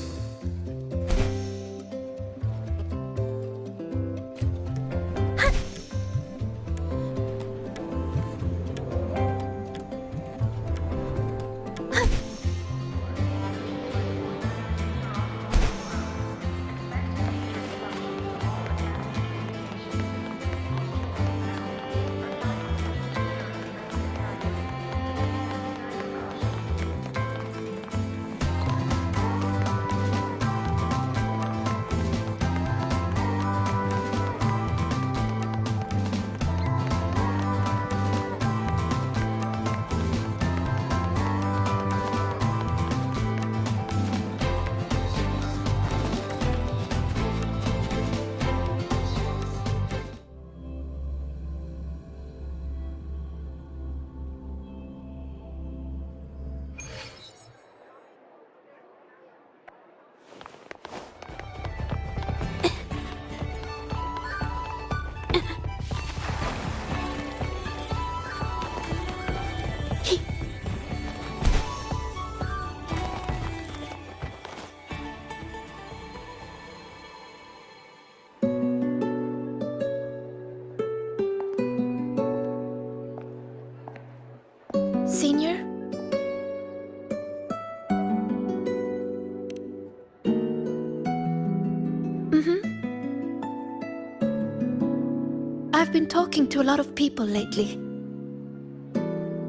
been talking to a lot of people lately.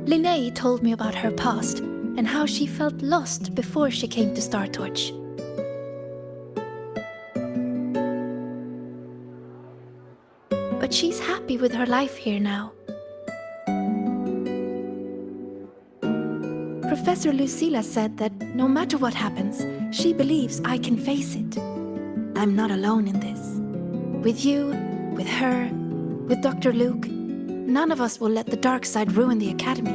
Linnea told me about her past and how she felt lost before she came to Star Torch. But she's happy with her life here now. Professor Lucilla said that no matter what happens, she believes I can face it. I'm not alone in this. With you, with her, with Dr. Luke, none of us will let the dark side ruin the Academy.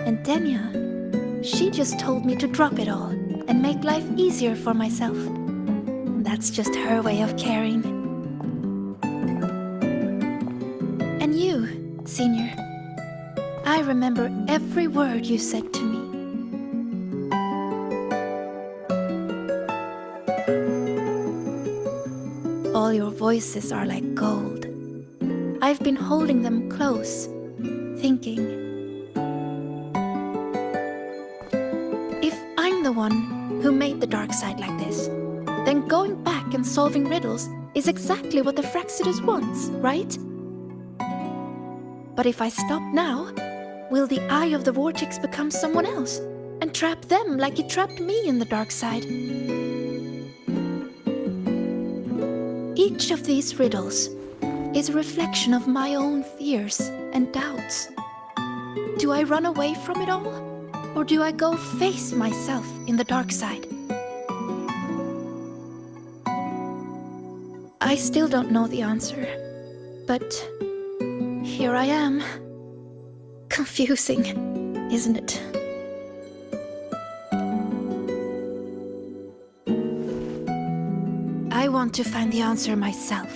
And Denya, she just told me to drop it all and make life easier for myself. That's just her way of caring. And you, Senior, I remember every word you said to me. All your voices are like gold. I've been holding them close, thinking. If I'm the one who made the dark side like this, then going back and solving riddles is exactly what the Fraxidus wants, right? But if I stop now, will the Eye of the Vortex become someone else and trap them like it trapped me in the dark side? Each of these riddles is a reflection of my own fears and doubts. Do I run away from it all? Or do I go face myself in the dark side? I still don't know the answer, but here I am. Confusing, isn't it? I want to find the answer myself.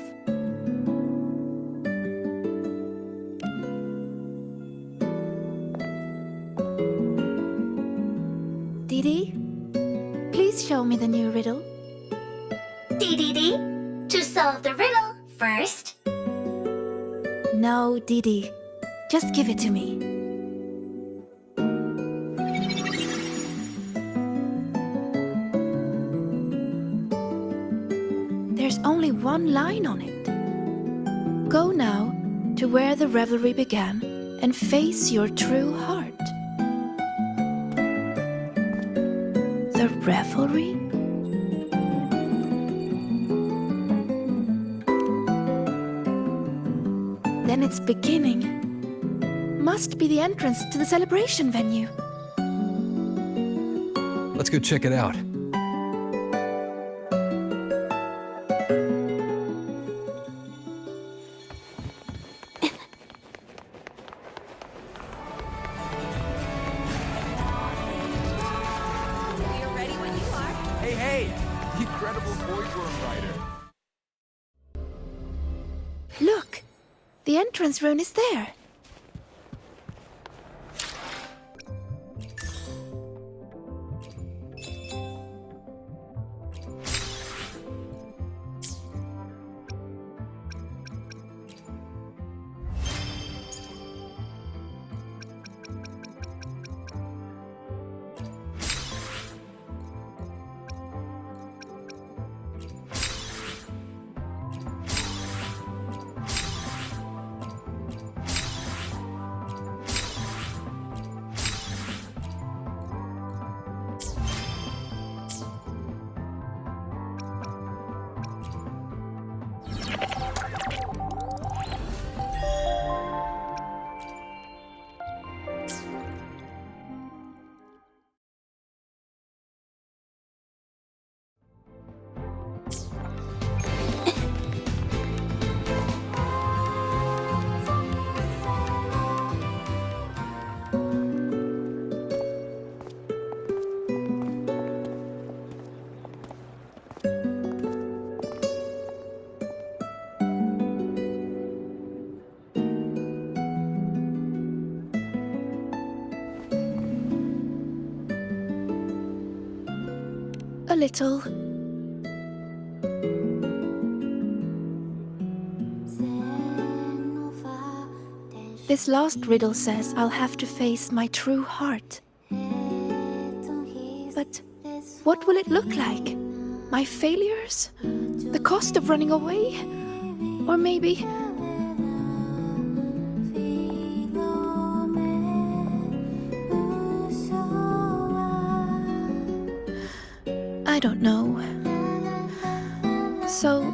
Didi, please show me the new riddle. Dee, to solve the riddle first. No, Didi. Just give it to me. There's only one line on it. Go now to where the revelry began and face your true heart. The revelry? Then it's beginning. Must be the entrance to the celebration venue. Let's go check it out. Hey! The incredible voidworm rider. Look! The entrance rune is there. A little. This last riddle says I'll have to face my true heart. But what will it look like? My failures? The cost of running away? Or maybe... I don't know. So...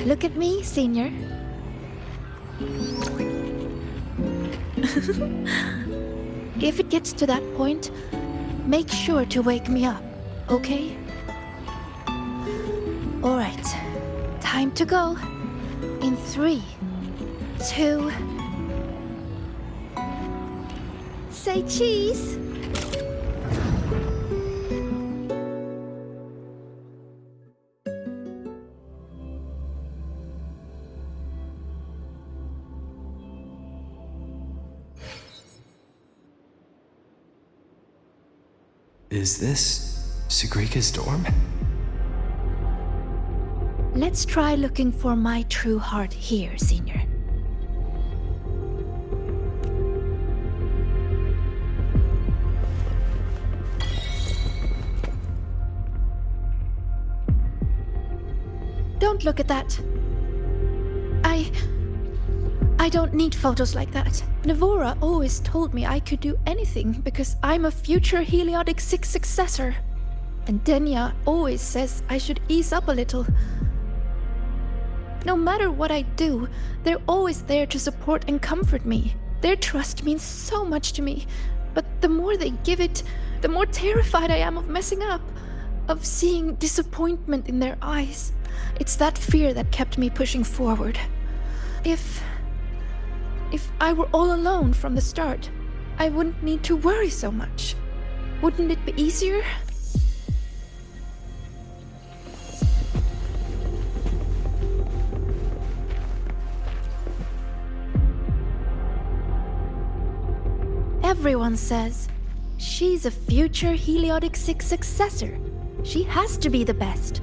Look at me, Senior. If it gets to that point, make sure to wake me up, okay? Alright, time to go. In 3, 2... Say cheese! Is this Sigrika's dorm? Let's try looking for my true heart here, Senior. Don't look at that. I don't need photos like that. Navora always told me I could do anything because I'm a future Heliotic 6 successor. And Denya always says I should ease up a little. No matter what I do, they're always there to support and comfort me. Their trust means so much to me. But the more they give it, the more terrified I am of messing up, of seeing disappointment in their eyes. It's that fear that kept me pushing forward. If I were all alone from the start, I wouldn't need to worry so much. Wouldn't it be easier? Everyone says she's a future Heliotic 6 successor. She has to be the best.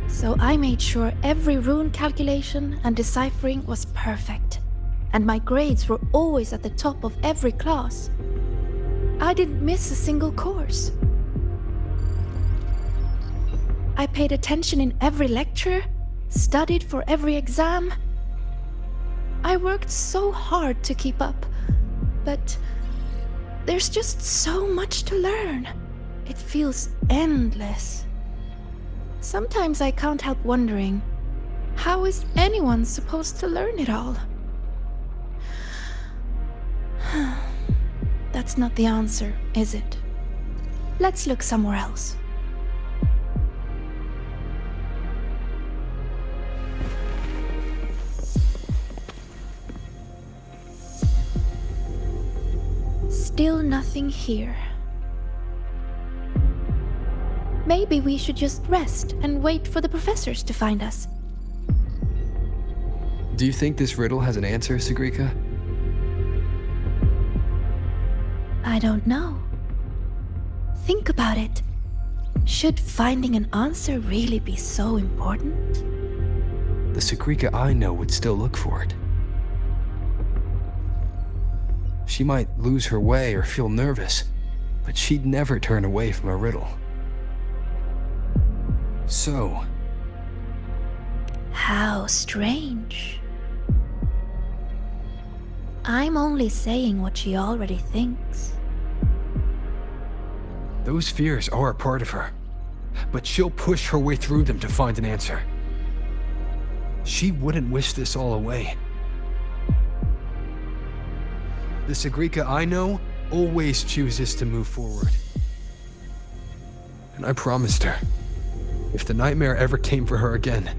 So I made sure every rune calculation and deciphering was perfect. And my grades were always at the top of every class. I didn't miss a single course. I paid attention in every lecture, studied for every exam. I worked so hard to keep up, but there's just so much to learn. It feels endless. Sometimes I can't help wondering, how is anyone supposed to learn it all? That's not the answer, is it? Let's look somewhere else. Still nothing here. Maybe we should just rest and wait for the professors to find us. Do you think this riddle has an answer, Sigrika? I don't know. Think about it. Should finding an answer really be so important? The Sigrika I know would still look for it. She might lose her way or feel nervous, but she'd never turn away from a riddle. So... How strange. I'm only saying what she already thinks. Those fears are a part of her, but she'll push her way through them to find an answer. She wouldn't wish this all away. The Sigrika I know always chooses to move forward. And I promised her, if the nightmare ever came for her again,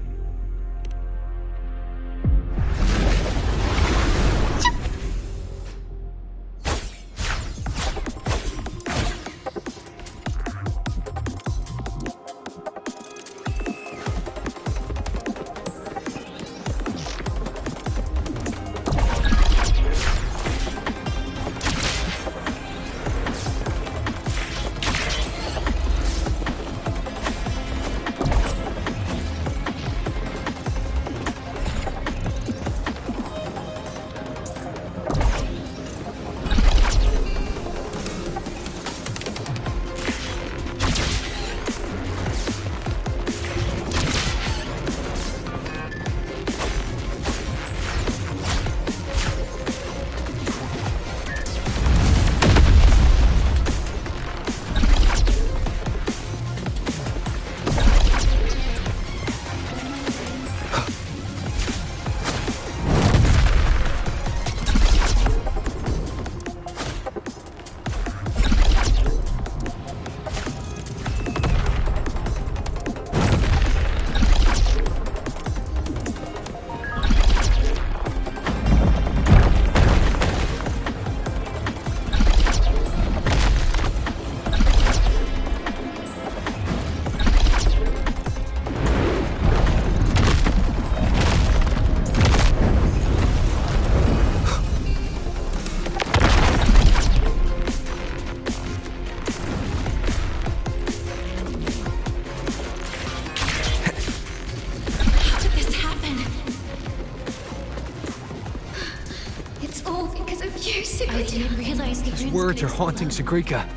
because of you, Sigrika. I didn't realize the These runes words could are haunting Sigrika.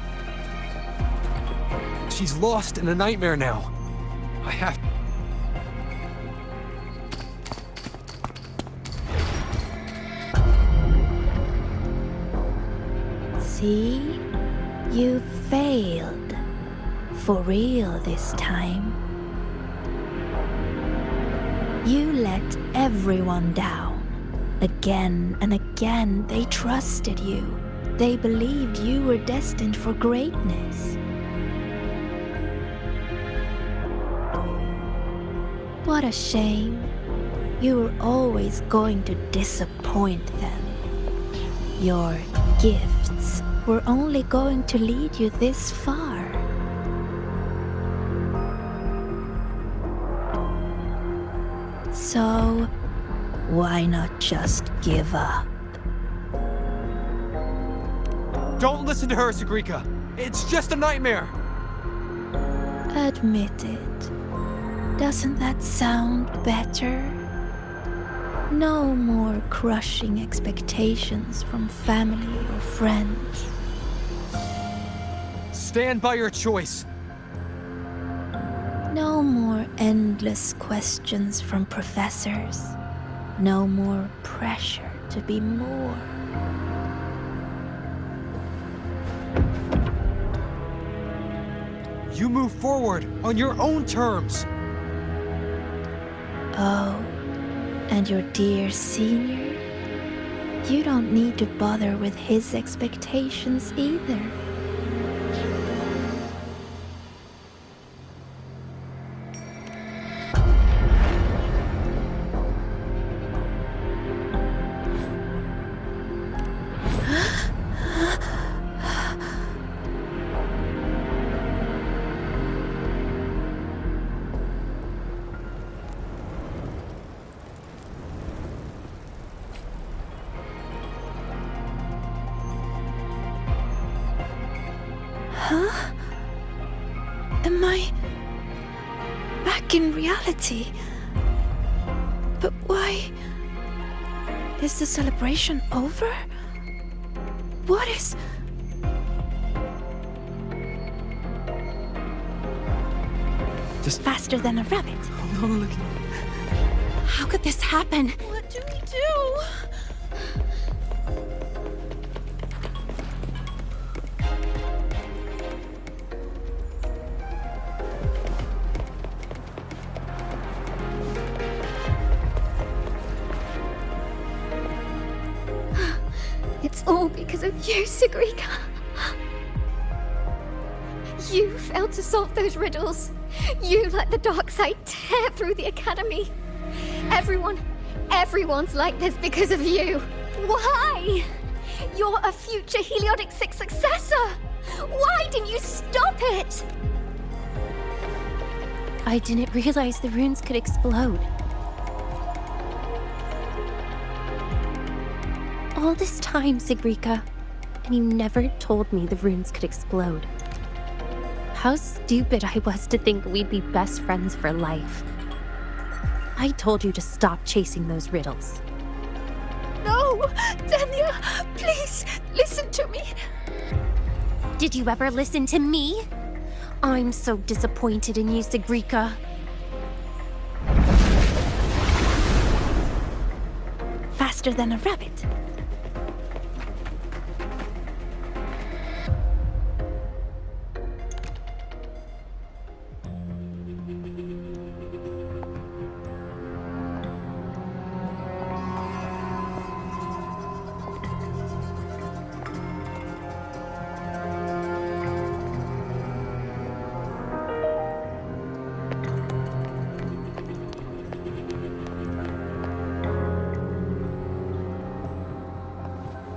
She's lost in a nightmare now. I have... See? You failed. For real this time. You let everyone down. Again and again, they trusted you. They believed you were destined for greatness. What a shame. You were always going to disappoint them. Your gifts were only going to lead you this far. So, why not just give up? Don't listen to her, Sigrika. It's just a nightmare. Admit it. Doesn't that sound better? No more crushing expectations from family or friends. Stand by your choice. No more endless questions from professors. No more pressure to be more. You move forward on your own terms. Oh, and your dear senior? You don't need to bother with his expectations either. Huh? Am I back in reality? But why? Is the celebration over? What is... Just faster than a rabbit. Hold on, look. How could this happen? What do we do? It's all because of you, Sigrika. You failed to solve those riddles. You let the dark side tear through the academy. Everyone's like this because of you. Why? You're a future Heliotic 6 successor. Why didn't you stop it? I didn't realize the runes could explode. All this time, Sigrika, and you never told me the runes could explode. How stupid I was to think we'd be best friends for life. I told you to stop chasing those riddles. No! Dania, please, listen to me. Did you ever listen to me? I'm so disappointed in you, Sigrika. Faster than a rabbit.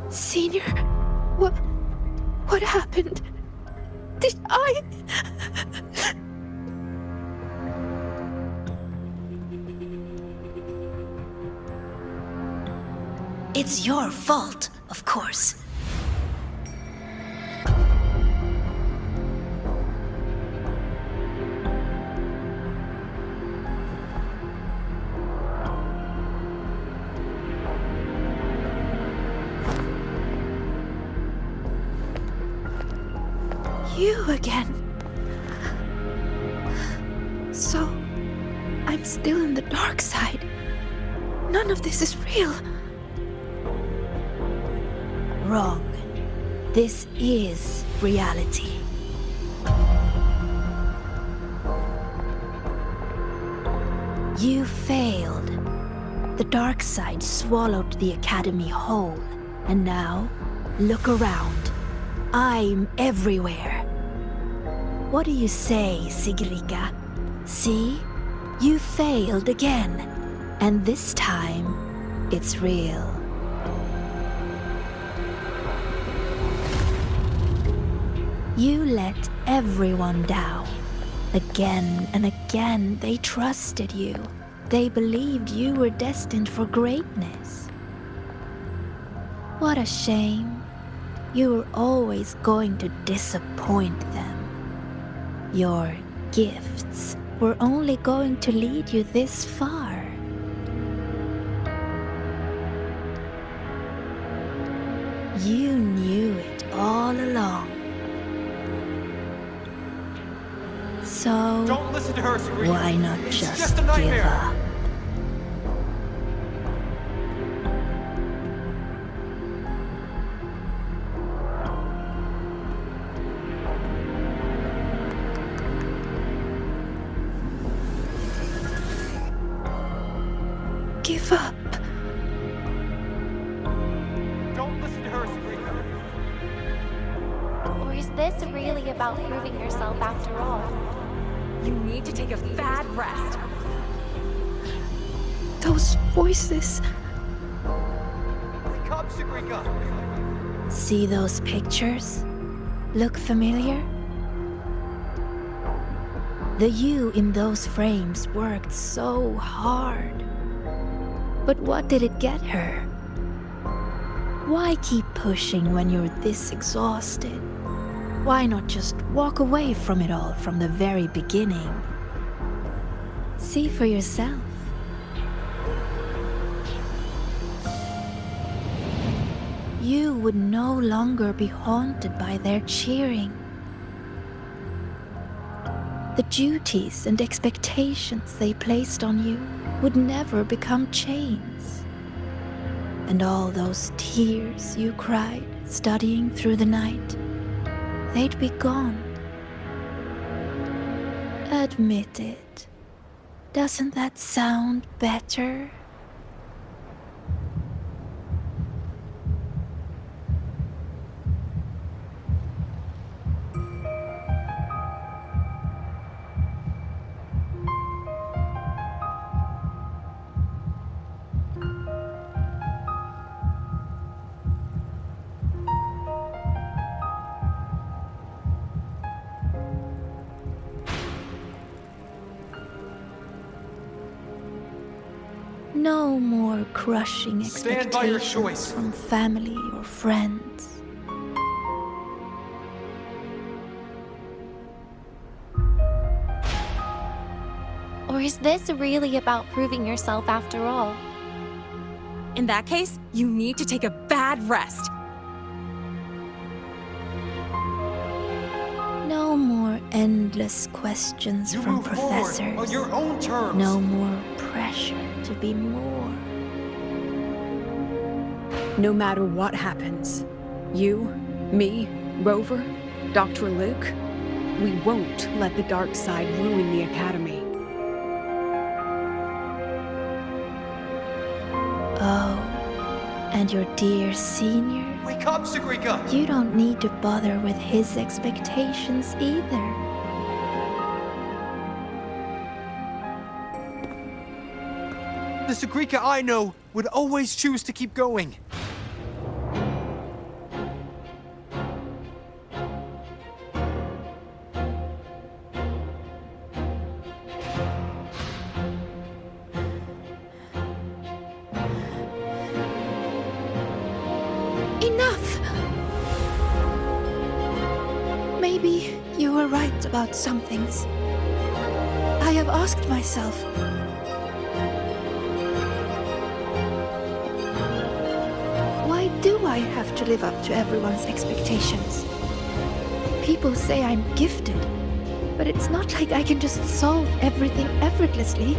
Senior, what happened? Did I... It's your fault, of course. You again. So, I'm still in the dark side. None of this is real. Wrong. This is reality. You failed. The dark side swallowed the Academy whole. And now, look around. I'm everywhere. What do you say, Sigrika? See? You failed again. And this time, it's real. You let everyone down. Again and again, they trusted you. They believed you were destined for greatness. What a shame. You were always going to disappoint them. Your gifts were only going to lead you this far. You knew it all along. So, Don't listen to her, Sigrika. why not It's just a give nightmare. up? Give up. Don't listen to her, Sigrika. Or is this really about proving yourself after all? You need to take a bad rest. Those voices. Wake up, Sigrika. See those pictures? Look familiar? The you in those frames worked so hard. But what did it get her? Why keep pushing when you're this exhausted? Why not just walk away from it all from the very beginning? See for yourself. You would no longer be haunted by their cheering. The duties and expectations they placed on you would never become chains. And all those tears you cried studying through the night, they'd be gone. Admit it. Doesn't that sound better? No more crushing Stand by your expectations choice. from family or friends. Or is this really about proving yourself after all? In that case, you need to take a bad rest. No more endless questions You from move forward professors. on your own terms. No more pressure to be more. No matter what happens, you, me, Rover, Dr. Luke, we won't let the dark side ruin the Academy. Oh, and your dear senior? Wake up, Sigrika. You don't need to bother with his expectations either. The Sigrika I know would always choose to keep going. Enough! Maybe you were right about some things. I have asked myself, why do I have to live up to everyone's expectations? People say I'm gifted, but it's not like I can just solve everything effortlessly.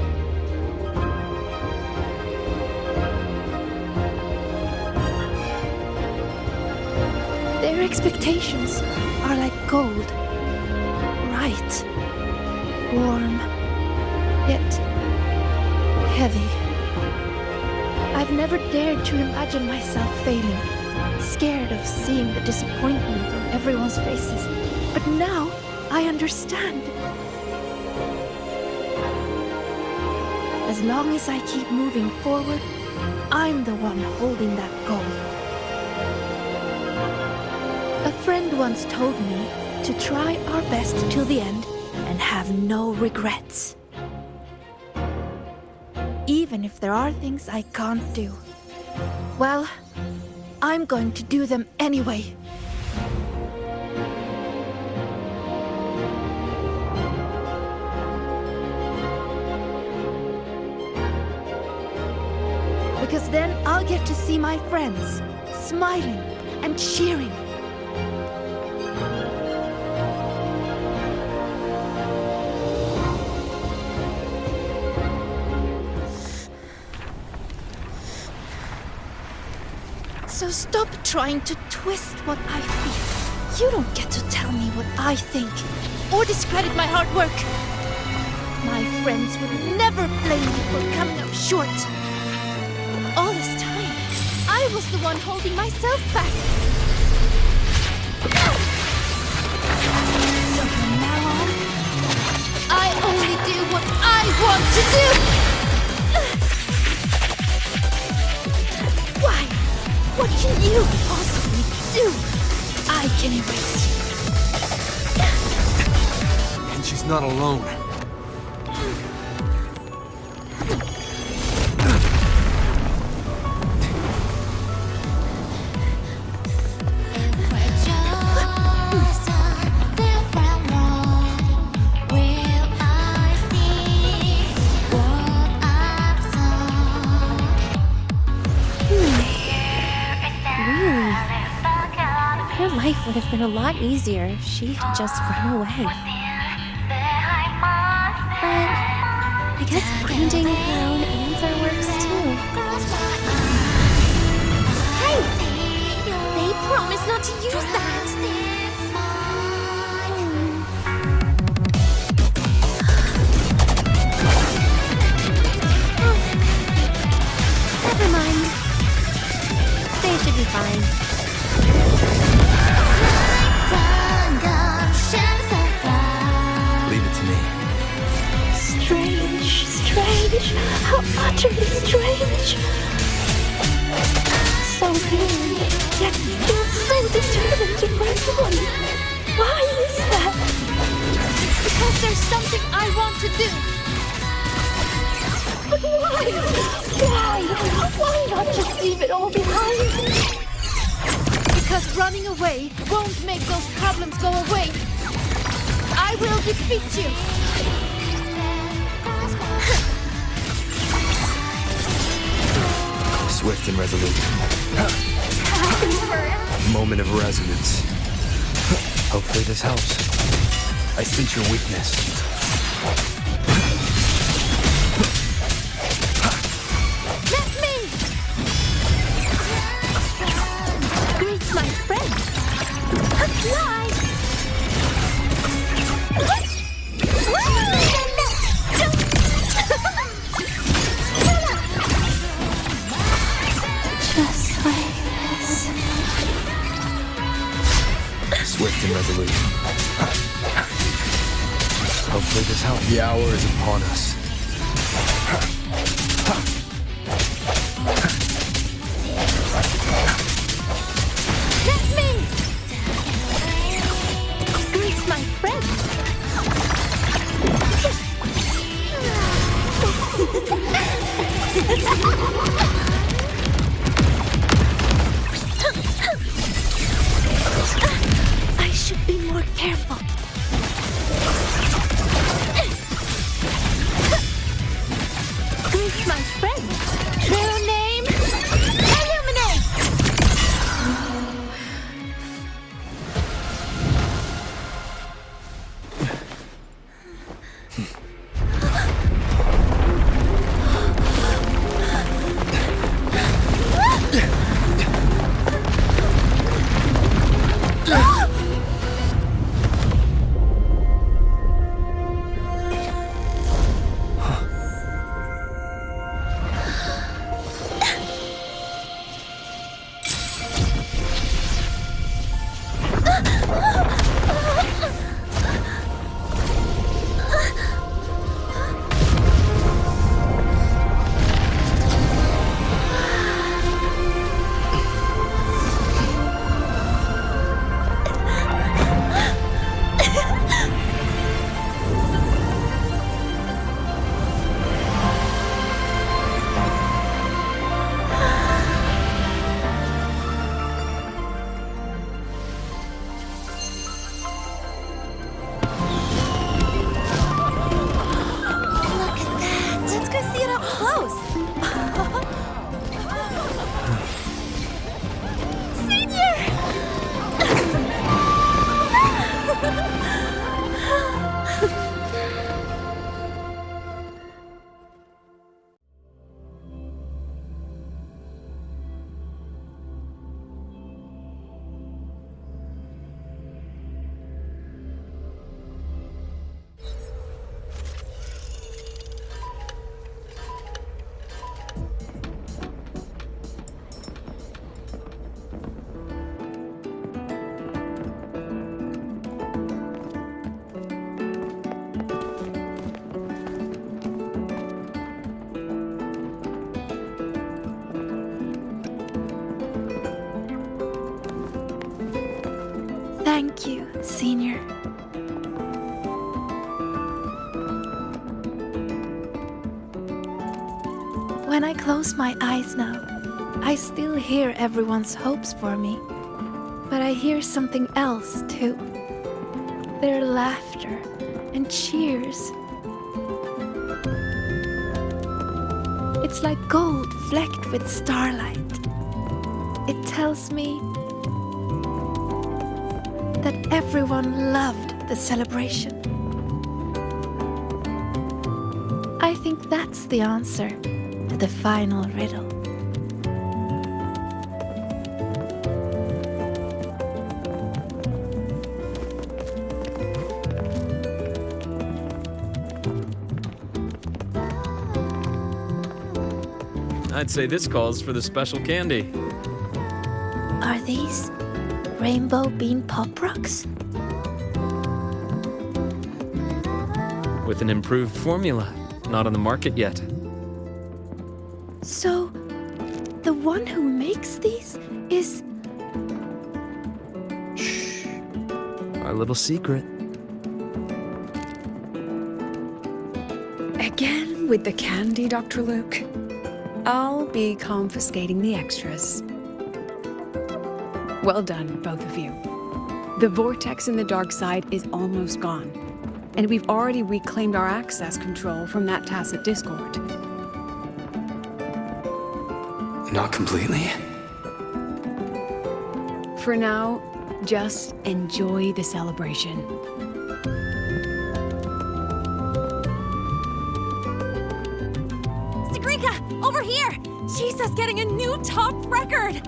Their expectations are like gold. Bright, warm, yet heavy. I've never dared to imagine myself failing, scared of seeing the disappointment on everyone's faces. But now, I understand. As long as I keep moving forward, I'm the one holding that goal. A friend once told me to try our best till the end and have no regrets. Even if there are things I can't do. Well, I'm going to do them anyway. Because then I'll get to see my friends, smiling and cheering. So stop trying to twist what I feel. You don't get to tell me what I think, or discredit my hard work. My friends would never blame me for coming up short. All this time, I was the one holding myself back. So from now on, I only do what I want to do! Why? What can you possibly do? I can erase you. And she's not alone. Life would have been a lot easier if she had just run away. But I guess finding her own answer works too. Hey! They promised not to use that! Never mind. They should be fine. Leave it to me. Strange, strange, how utterly strange. So weird, yet feels so determined to break one. Why is that? Because there's something I want to do. But why? Why not just leave it all behind? Because running away won't make those problems go away. I will defeat you. Swift and resolute. Moment of resonance. Hopefully this helps. I sense your weakness. My friend! Fly! Just like this. Swift and resolute. Hopefully this helps. The hour is upon us. My friend! I should be more careful. Thank you, Senior. When I close my eyes now, I still hear everyone's hopes for me. But I hear something else too. Their laughter and cheers. It's like gold flecked with starlight. It tells me that everyone loved the celebration. I think that's the answer to the final riddle. I'd say this calls for the special candy. Are these rainbow bean pop rocks? With an improved formula, not on the market yet. So, the one who makes these is... Our little secret. Again with the candy, Dr. Luke. I'll be confiscating the extras. Well done, both of you. The vortex in the dark side is almost gone, and we've already reclaimed our access control from that tacit discord. Not completely. For now, just enjoy the celebration. Sigrika, over here! She's just getting a new top record!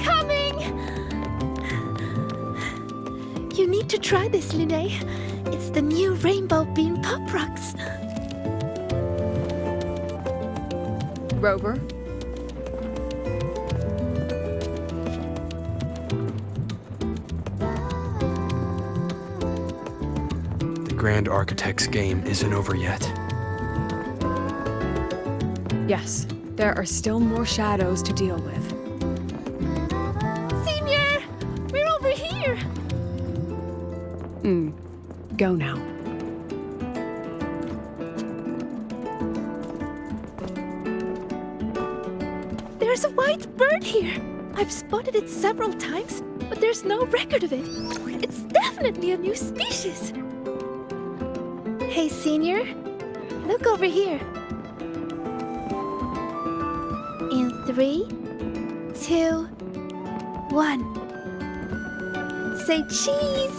Coming! You need to try this, Linnae. It's the new rainbow bean pop rocks. Rover? The Grand Architect's game isn't over yet. Yes, there are still more shadows to deal with. Senior! We're over here! Go now. There's a white bird here. I've spotted it several times, but there's no record of it. It's definitely a new species. Hey, Senior, look over here. In 3, 2, 1. Say cheese!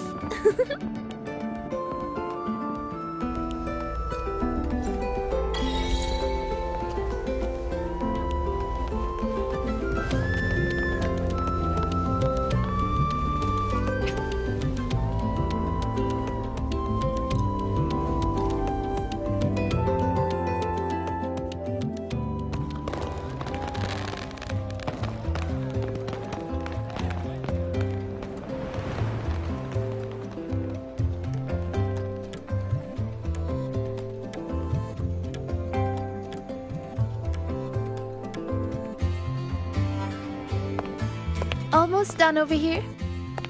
Almost done over here.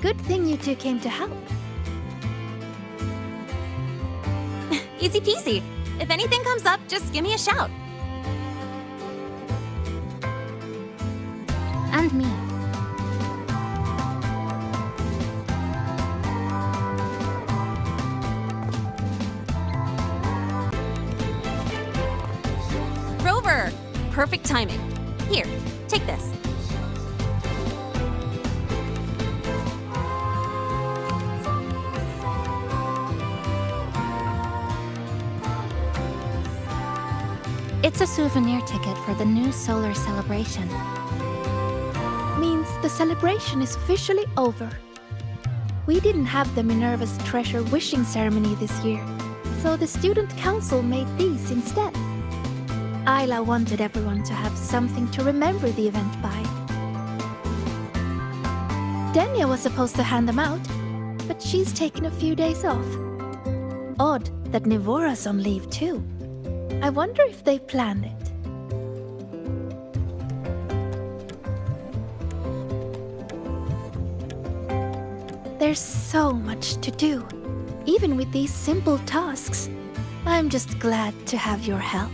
Good thing you two came to help. Easy peasy. If anything comes up, just give me a shout. And me. Rover! Perfect timing. Here, take this. It's a souvenir ticket for the new solar celebration. Means the celebration is officially over. We didn't have the Minerva's Treasure wishing ceremony this year, so the student council made these instead. Isla wanted everyone to have something to remember the event by. Denya was supposed to hand them out, but she's taken a few days off. Odd that Nivora's on leave too. I wonder if they planned it. There's so much to do, even with these simple tasks. I'm just glad to have your help.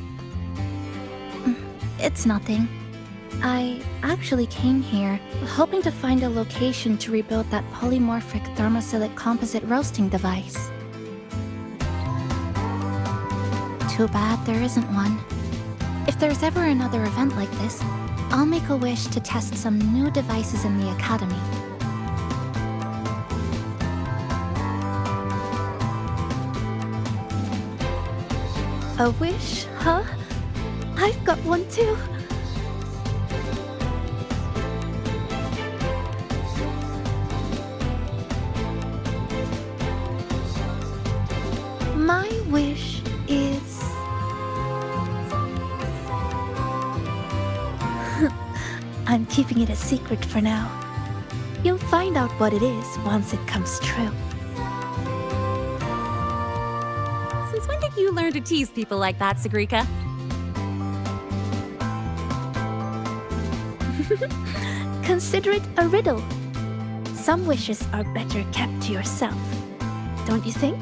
It's nothing. I actually came here hoping to find a location to rebuild that polymorphic thermophilic composite roasting device. Too bad there isn't one. If there's ever another event like this, I'll make a wish to test some new devices in the Academy. A wish, huh? I've got one too. My wish is... I'm keeping it a secret for now. You'll find out what it is once it comes true. Since when did you learn to tease people like that, Sigrika? Consider it a riddle. Some wishes are better kept to yourself. Don't you think?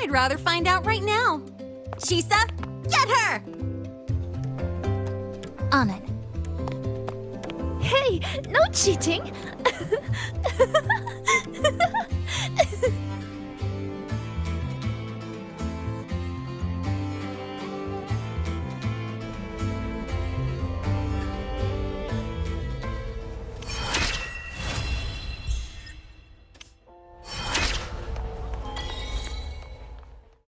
I'd rather find out right now. Shisa, get her! On it. Hey, no cheating!